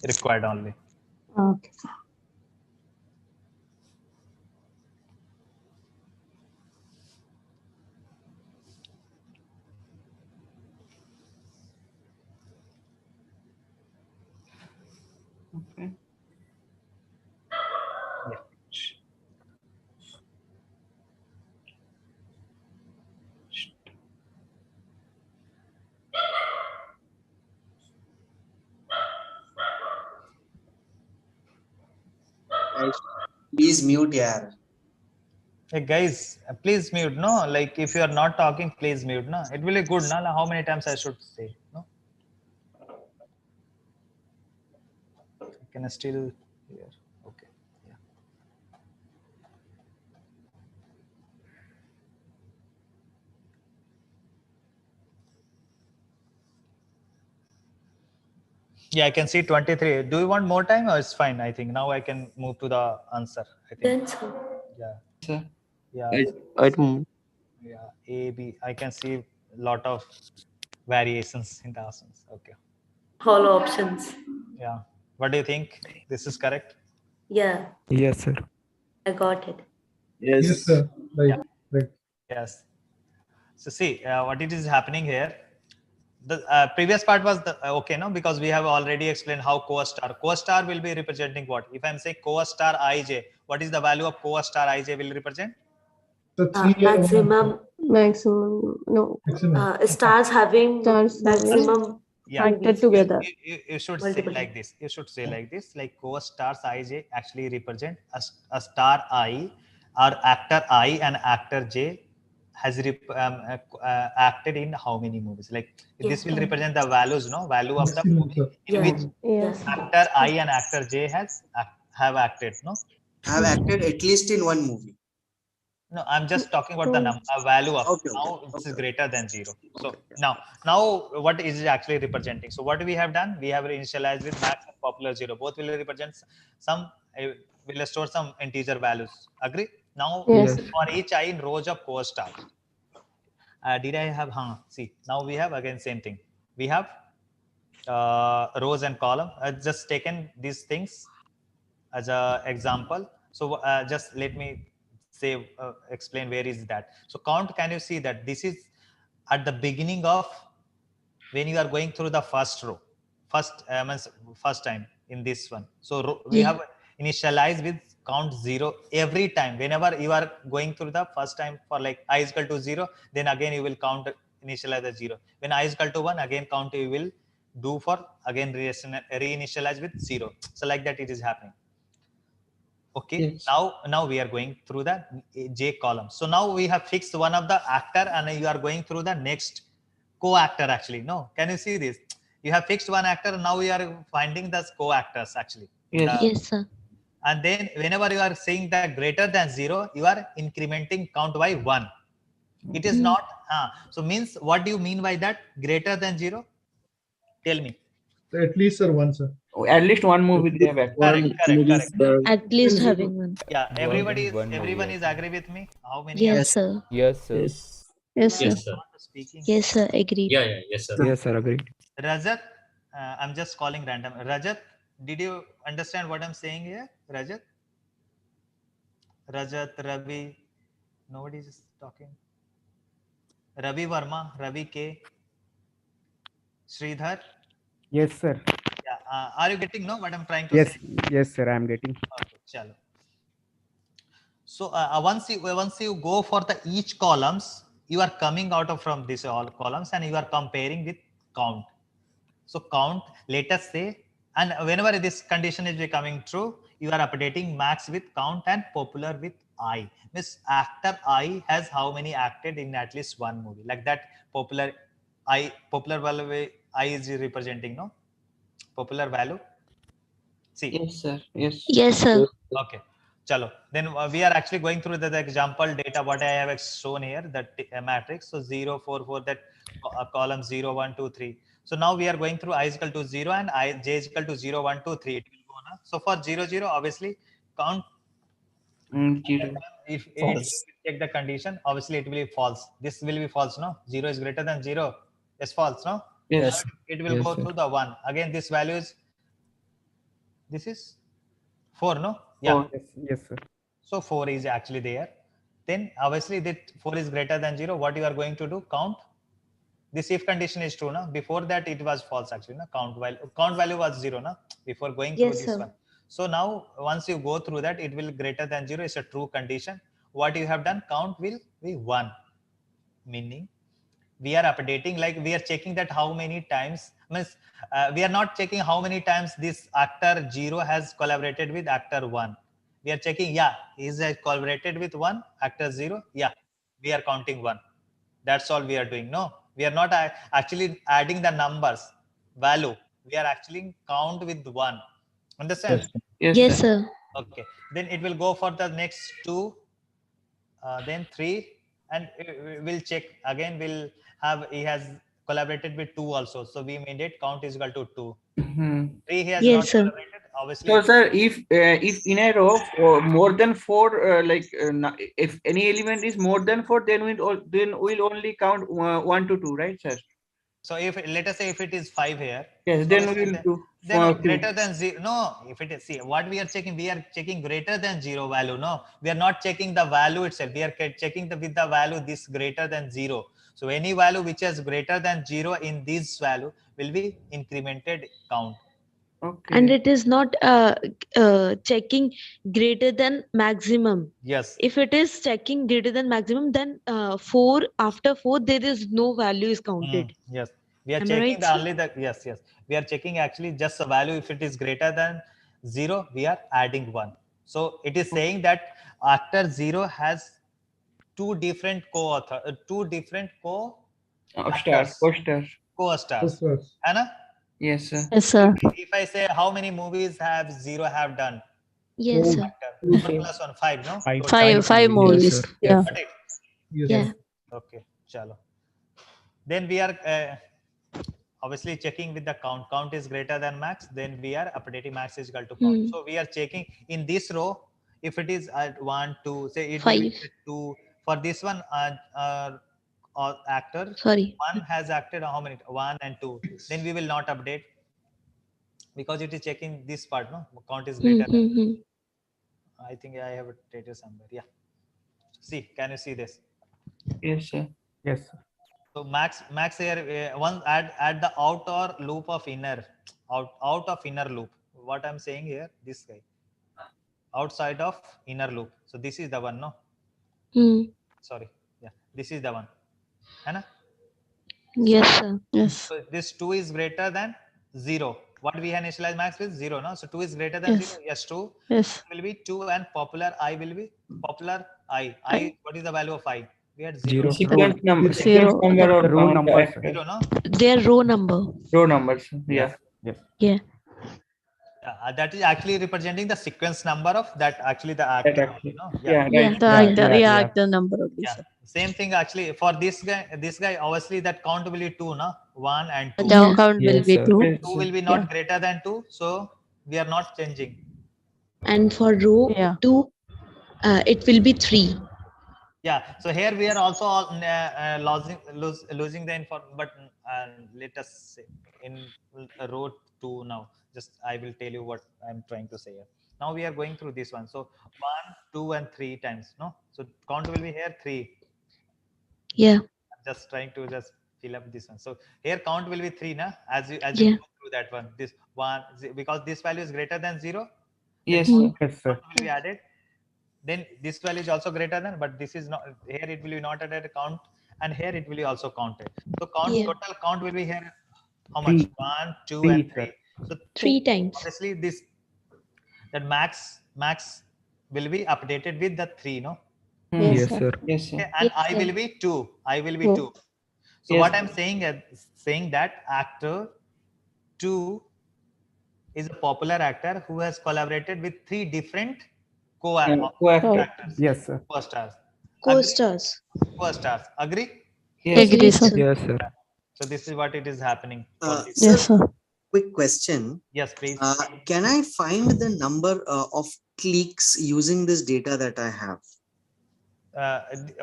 required only. Okay. Okay. Please mute, yaar. Hey guys, please mute. No, like if you are not talking, please mute. No, it will be good. No, how many times I should say? No, I can still hear. Okay. Yeah, I can see 23. Do you want more time or it's fine? I think now I can move to the answer. I think. Then so. Yeah. Sir. Yeah. Wait a moment. Yeah. A, B. I can see a lot of variations in the options. Okay. All options. Yeah. What do you think? This is correct? Yeah, Yes, sir. I got it. Yes. sir. Right. Yeah. Right. Yes. So see what it is happening here. The previous part was the, okay, no, because we have already explained how co-star will be representing what. If I'm saying co-star ij, what is the value of co-star ij will represent? So 3 and 1. Maximum Maximum, no. stars having Stars maximum Yeah, acted together. you should Multiple say like this. You should say like this, like co-stars ij actually represent a star I or actor I and actor j has acted in how many movies. Like this will represent the values, no, value of the movie in which Yes. actor I and actor j have acted, no. Have acted at least in one movie. No, I'm just talking about the value of Okay, now this is greater than 0. So now what is it actually representing? So what we have done, we have initialized with max and popular 0. Both will represent some will store some integer values. Agree? Now Yes. for each I in rows of co-star. Did I have see, now we have again same thing. We have rows and column. Just taken these things as a example. So just let me say explain where is that. So count, can you see that this is at the beginning of when you are going through the first row, means first time in this one. So we have initialized with count 0 every time whenever you are going through the first time. For like I is equal to 0, then again you will count initialize the 0. When I is equal to 1, again count you will do for again reinitialize with 0. So like that it is happening. Okay. Yes. Now we are going through the j column. So now we have fixed one of the actor and you are going through the next co-actor actually. No, can you see this? You have fixed one actor, now we are finding the co-actors actually. Yes. Yes, sir. And then whenever you are saying that greater than 0, you are incrementing count by 1. It is not so means what do you mean by that greater than 0? Tell me. At least, sir, one, sir. At least one movie they have acted. Correct. At least having one. Yeah, One everyone movie, is agree with me? How many Yes, are sir. Yes, sir. Yes, sir. Yes, sir. speaking? Yes, sir. Agreed. Yeah, yes, sir. Yes, sir. Agreed. Rajat, I'm just calling random. Rajat, did you understand what I'm saying here? Rajat, Ravi, nobody is talking. Ravi Verma, Ravi K, Sridhar. Yes, sir. Yeah, are you getting what I'm trying to Yes, say? yes, sir. I'm getting. Okay, chalo. So once you go for the each columns, you are coming out of from this all columns and you are comparing with count. So count, let us say, and whenever this condition is becoming true, you are updating max with count and popular with I. Means actor I has how many acted in at least one movie. Like that popular value I is representing, no? Popular value. See. Yes, sir. Yes. Yes, sir. Okay. Chalo. Then we are actually going through the example data what I have shown here, that matrix. So 0, 4, 4, that column 0, 1, 2, 3. So now we are going through I is equal to 0 and j is equal to 0, 1, 2, 3. It will go now. So for 0, 0, obviously count. 0. If False. check the condition, obviously it will be false. This will be false, no? 0 is greater than 0. Yes, false, no? Yes. It will Yes, go sir. through the 1. Again, this value is, this is 4, no? Yeah. Yes, yes, sir. So 4 is actually there. Then obviously that 4 is greater than 0. What you are going to do? Count. This if condition is true. No? Before that it was false actually. No? Count value was 0. No? Before going through Yes, this sir. one. So now once you go through that, it will greater than 0 is a true condition. What you have done? Count will be 1. Meaning we are updating, like we are checking that how many times, means we are not checking how many times this actor 0 has collaborated with actor 1. We are checking, yeah, is collaborated with 1 actor 0. Yeah, we are counting 1. That's all we are doing. No, we are not actually adding the numbers value. We are actually count with 1. Understand? Yes, Yes, sir. sir. Okay, then it will go for the next 2, then 3, and we'll check again. We'll have, he has collaborated with 2 also, so we made it count is equal to 2. 3 he has Yes, not sir. collaborated. Obviously, So, sir, if in a row more than 4, if any element is more than 4, then we'll only count 1 to 2, right, sir? so if let us say if it is 5 here, Yes, so then obviously we'll do then 2. greater than 0. No, if it is, see what we are checking greater than 0 value. No, we are not checking the value itself. We are checking with the value this greater than 0. So any value which is greater than 0 in this value will be incremented count. And it is not checking greater than maximum. Yes. If it is checking greater than maximum, then 4 after 4 there is no value is counted. Yes, we are Am I checking right, the sir? only the yes. We are checking actually just the value. If it is greater than 0, we are adding 1. So it is saying that actor 0 has two different co-stars, co-stars. Anna? Yes, sir. Yes, sir. If I say how many movies have 0 have done? Yes, sir. Actor. 1 plus 1, 5, no? Five movies. Yes, Yeah. got it? Yeah. Okay, chalo. Then we are obviously checking with the count. Count is greater than max, then we are updating max is equal to count. So we are checking in this row, if it is at 1, 2, say it will be 2. For this one, actor, Sorry. 1 has acted how many? 1 and 2. Then we will not update because it is checking this part, no? Count is greater than. I think I have a data somewhere. Yeah. See, can you see this? Yes, sir. Yes. So max here one add the outer loop of inner out of inner loop. What I'm saying here, this guy outside of inner loop. So this is the one, no? Sorry, yeah, this is the one. Anna? Yes, sir. Yes. So this 2 is greater than 0. What we have initialized max with 0, no? So 2 is greater than 0. Yes, 2. Yes. Will be 2 and popular I will be popular I. What is the value of I? We had 0. Sequence number. Zero. Or row numbers. 0, no? Their row number. Row numbers. Yeah. Yes. Yeah. That is actually representing the sequence number of that actually the actor. You know? Yeah, Yeah, the actor, actor number of this. Yeah. Same thing actually for this guy obviously that count will be 2, no? 1 and 2. The count will be 2. 2 will be not greater than 2, so we are not changing. And for row 2, it will be 3. Yeah, so here we are also losing the info, but let us say in row 2 now. Just I will tell you what I'm trying to say here. Now we are going through this one. So 1, 2, and 3 times, no? So count will be here 3. Yeah. I'm just trying to just fill up this one. So here count will be 3, na? As you go through that one. This 1 because this value is greater than 0. Yes, count will be added. Then this value is also greater than, but this is not here. It will be not added count, and here it will be also counted. So total count will be here. How much? 1, 2, and 3. So 3 times. Obviously, that max will be updated with the 3, no? Yes, sir. Yes, sir. Okay, and I will be 2. I will be 2. So what I'm saying is that actor 2 is a popular actor who has collaborated with 3 different co-actors. Yes, sir. Co-stars. Co-stars. Co-stars. Agree? Agree, sir. Yes, sir. So this is what it is happening. Yes, sir. Quick question. Yes, please. Can I find the number of cliques using this data that I have?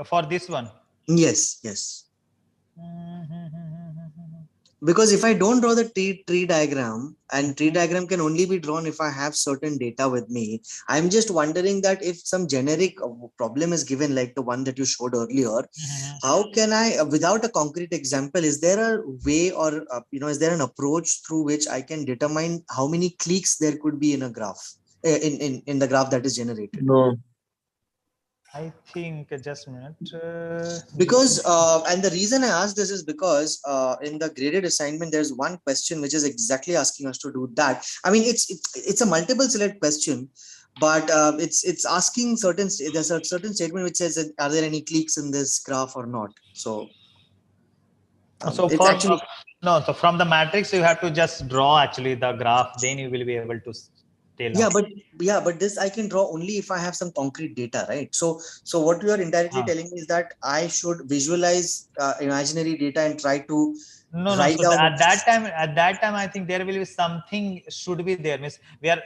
For this one? Yes, yes. Because if I don't draw the tree diagram, and tree diagram can only be drawn if I have certain data with me, I'm just wondering that if some generic problem is given, like the one that you showed earlier, how can I, without a concrete example, is there a way or, is there an approach through which I can determine how many cliques there could be in a graph, in the graph that is generated? No. I think just a minute. Because and the reason I asked this is because in the graded assignment there's one question which is exactly asking us to do that. I mean it's a multiple select question, but it's asking there's a certain statement which says, are there any cliques in this graph or not? So so from the matrix you have to just draw actually the graph, then you will be able to tell. But this I can draw only if I have some concrete data, right? So what you are indirectly telling me is that I should visualize imaginary data and try to No, no. Write So down at that time, I think there will be something should be there. Means we are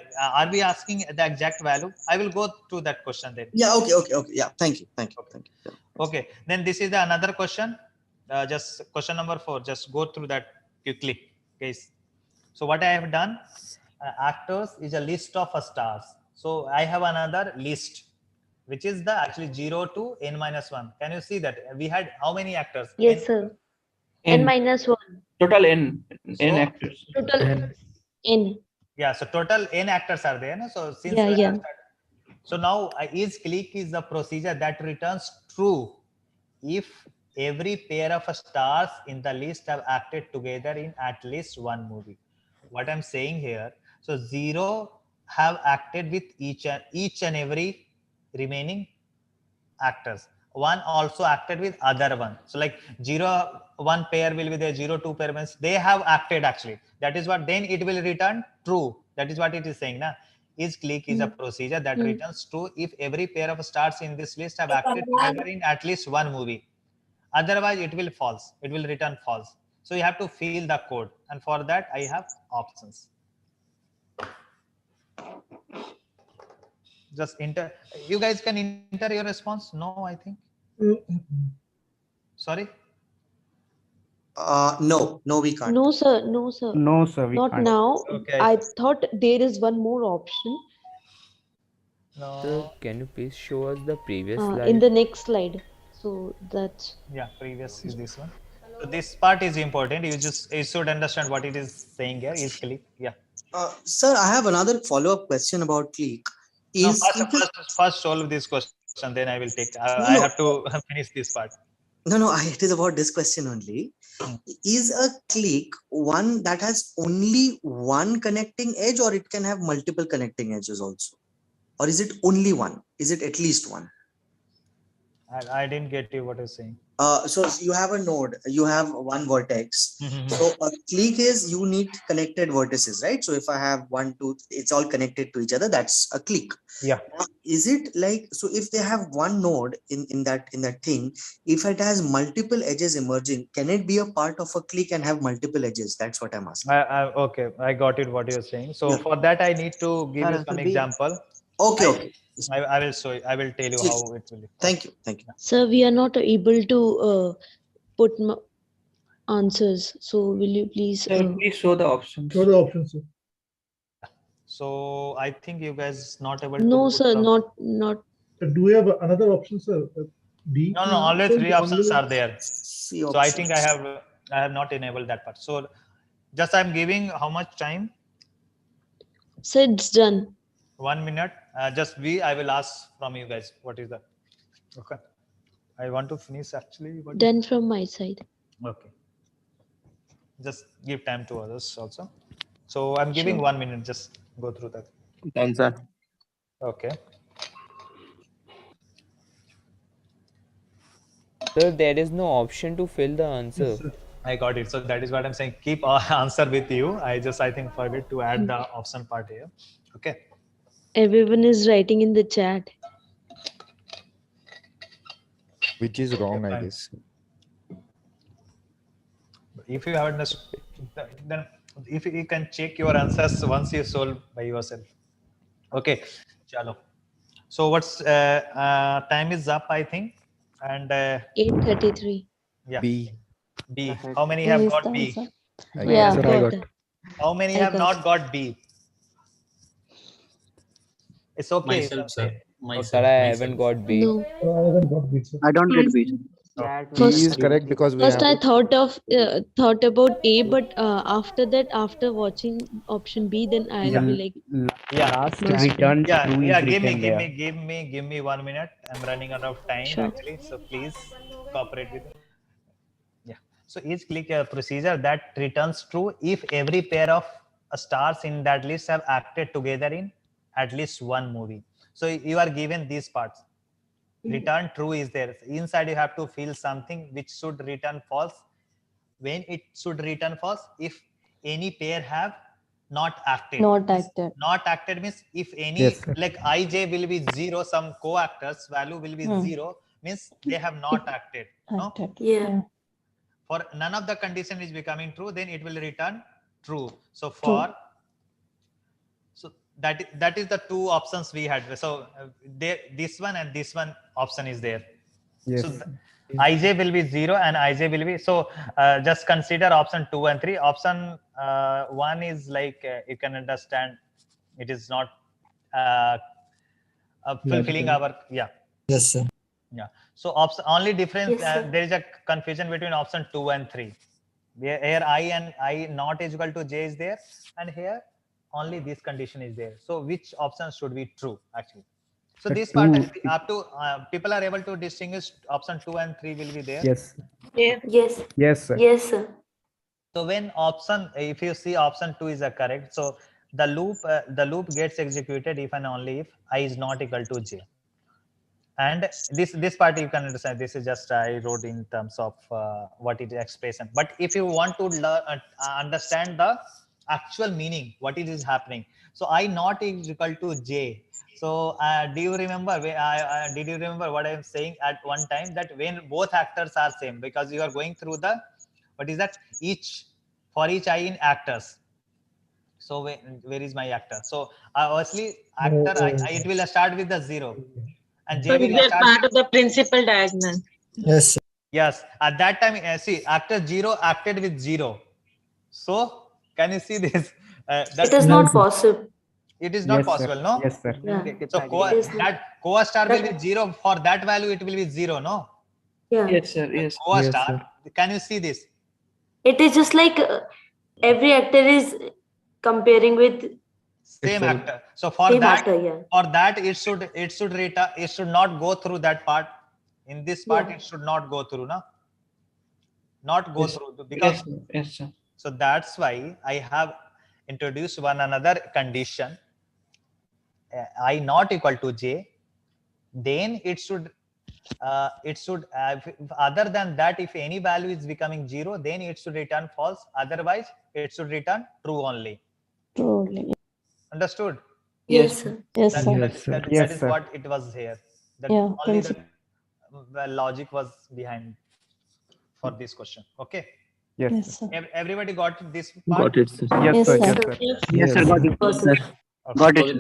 we asking the exact value? I will go to that question then. Yeah. Okay. Yeah. Thank you. Yeah. Okay. Then this is the another question. Just question number 4. Just go through that quickly, guys. So what I have done, actors is a list of stars. So I have another list, which is the actually 0 to n-1. Can you see that we had how many actors? Yes, sir. N-1. Total n actors. Total N. Yeah, so total n actors are there. No? So since Yeah, I have yeah. started, so now is click is the procedure that returns true if every pair of stars in the list have acted together in at least one movie. What I'm saying here, so 0 have acted with each and every remaining actors. 1 also acted with other one. So like 0 1 pair will be there, 0 2 pair means they have acted actually. That is what then it will return true. That is what it is saying. Na? Is click is a procedure that returns true if every pair of stars in this list have acted together in at least one movie. Otherwise it will false. It will return false. So you have to fill the code, and for that I have options. Just enter. You guys can enter your response. No, I think. Sorry. No, we can't. No, sir. No, sir. No, sir, we Not can't. now. Okay. I thought there is one more option Sir, can you please show us the previous slide? in the next slide. So that's Yeah, previous is this one. So this part is important. You should understand what it is saying here. Is click. Yeah. Sir, I have another follow-up question about click. No, first solve this question, then I will take. I have to finish this part. No, it is about this question only. Is a click one that has only one connecting edge, or it can have multiple connecting edges also? Or is it only one? Is it at least one? I didn't get you what you're saying. So you have a node, you have one vertex. So a click is you need connected vertices, right? So if I have 1, 2, it's all connected to each other. That's a click. Yeah. Now, is it like, so if they have one node in that thing, if it has multiple edges emerging, can it be a part of a click and have multiple edges? That's what I'm asking. Okay, I got it. What you're saying. So for that, I need to give you some example. Okay. I will show you. I will tell you how it will be. Thank you. Sir, we are not able to put answers. So will you please? Please show the options. Show the options, sir. So I think you guys not able No, to. sir, not. Do we have another option, sir? B. No, only 3 options are there. C so I think I have not enabled that part. So just I'm giving how much time? So it's done. 1 minute. Just I will ask from you guys. What is that? Okay. I want to finish actually. Done from my side. Okay. Just give time to others also. So I'm giving 1 minute. Just go through that. Done, sir. Okay. Sir, there is no option to fill the answer. Yes, I got it. So that is what I'm saying. Keep answer with you. I think forget to add the option part here. Okay. Everyone is writing in the chat. Which is wrong, I guess. If you haven't, then if you can check your answers once you solve by yourself. Okay. Chalo. So what's time is up, I think. And 8:33. Yeah. B. How many have got B? Yeah, got. How many have not got B? It's okay. Myself, sir. Sir, I haven't got B. No. I don't get B. B is correct because we First, have I thought about A, but after that, after watching option B, then I'll be like, Last return true is written there. Give me 1 minute. I'm running out of time actually, so please cooperate with me. Yeah. So each click a procedure that returns true if every pair of stars in that list have acted together in at least one movie. So you are given these parts. Return true is there. Inside you have to fill something which should return false. When it should return false, if any pair have not acted. Not acted. Not acted means if any like IJ will be 0, some co-actors value will be 0, means they have not acted. No? Yeah. For none of the condition is becoming true, then it will return true. So True. so that is the two options we had. So there, this one and this one option is there. Yes. So ij will be 0 and ij will be, so just consider option 2 and 3. Option 1 is like you can understand it is not fulfilling our Yes, sir. so option only difference, Yes, sir. there is a confusion between option 2 and 3. Here I and I not is equal to j is there, and here only this condition is there. So which option should be true actually? So The this part two. up to people are able to distinguish option 2 and 3 will be there. Yes. Yeah. Yes. Yes, sir. Yes, sir. So when option, if you see option 2 is a correct, so the loop gets executed if and only if I is not equal to j. And this part you can understand, this is just I wrote in terms of what it is expression. But if you want to understand the actual meaning, what it is happening, so I not is equal to j. So do you remember did you remember what I am saying at one time, that when both actors are same, because you are going through the, what is that, each, for each I in actors. So where is my actor? So obviously actor it will start with the 0 and So j will these are start. part of the principal diagonal. Yes, sir. Yes, at that time, see, actor 0 acted with 0. So, can you see this? It is not possible. It is not Yes, sir. possible, no? Yes, sir. Yeah. So, It is not. that co-star will That- be 0. For that value, it will be 0, no? Yeah. Yes, sir. Yes. Co-star, Yes, can you see this? It is just like every actor is comparing with Same Itself. actor. So, for same that, actor. Yeah. it should not go through that part. In this part, Yeah. it should not go through, no? Not go Yes. through, because Yes, sir. Yes, sir. so that's why I have introduced one another condition, I not equal to j. Then it should other than that, if any value is becoming 0, then it should return false. Otherwise, it should return true only. Truly. Understood? Yes, Yes. sir. Yes, That, sir. that, Yes, sir. that, Yes, that is sir. what it was here. That Yeah, only the principle. logic was behind for this question. Okay. Yes, Yes, sir. sir. Everybody got this part? Got it, sir. Yes, Yes, sir. sir. Yes, sir. Yes, sir. Got it. Got Sir. it. Okay. Got So it. the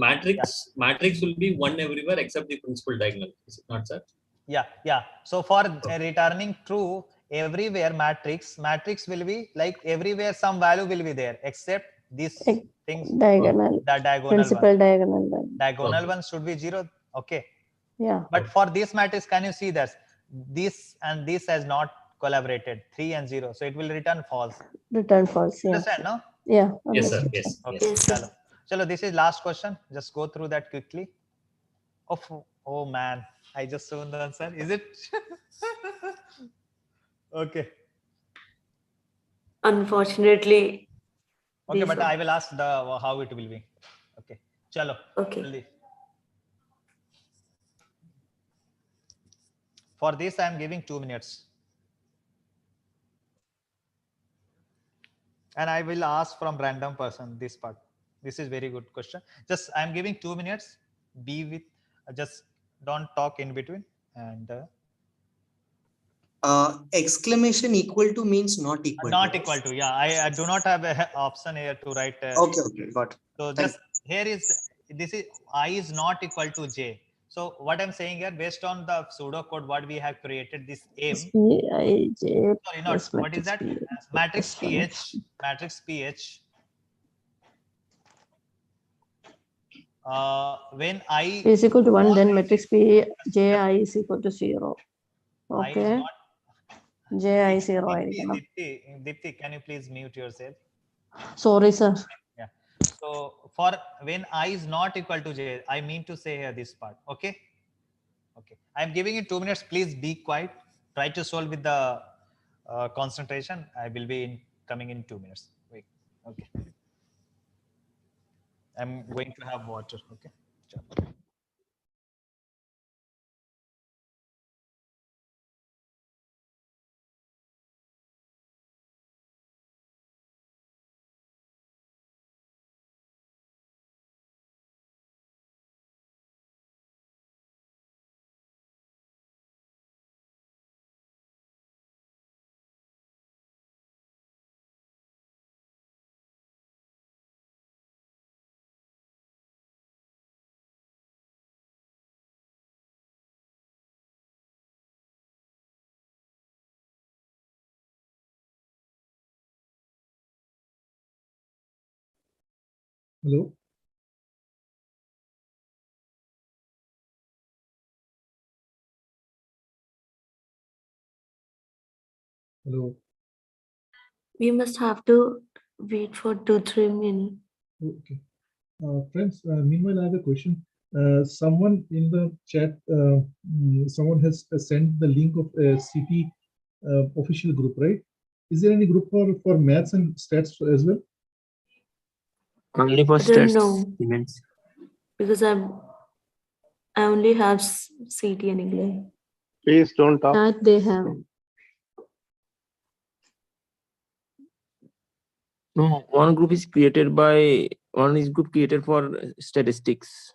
matrix will be 1 everywhere except the principal diagonal. Is it not, sir? Yeah. So for returning true everywhere, matrix will be like everywhere some value will be there except these things, Diagonal. the diagonal Principal one. diagonal. Then. Diagonal Okay. one should be 0. Okay. Yeah. But for this matrix, can you see that this and this has not collaborated, 3 and 0. So it will return false. Return false. Yeah. Understand, no? Yeah. Yes, sir. Understood. Yes. Okay. Yes, sir. Chalo, this is last question. Just go through that quickly. Oh man, I just saw the answer. Is it? Okay. Unfortunately. Okay, these but are- I will ask the how it will be. Okay. Chalo. Okay. Jaldi. For this, I am giving 2 minutes. And I will ask from random person this part. This is very good question. Just I am giving 2 minutes. Be with, just don't talk in between. And Exclamation equal to means not equal not to. equal to. Yeah, I do not have an option here to write. Okay, got it. So Thank just here is, this is I is not equal to j. So what I'm saying here, based on the pseudo code what we have created, this m. Pij Sorry, not plus what is matrix that? P. Matrix Plus one. ph. Matrix ph. When I Is equal to 1, then matrix P Ji is equal to 0. I is Okay. not. Ji 0 ആയിരിക്കണം. Dipti, can you please mute yourself? Sorry, sir. Yeah. So for when I is not equal to j, I mean to say here this part. Okay. Okay. I am giving you 2 minutes. Please be quiet. Try to solve with the concentration. I will be coming in 2 minutes. Wait. Okay. I'm going to have water. Okay. Hello. Hello. We must have to wait for 2-3 minutes. Okay. Friends, meanwhile, I have a question. Someone in the chat, someone has sent the link of a CT official group, right? Is there any group for maths and stats as well? Only for I don't stats know events. because I only have CT and English. Please don't talk. That they have. No, one group is created for statistics.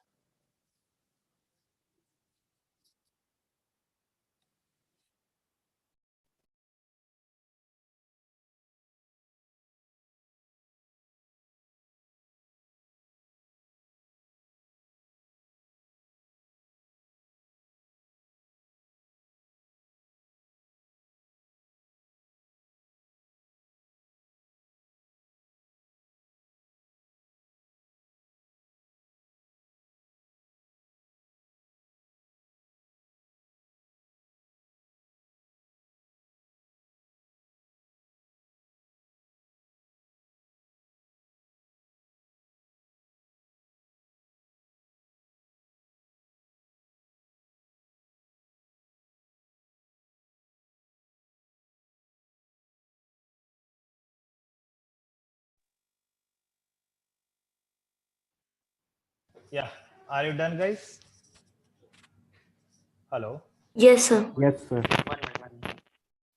Yeah. Are you done, guys? Hello. Yes, sir. Yes, sir.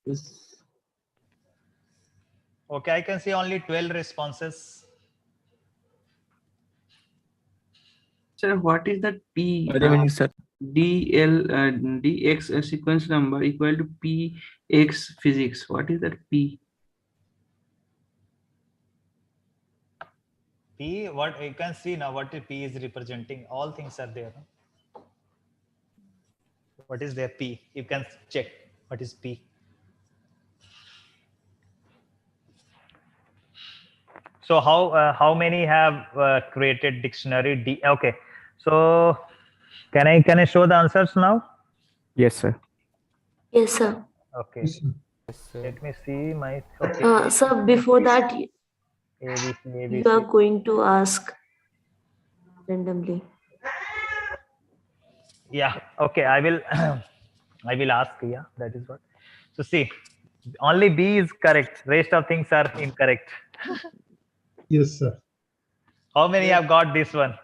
Yes. Okay, I can see only 12 responses. Sir, what is that P? Wait a minute, sir. Dx sequence number equal to Px physics. What is that P? P, what you can see now, what P is representing, all things are there. What is their P? You can check what is P. So how many have created dictionary D? Okay, so can I show the answers now? Yes, sir. Yes, sir. Okay. Let me see my. Okay. Sir, before that, ABC, you are ABC. going to ask randomly. Yeah. Okay. I will. I will ask. Yeah. That is what. So see, only B is correct. Rest of things are incorrect. Yes, sir. How many have got this one?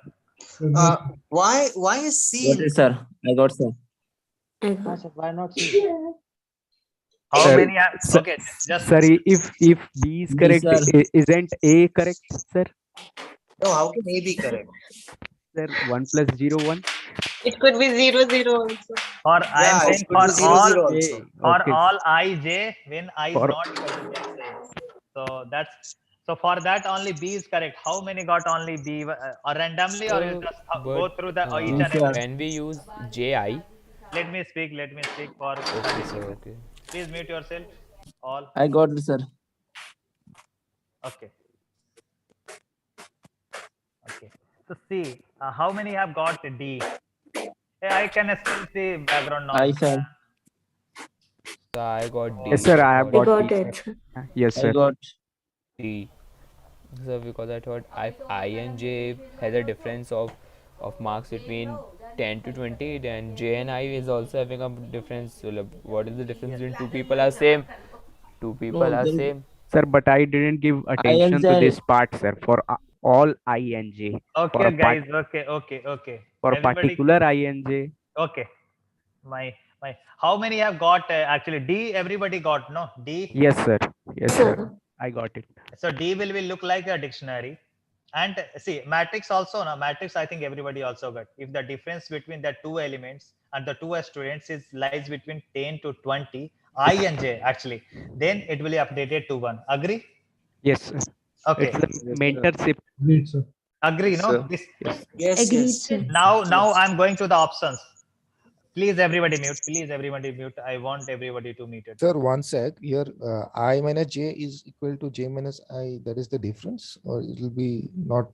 Why is C Got it, sir. I got sir. Why not C? How Sir, many have? Okay. Just. Sir, if B is correct, sir. isn't A correct, sir? No, how can A be correct? Sir, 1 plus 0, 1. It could be 0, 0 also. Or I am saying it could for be 0, all 0 also. for Okay. all ij when I is For- not equal to just A. So that's so for that only B is correct. How many got only B or randomly or you just go through the each and every? When we use JI. Let me speak. Let me speak for. Okay, sir. Okay. Please mute yourself. All. I got it, sir. Okay. Okay. So see, how many have got D? I can still see background I, noise. sir. So I got D. Yes, sir. I have I got got D, it. sir. Yes, I sir. got D. So because I thought if I and J has a difference of marks between 10 to 20, then J and I is also having a difference. So like, what is the difference between two people are same? Two people no. are There is same. Sir, but I didn't give I and attention to Z. this part, sir. For all I and J. For Okay, a guys. Okay. For a Everybody. particular I and J. Okay. My. How many have got actually D? Everybody got no D. Yes, sir. Yes, sir. I got it. So D will look like a dictionary. And see, matrix also. Now, matrix, I think everybody also got. If the difference between the two elements and the two students is lies between 10 to 20, I and J actually, then it will be updated to 1. Agree? Yes, sir. Okay. It's a mentorship. Great, sir. Agree, Yes, no? sir. This. Yes, Agreed, yes. sir. Now I'm going to the options. Please everybody mute. Please everybody mute. I want everybody to mute it. Sir, one sec. Here, I minus j is equal to j minus I. That is the difference, or it will be not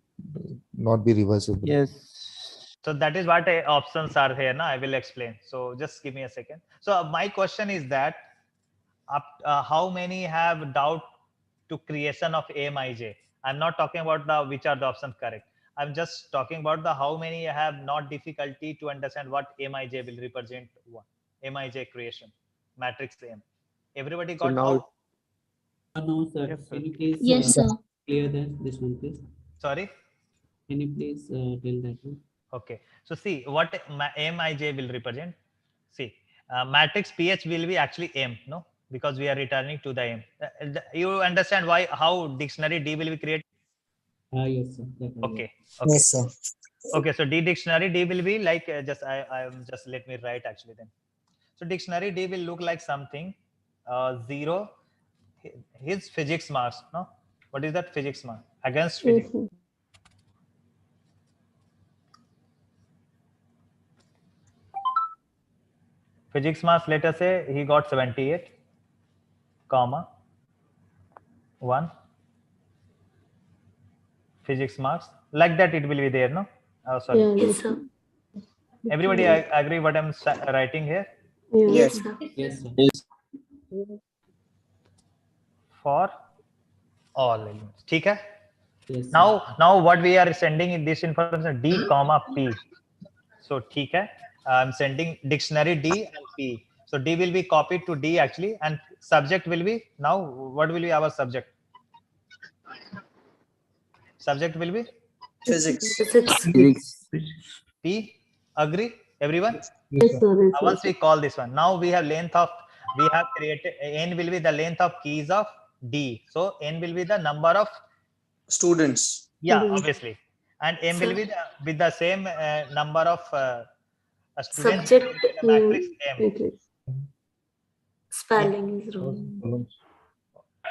be reversible. Yes. So that is what options are here. Now I will explain. So just give me a second. So my question is that how many have doubt to creation of AMIJ? I'm not talking about the which are the options correct. I'm just talking about the how many have not difficulty to understand what AMIJ will represent. One AMIJ creation matrix M. Everybody So got now, how? no, sir. Yes, sir. Can you please Yes, sir. clear this one, please? Sorry. Can you please tell that one? Okay. So see what MIJ will represent. See, matrix PH will be actually M, no? Because we are returning to the M. You understand why how dictionary D will be created? Yes, sir. Okay. Okay. Yes, sir. Okay. So D dictionary D will be like just let me write actually then. So dictionary D will look like something 0. His physics marks, no? What is that physics mark? Against physics. Physics marks, let us say he got 78, comma 1. Physics marks, like that it will be there, no? Oh, sorry. Yeah, yes, sir. Everybody agree what I'm writing here? Yes, sir. Yes, sir. For all elements. ठीक है? Yes, now what we are sending in this information D comma P. So ठीक है? I'm sending dictionary D and P. So D will be copied to D actually, and subject will be, now what will be our subject? Subject will be Physics. Physics. P. Agree everyone? Yes, sir. Yes, Once sir. we call this one, now we have length of, we have created, n will be the length of keys of D. So n will be the number of Students. Yeah, obviously, and m will be with the same number of students. Subject The matrix M. Spelling is wrong.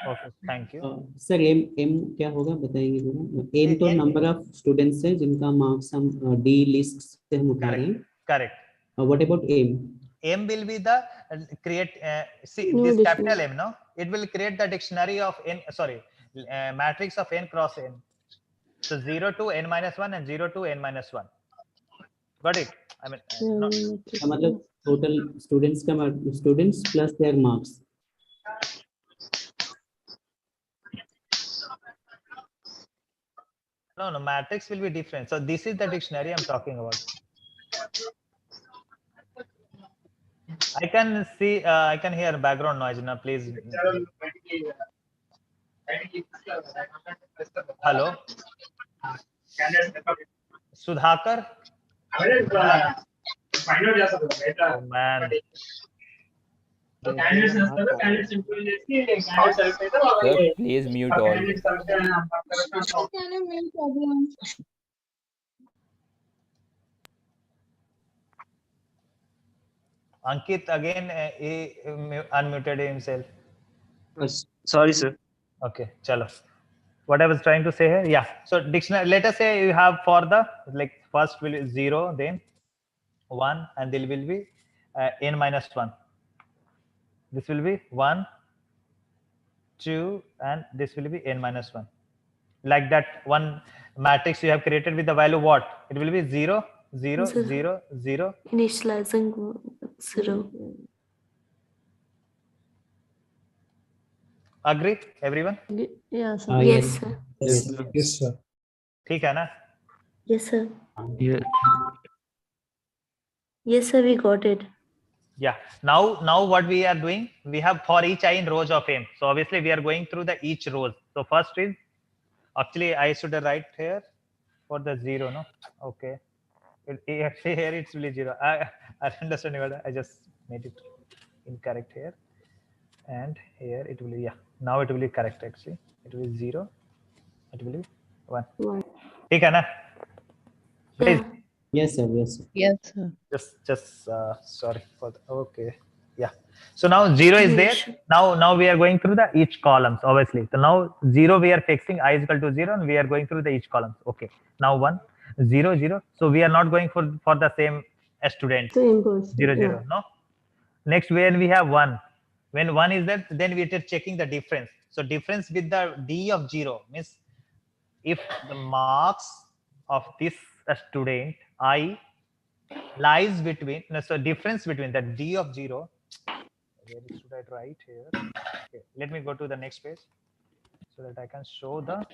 Okay, thank you. Sir M क्या होगा बताएंगे जरा? M तो number of students है जिनका marks हम D list से हम उठा रहे हैं. Correct. What about M? M will be the create see No, this this capital one. M, no? It will create the dictionary of n. Sorry, matrix of n cross n. So 0 to n minus 1 and 0 to n minus 1. Got it? I mean, मतलब total students का students plus their marks. No, matrix will be different. So this is the dictionary I'm talking about. I can see, I can hear background noise. Now, please. Hello. Sudhakar. Oh man. Sir, please mute all. Ankit again he unmuted himself. Sorry, sir. Okay, chalo. What I was trying to say here, yeah. So dictionary. Let us say you have for the like first will be 0, then 1, and there will be n minus 1. This will be 1, 2, and this will be n minus 1. Like that one matrix you have created with the value what? It will be 0, 0, 0, 0. Initializing 0. Agree everyone? Yes, sir. Yes, sir. Yes, sir. ठीक है ना? Yes, sir. Yeah. Yes, sir. We got it. Yeah. Now what we are doing, we have for each I in rows of M. So obviously we are going through the each rows. So first is, actually I should write here for the 0, no? Okay. Actually here it's really 0. I understand what I just made it incorrect here. And here it will be, yeah. Now it will be correct actually. It will be 0. It will be 1. ठीक है ना? Please. Yes, sir. Yes, sir. Yes, sir. Just sorry for the, okay. Yeah. So now 0 is there. Now we are going through the each columns, obviously. So now 0 we are fixing I is equal to 0 and we are going through the each columns. Okay. Now 1, 0, 0. So we are not going for the same a student. Same person. 0, 0. Yeah. No. Next, when we have 1, when 1 is that, then we are checking the difference. So difference with the D of 0 means if the marks of this student I lies between, no, so difference between the D of 0. Where should I write here? Okay, let me go to the next page so that I can show the,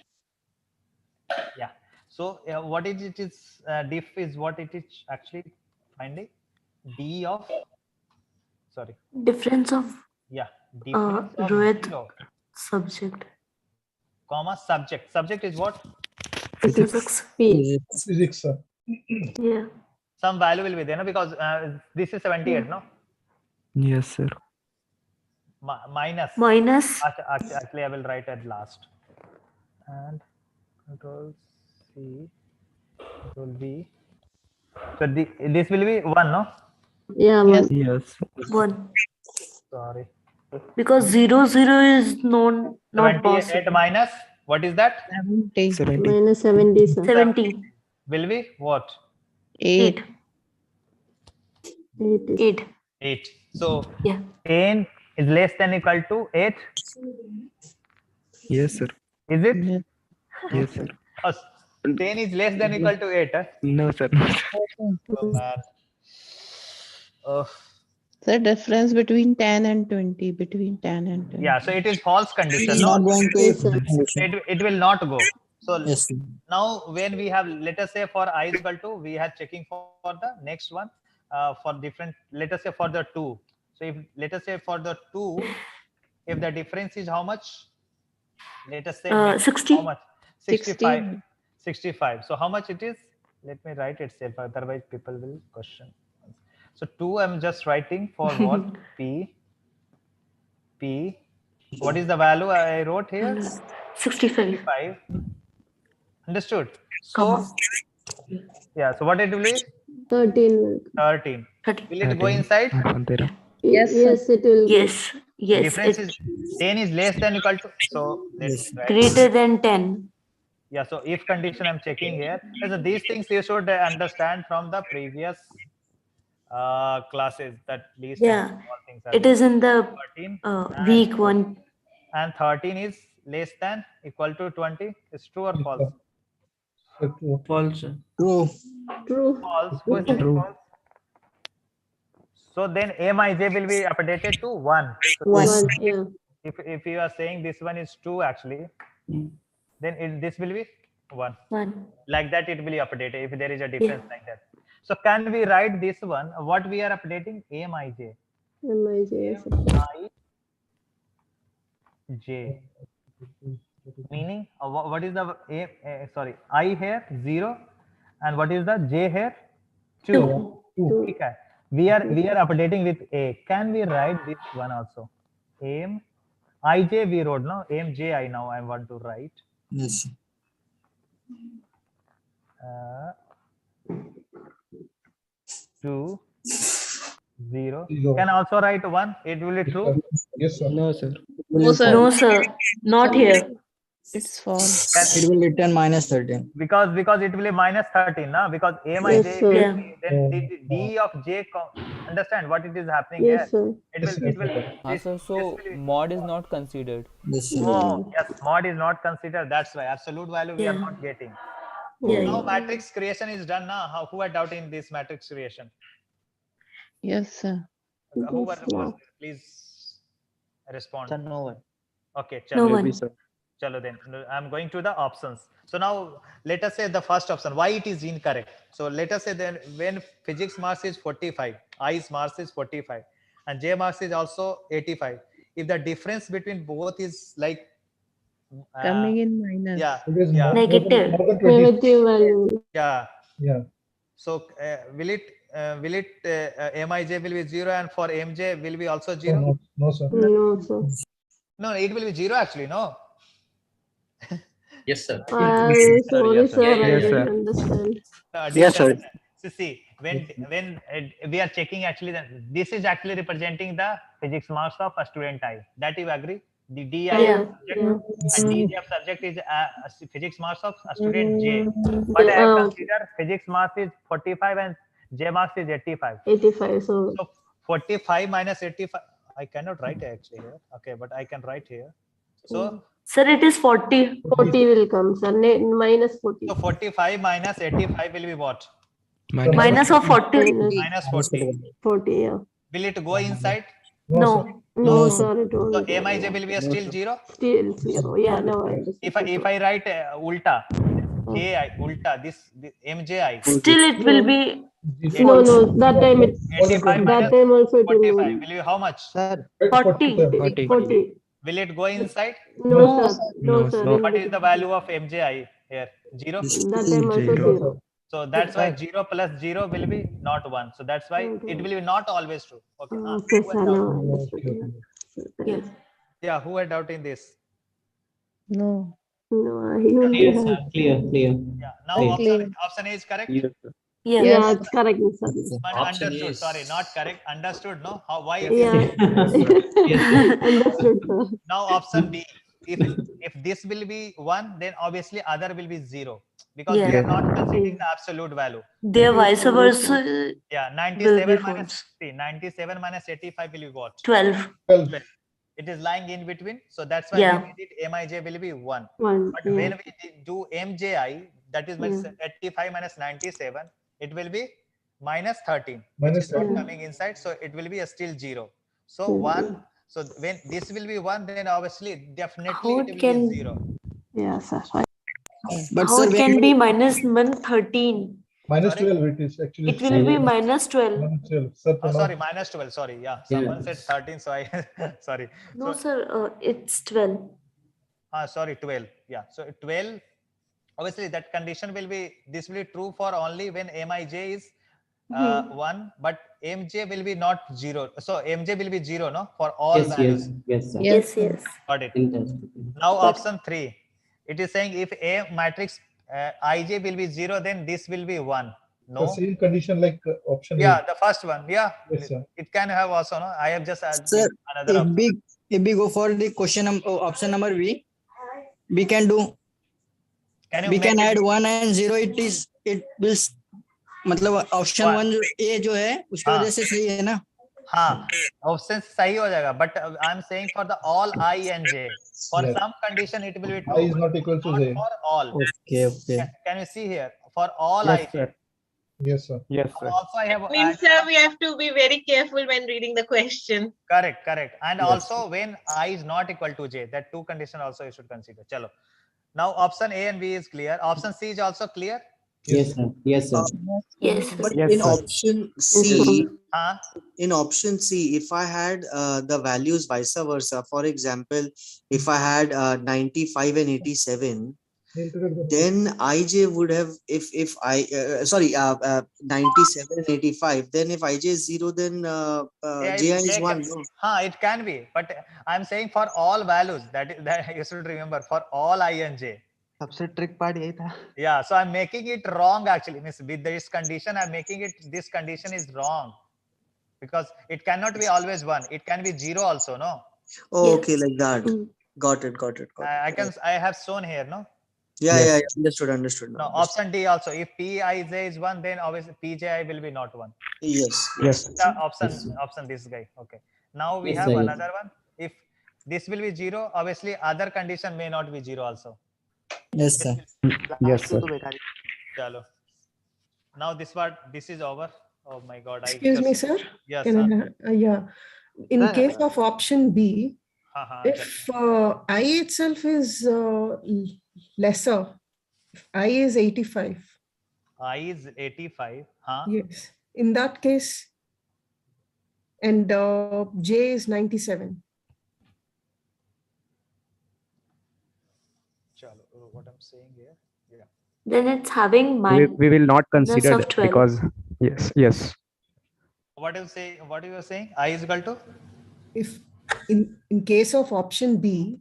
yeah. So what it is, diff is what it is actually finding D of, sorry, Difference of yeah, difference of with 0 subject. comma subject. Subject is what? Physics. Physics, sir. Yeah. Some value will be there, no? Because this is 78, no? Yes, sir. Minus. Minus. Actually, I will write at last. And Control C, Control V. So this will be 1, no? Yeah, one. Yes. 1. Sorry. Because 0, 0 is not 78 possible. minus, what is that? 70. Minus 70, sir. 70. Will be what? 8. 8. 8. So Yeah. 10 is less than equal to 8. Yes, sir. Is it? Yes, sir. Oh, 10 is less than equal to 8. Huh? No, sir. Oh, man. Oh. The difference between 10 and 20, between 10 and 20. Yeah, so it is false condition. It's No? not going to Yes, sir. It will not go. So Yes, sir. now when we have, let us say for I is equal to, we are checking for the next one for different, let us say for the 2. So if, let us say for the 2, if the difference is how much? Let us say 60. how much? 65. 65. So how much it is? Let me write itself, otherwise people will question. So 2 I'm just writing for what? P. What is the value I wrote here? 65. Understood? So yeah, so what it will be? 13. 13. Will it go inside? Yes, yes, it will. Yes. Yes. Difference is 10 is less than equal to, so let's write. Greater than 10. Yeah, so if condition I'm checking here. So these things you should understand from the previous classes, that least and Yeah. small things are It there. is in the 13 week 1. and 13 is less than equal to 20. Is true or false? False. True. True. False. Who is saying false? So then Mij will be updated to 1. So 1. Yeah. if you are saying this one is true actually, then this will be 1. 1. Like that it will be updated if there is a difference like that. So can we write this one? What we are updating? Mij. J. Meaning what is the sorry, I here 0 and what is the J here 2. Okay. We are updating with A. Can we write this one also? Aim Ij we wrote, no? Aim Ji now I want to write. Yes. 2 0. Can also write 1. It will be true. Yes, sir. No, sir. No, sir. No, sir. Not here. It's false. It will return minus 13. Because it will be minus 13, na? Because Ami Yes, J sir. will be, then the D of J. Understand what it is happening Yes, here? sir. It will. So, so mod is not considered. Yes, sir. Oh, yes, mod is not considered. That's why absolute value we are Yeah. not getting. Yeah. Now matrix creation is done now. Who had doubt in this matrix creation? Yes, sir. Who were the Yes, first? Please respond. Sir, no one. Okay, No chalo. one. Chalo then. I'm going to the options. So now let us say the first option. Why it is incorrect? So let us say then when physics marks is 45, I's marks is 45, and J marks is also 85. If the difference between both is like Coming in minus. yeah, It is yeah, Negative. more than 20. Negative value. yeah. Yeah. So will it Mij will be 0 and for Mj will be also 0? No, no, sir. No, sir. No, it will be 0 actually. No. Yes, sir. I'm sorry, yes, sir. sir. I Yes, sir. didn't understand. Yes, sir. So see, when we are checking actually, this is actually representing the physics marks of a student I. That you agree? The DI Yeah. of subject Yeah. and DJ of subject is physics marks of a student J. But I have considered physics marks is 45 and J marks is 85. 85. So 45 minus 85. I cannot write actually here. Okay, but I can write here. So Sir, it is 40. 40 will come, sir. Minus 40. so 45 minus 85 will be what? Minus of 40. Minus 40. 40, yeah. Will it go inside? No. No, sir, it So won't. Mij will be still 0. Still 0. Yeah, no, I understand. If I write ulta, Ji ulta, this Mji. Still it will be No, that time it. 85 That time also it will 45. Will be how much? 40. 40. Will it go inside? No, sir. No, sir. So what is the value of Mji here? 0? That time also 0. So that's why 0 plus 0 will be not 1. So that's why it will be not always true. Okay. Okay, sir. Now I understood. Yes. Yeah, who had doubt in this? No, he only Clear, has. sir. Clear. Yeah. Now option A is correct. Yeah, it's correct, sir. But Option understood. is- Sorry, not correct. Understood. No. How? Why? It Yeah. is Understood, sir. now option B. If this will be 1, then obviously other will be 0 because we are not considering the absolute value. Their vice versa. Yeah, will 97 be minus 97 minus 85 will be what? 12. 12. It is lying in between, so that's why Yeah. we made it Mij will be 1. 1. But Yeah. when we do Mji, that is minus Yeah. 85 minus 97, it will be minus 13, Minus which is not 13. coming inside, so it will be a still 0. So Mhm. 1. So when this will be 1, then obviously definitely How it it will can- be 0. Yeah, sir. But How sir, it when can be minus 13? Minus Sorry? 12 it is actually. It will be minus 12. Minus 12. Sir, Oh, sorry, minus 12. Sorry, yeah. Someone said 13, so I sorry. No, So, sir, it's 12. sorry, 12. Yeah. So 12. Obviously, that condition will be, this will be true for only when Mij is 1, but Mj will be not 0. So Mj will be 0, no? For all Yes, values. yes, sir. Yes, yes. Got it. Fantastic. Now option 3. It is saying if A matrix Ij will be 0, then this will be 1. The No. same condition like option Yeah, A. the first one. Yeah. Yes, sir. It can have also, no? I have just sir, another option. if we go for the option number B, we can do. Can you We make can it add 1 and 0. It will. मतलब option One. 1 जो A जो है उसकी हाँ. वजह से सही है ना. हाँ, ऑप्शन सही हो जाएगा, but I am saying for the all I and J. For Yes. some condition it will be I true. is not equal to Not J. for all. Okay. Can you see here? For all Yes, I. sir. Yes, sir. Yes, sir. Also, I have Means we have to be very careful when reading the question. correct. And Yes. also when I is not equal to J, that two condition also you should consider. Chalo. Now option A and B is clear. Option C is also clear. Yes, sir. Yes, sir. Yes. But Yes, in sir. option C, Huh? in option C, if I had the values vice versa, for example, if I had 95 and 87, then IJ would have, if I, 97 and 85, then if IJ is 0, then JI is 1. No? It can be, but I'm saying for all values, that you should remember, for all I and J. सबसे trick part यही था. Yeah, so I'm making it wrong actually. Means with this condition, I'm making it, this condition is wrong because it cannot be always 1. It can be 0 also, no? Oh, okay, like that. Got it. I have shown here, no? Yeah, understood. No, option D also. If Pij is 1, then obviously Pji will be not 1. Yes. The option this guy. Okay. Now we Yes, have sir. another one. If this will be 0, obviously other condition may not be 0 also. Yes, sir. Yes, sir. Chalo. Now this is over. Oh my God. Excuse me, sir. Yes. Can I, yeah. In Sir, case of option B, if I itself is lesser, if I is 85. I is 85. Yes. In that case, and J is 97. Chalo. What I'm saying here. Yeah. Then it's having We will not consider of 12. because yes. What you say? What you are saying? I is equal to? If in case of option B,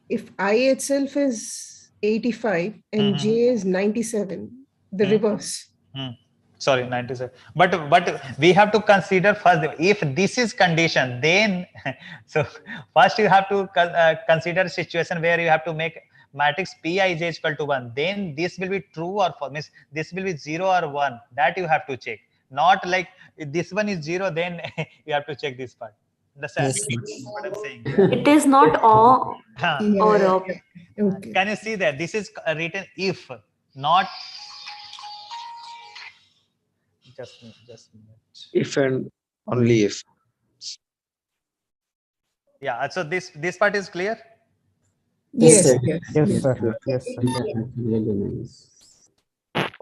if I itself is 85 and J is 97, the reverse. Sorry, 97. But we have to consider first, if this is condition, then so first you have to consider situation where you have to make matrix Pij equal to 1. Then this will be true or false. Means this will be 0 or 1. That you have to check. Not like if this one is 0, then you have to check this part. Understand Yes, what I'm saying? It is not or Huh. or up. Okay. Can you see that? This is written if, not just a minute. If and only if. Yeah. So this part is clear. yes, sir. Yes, sir. Yes, sir. Really nice.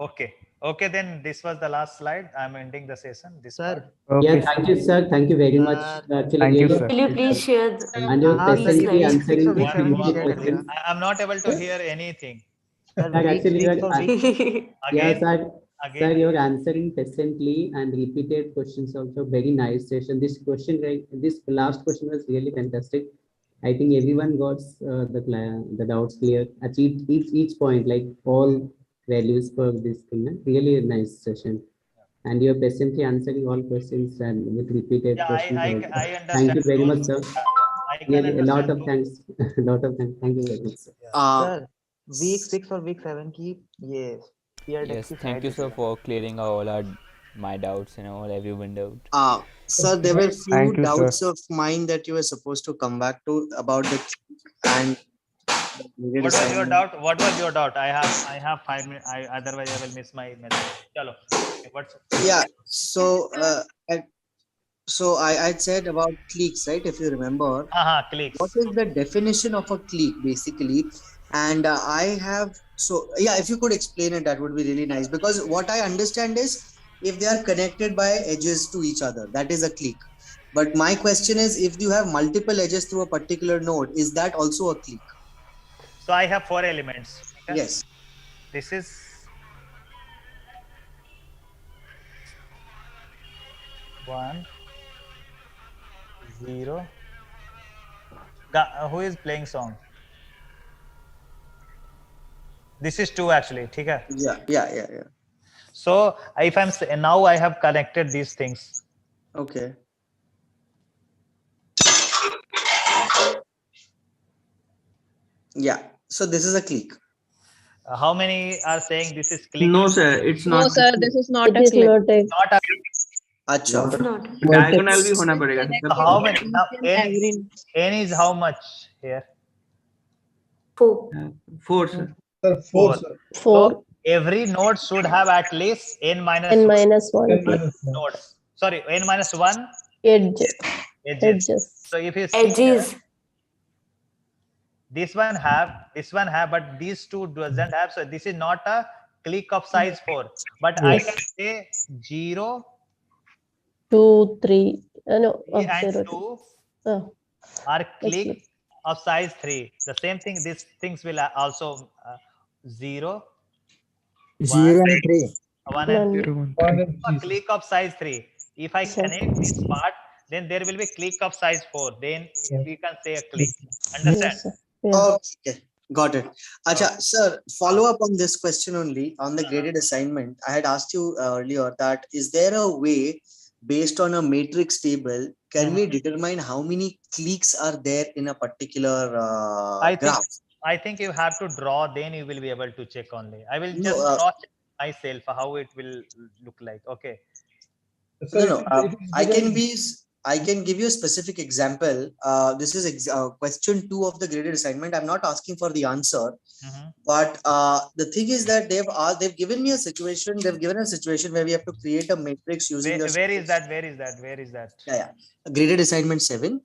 Okay. Okay. Then this was the last slide. I'm ending the session. This part. Yeah, Okay, thank you, sir. Thank you very much. Actually, Thank you, really sir. Will you please share the, and you're हाँ sir, ये patiently week 6 answering और week each 7 and की every share कर question. देगा I'm not able to hear anything. Sir Sir, week actually, 6 और week yeah, Again. sir. Sir, Again. you're answering patiently and repeated questions also. Very nice session. This question, right? This last question was really fantastic. I think everyone got the doubts clear at each point, like all values for this thing. Really a nice session. And you're patiently answering all questions and with repeated Yeah, questions. I Also. understand. Thank you very much, sir. I can Really, a lot understand. of thanks. A lot of thanks. Thank you very much, sir. Sir week 6 और week 7 की ये peer deck Yes, की thank slide you, sir, दीजिएगा for clearing all my doubts and all everyone doubt. Sir, there were few Thank you, sir. doubts of mine that you were supposed to come back to about the and What was your doubt? What was your doubt? I have 5 minutes. Otherwise I will miss my message. Chalo. Okay, what's Yeah. So I said about cliques, right? If you remember, cliques. what is the definition of a clique basically? And I have yeah, if you could explain it, that would be really nice. Because what I understand is if they are connected by edges to each other, that is a clique. But my question is, if you have multiple edges through a particular node, is that also a clique? So I have 4 elements. Okay? Yes. This is 1, 0. Who is playing song? This is 2 actually. Okay? Yeah. So if now I have connected these things. Okay. Yeah. So this is a clique. How many are saying this is clique? No, sir, it's No, not. sir, this is not a click. Not a Acha. Diagonal भी होना पड़ेगा. How many? Now, n is how much here? 4. 4, sir. Sir, 4, sir. 4. So every node should have at least n minus N 1 minus 1. nodes. Sorry, n minus 1 Edges. So if you see here, this one have, but these two doesn't have. So this is not a clique of size 4. But I can say 0, 2, 3. No, and 0. 2 are clique of size 3. The same thing, these things will also 0, 0 and 3. 1 and 3. A clique of size 3. If I connect this part, then there will be clique of size 4. Then we can say a clique. Understand? Okay, got it. Acha, sir, follow up on this question only on the graded assignment. I had asked you earlier that is there a way based on a matrix table, can we determine how many cliques are there in a particular graph? I think you have to draw, then you will be able to check only. I will just No, draw myself how it will look like. Okay. I can give you a specific example. This is question 2 of the graded assignment. I'm not asking for the answer, but the thing is that they've given me a situation. They've given a situation where we have to create a matrix using the. Where is that? Yeah. Graded assignment 7.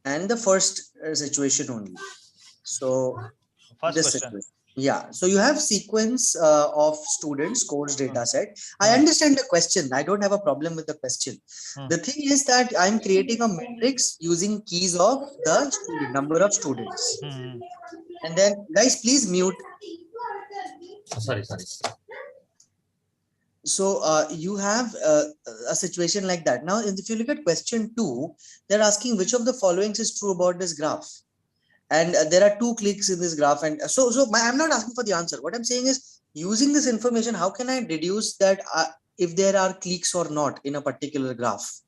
And the first situation only. So first question. Yeah, so you have sequence of students course data set. I understand the question. I don't have a problem with the question. The thing is that I'm creating a matrix using keys of the student, number of students. And then guys, please mute. Sorry. So you have a situation like that. Now, if you look at question 2, they're asking which of the following is true about this graph. And there are 2 cliques in this graph. And I'm not asking for the answer. What I'm saying is, using this information, how can I deduce that if there are cliques or not in a particular graph?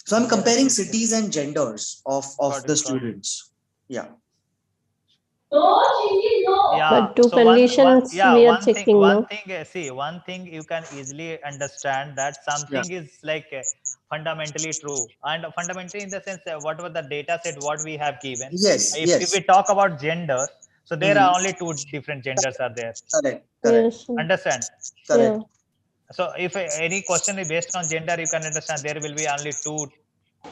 So I'm comparing cities and genders of the students. Yeah. Yeah. But two So one conditions yeah, we are one thing, checking now. see, one thing you can easily understand that something is like fundamentally true, and fundamentally in the sense whatever the data set what we have given. Yes, If yes. we talk about gender, so there Mhm. are only two different genders are there. Correct, correct, Yes. Understand? correct. Yeah. So if any question is based on gender, you can understand there will be only two.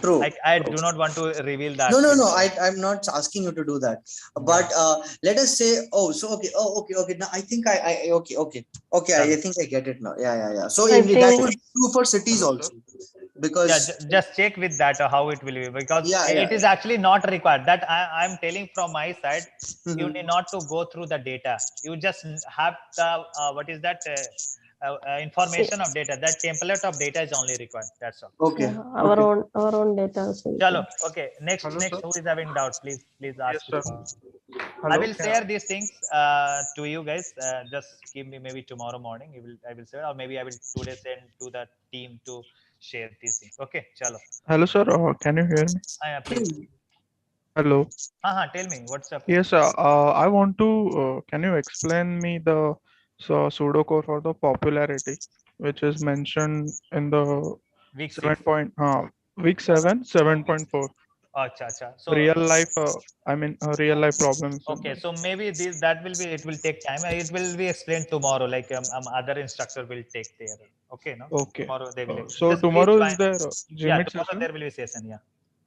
True. I True. do not want to reveal that. No, no, no. I'm not asking you to do that. But let us say, oh, so okay, oh, okay, okay. Now I think okay, okay, okay. I think I get it now. Yeah, yeah, yeah. So I that think would be true for cities also, Yeah, because just check with that how it will be, because yeah, it yeah. is actually not required. That I'm telling from my side, you Mhm. need not to go through the data. You just have the what is that information of data. That template of data is only required. That's all. Okay, yeah, okay. our own data also. Chalo. Okay. Next, Hello, next, sir. who is having doubt? Please ask. Yes, sir. I Hello. will share these things to you guys. Just give me maybe tomorrow morning. I will share, or maybe I will today send to the team to share these things. Okay. Chalo. Hello, sir. Can you hear me? Please. Hello. Tell me what's up. Yes, I want to. Can you explain me the pseudocode for the popularity, which is mentioned in the Week 7 6. point, week 7, 7.4. Acha, acha. So Real life, real life problems. okay, so maybe this that will be, it will take time. It will be explained tomorrow. Like other instructor will take there. Okay, no. Okay. Tomorrow they will explain. So Just please tomorrow join. is there Yeah, Gmit tomorrow session? there will be session. Yeah,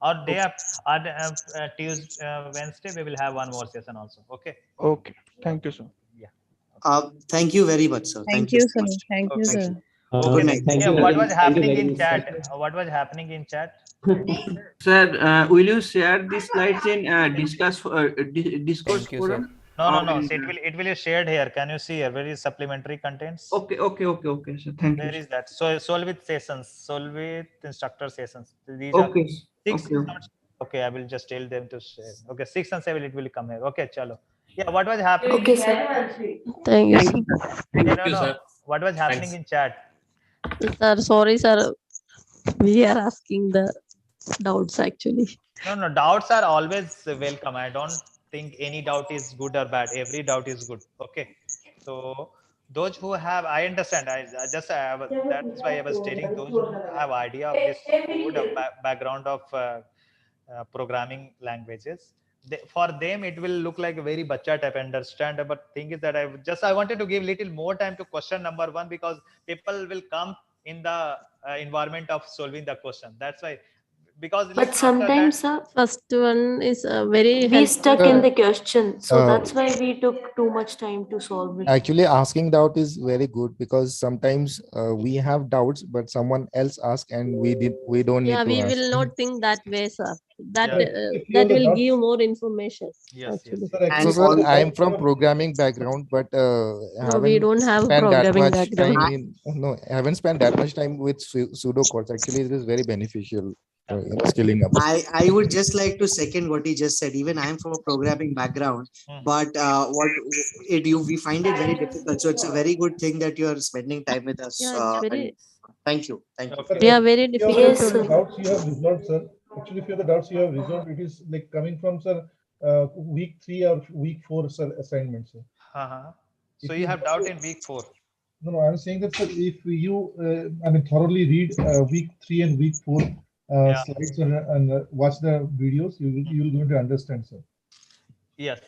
or day after Tuesday, Wednesday we will have one more session also. Okay. Okay. Thank you, sir. Yeah. Thank you very much, sir. Thank Thank you you, so sir. much. Thank you, Thank sir. you. Okay. Good night. Thank Yeah, you what very was much. Thank you happening very in much, chat? sir. What was happening in chat? Sir, will you share these slides in Discourse Thank you, sir. forum? No. So it will be shared here. Can you see here? Where is supplementary contents? Okay, sir. Thank you. Where is that? So Solvit sessions, Solvit instructor sessions. These Okay. are six. Okay. Is not, okay, I will just tell them to share. Okay, 6 and 7 it will come here. Okay, chalo. Yeah, what was happening? Okay, in sir. Thank you, sir. No, you, sir. What was happening in chat? Sir, sorry, sir. We are asking the doubts actually. No. Doubts are always welcome. I don't think any doubt is good or bad. Every doubt is good. Okay. So those who have, I understand. That's why I was telling those who have idea of this code, background of programming languages. For them, it will look like a very bacha type understand. But thing is that I wanted to give little more time to question number 1, because people will come in the environment of solving the question. That's why. Because But sometimes First one is very we stuck in Sir, the question, so uh, that's why we took too much time to solve it. Actually, asking doubt is very good, because sometimes we have doubts, but someone else asks and we don't Yeah, need to we ask. will not think that way, sir. That Yeah. If you that have the will doubts, give more information. Yes. Actually. sir, So, actually, sir, And I am doubts from you have- programming background, but No, we don't have spent that programming much time background. I haven't spent that much time with pseudocodes. Actually, it is very beneficial in skilling up. I would just like to second what he just said. Even I am from a programming background, but we find it very difficult. So it's a very good thing that you are spending time with us. Yeah, it's And very. thank you. Sir, They are very if you have difficult the to. doubts you have resolved, sir. Actually, if you have the doubts you have resolved, it is like coming from, sir, week 3 or week 4, sir, assignment, sir. So If you have doubt go in week 4. No, I'm saying that, sir, if you, thoroughly read week 3 and week 4 slides and watch the videos, you'll going to understand, sir. Yes.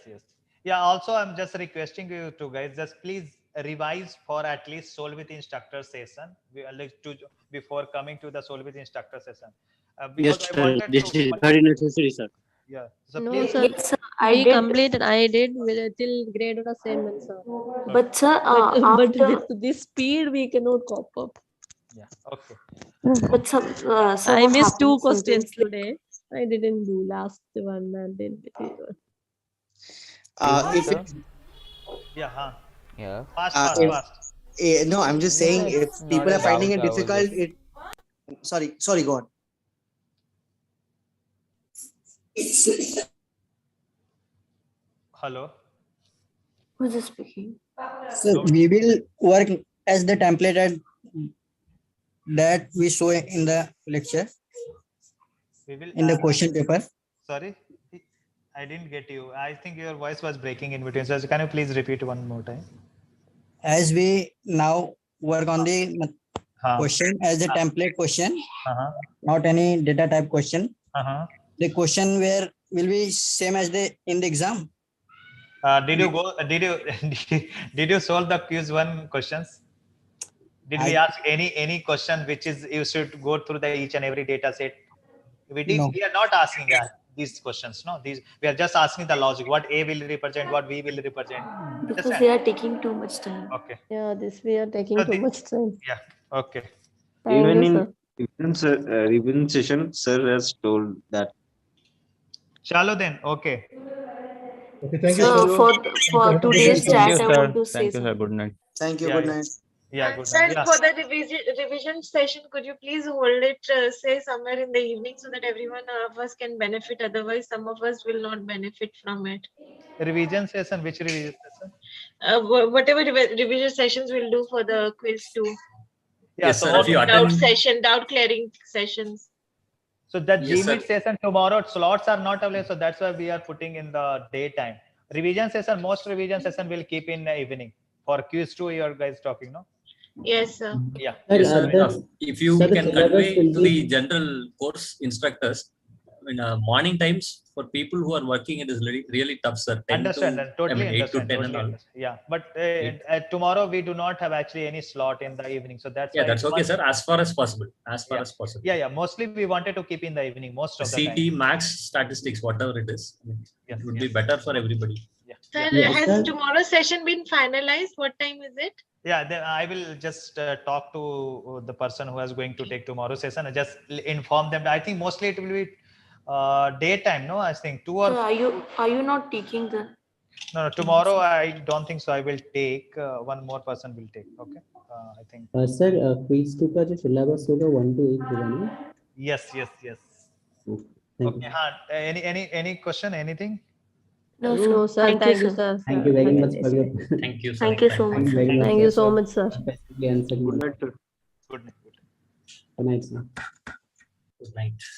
Yeah. Also, I'm just requesting you to guys, just please revise for at least Solve with Instructor session. We are like to before coming to the Solve with Instructor session. Because Yes, I sir. wanted This to. is very necessary, sir. Yeah. So No, please. sir. Yes, sir, I We did. completed. I did till grade assignment, sir. But sir, But after with this speed, we cannot cope up. Yeah. Okay. but sir, I what missed 2 happens questions sometimes, like, today. I didn't do last one and then. If Sir? Yeah. Yeah. Fast. No, I'm just No, saying, sir, if it's not people a are finding doubt. it I was difficult, just sorry, go on. Hello. who's speaking? So we will work as the template that we show in the lecture, We will. in the question paper. Sorry, I didn't get you. I think your voice was breaking in between. So can you please repeat one more time? As we now work on the question as the template question, not any data type question. The question where will be same as the in the exam. Did you go? Did you did you solve the quiz 1 questions? Did we ask any question which is you should go through the each and every data set? We did. No. We are not asking these questions. No, these we are just asking the logic. What A will represent, what B will represent. Because Understand? they are taking too much time. Okay. Yeah, this we are taking So too much time. Yeah. Okay. Thank Even you, in sir. revision session, sir has told that. Chalo then. Okay. Okay, thank you, So sir. for today's Thank you, chat, I sir. want to say Thank you, sir. something. Good night. Thank you. Yeah, Good yeah. night. Yeah, And good sir, night. Yeah. for the revision session, could you please hold it, say somewhere in the evening, so that everyone of us can benefit? Otherwise, some of us will not benefit from it. Revision session. Which revision session? Whatever revision sessions we'll do for the quiz 2. Yeah. Yes, So sir. If you attend, Doubt clearing sessions. So that Yes, GMIT sir. session tomorrow slots are not available. So that's why we are putting in the daytime. Revision session, most revision session will keep in the evening. For quiz 2, you are guys talking, no? Yes, sir. Yeah. Yes, sir. The, If you sir, the can syllabus convey will to be the general course instructors, in morning times for people who are working, it is really tough, sir. 10 Understand to, and totally 8 to understand. 10 and Totally all. understand. Yeah. But tomorrow we do not have actually any slot in the evening. So that's Yeah, why that's okay, one. sir. As far as possible. As far Yeah. as possible. Yeah. Mostly we wanted to keep in the evening most of the time. CT, max, statistics, whatever it is, it would be better for everybody. Sir, Yes, has sir. tomorrow's session been finalized? What time is it? Yeah, then I will just talk to the person who is going to take tomorrow's session and just inform them. I think mostly it will be daytime, no? I think 2 or So are you not taking the? no, tomorrow I don't think so. I will take one more person will take. Okay, I think. Sir quiz 2 का जो syllabus होगा 1 to 8 होगा ना? Yes. Thank Okay. you. Any question? Anything? No, sir. No, sir. Thank you, Thank you, sir. sir. Thank you very Have a much nice for your. day. Thank you, sir. Thank you so much. Thank you very much. Thank you so much, sir. Patiently answered my. Good night, sir. Good night. Good night, sir. Good night.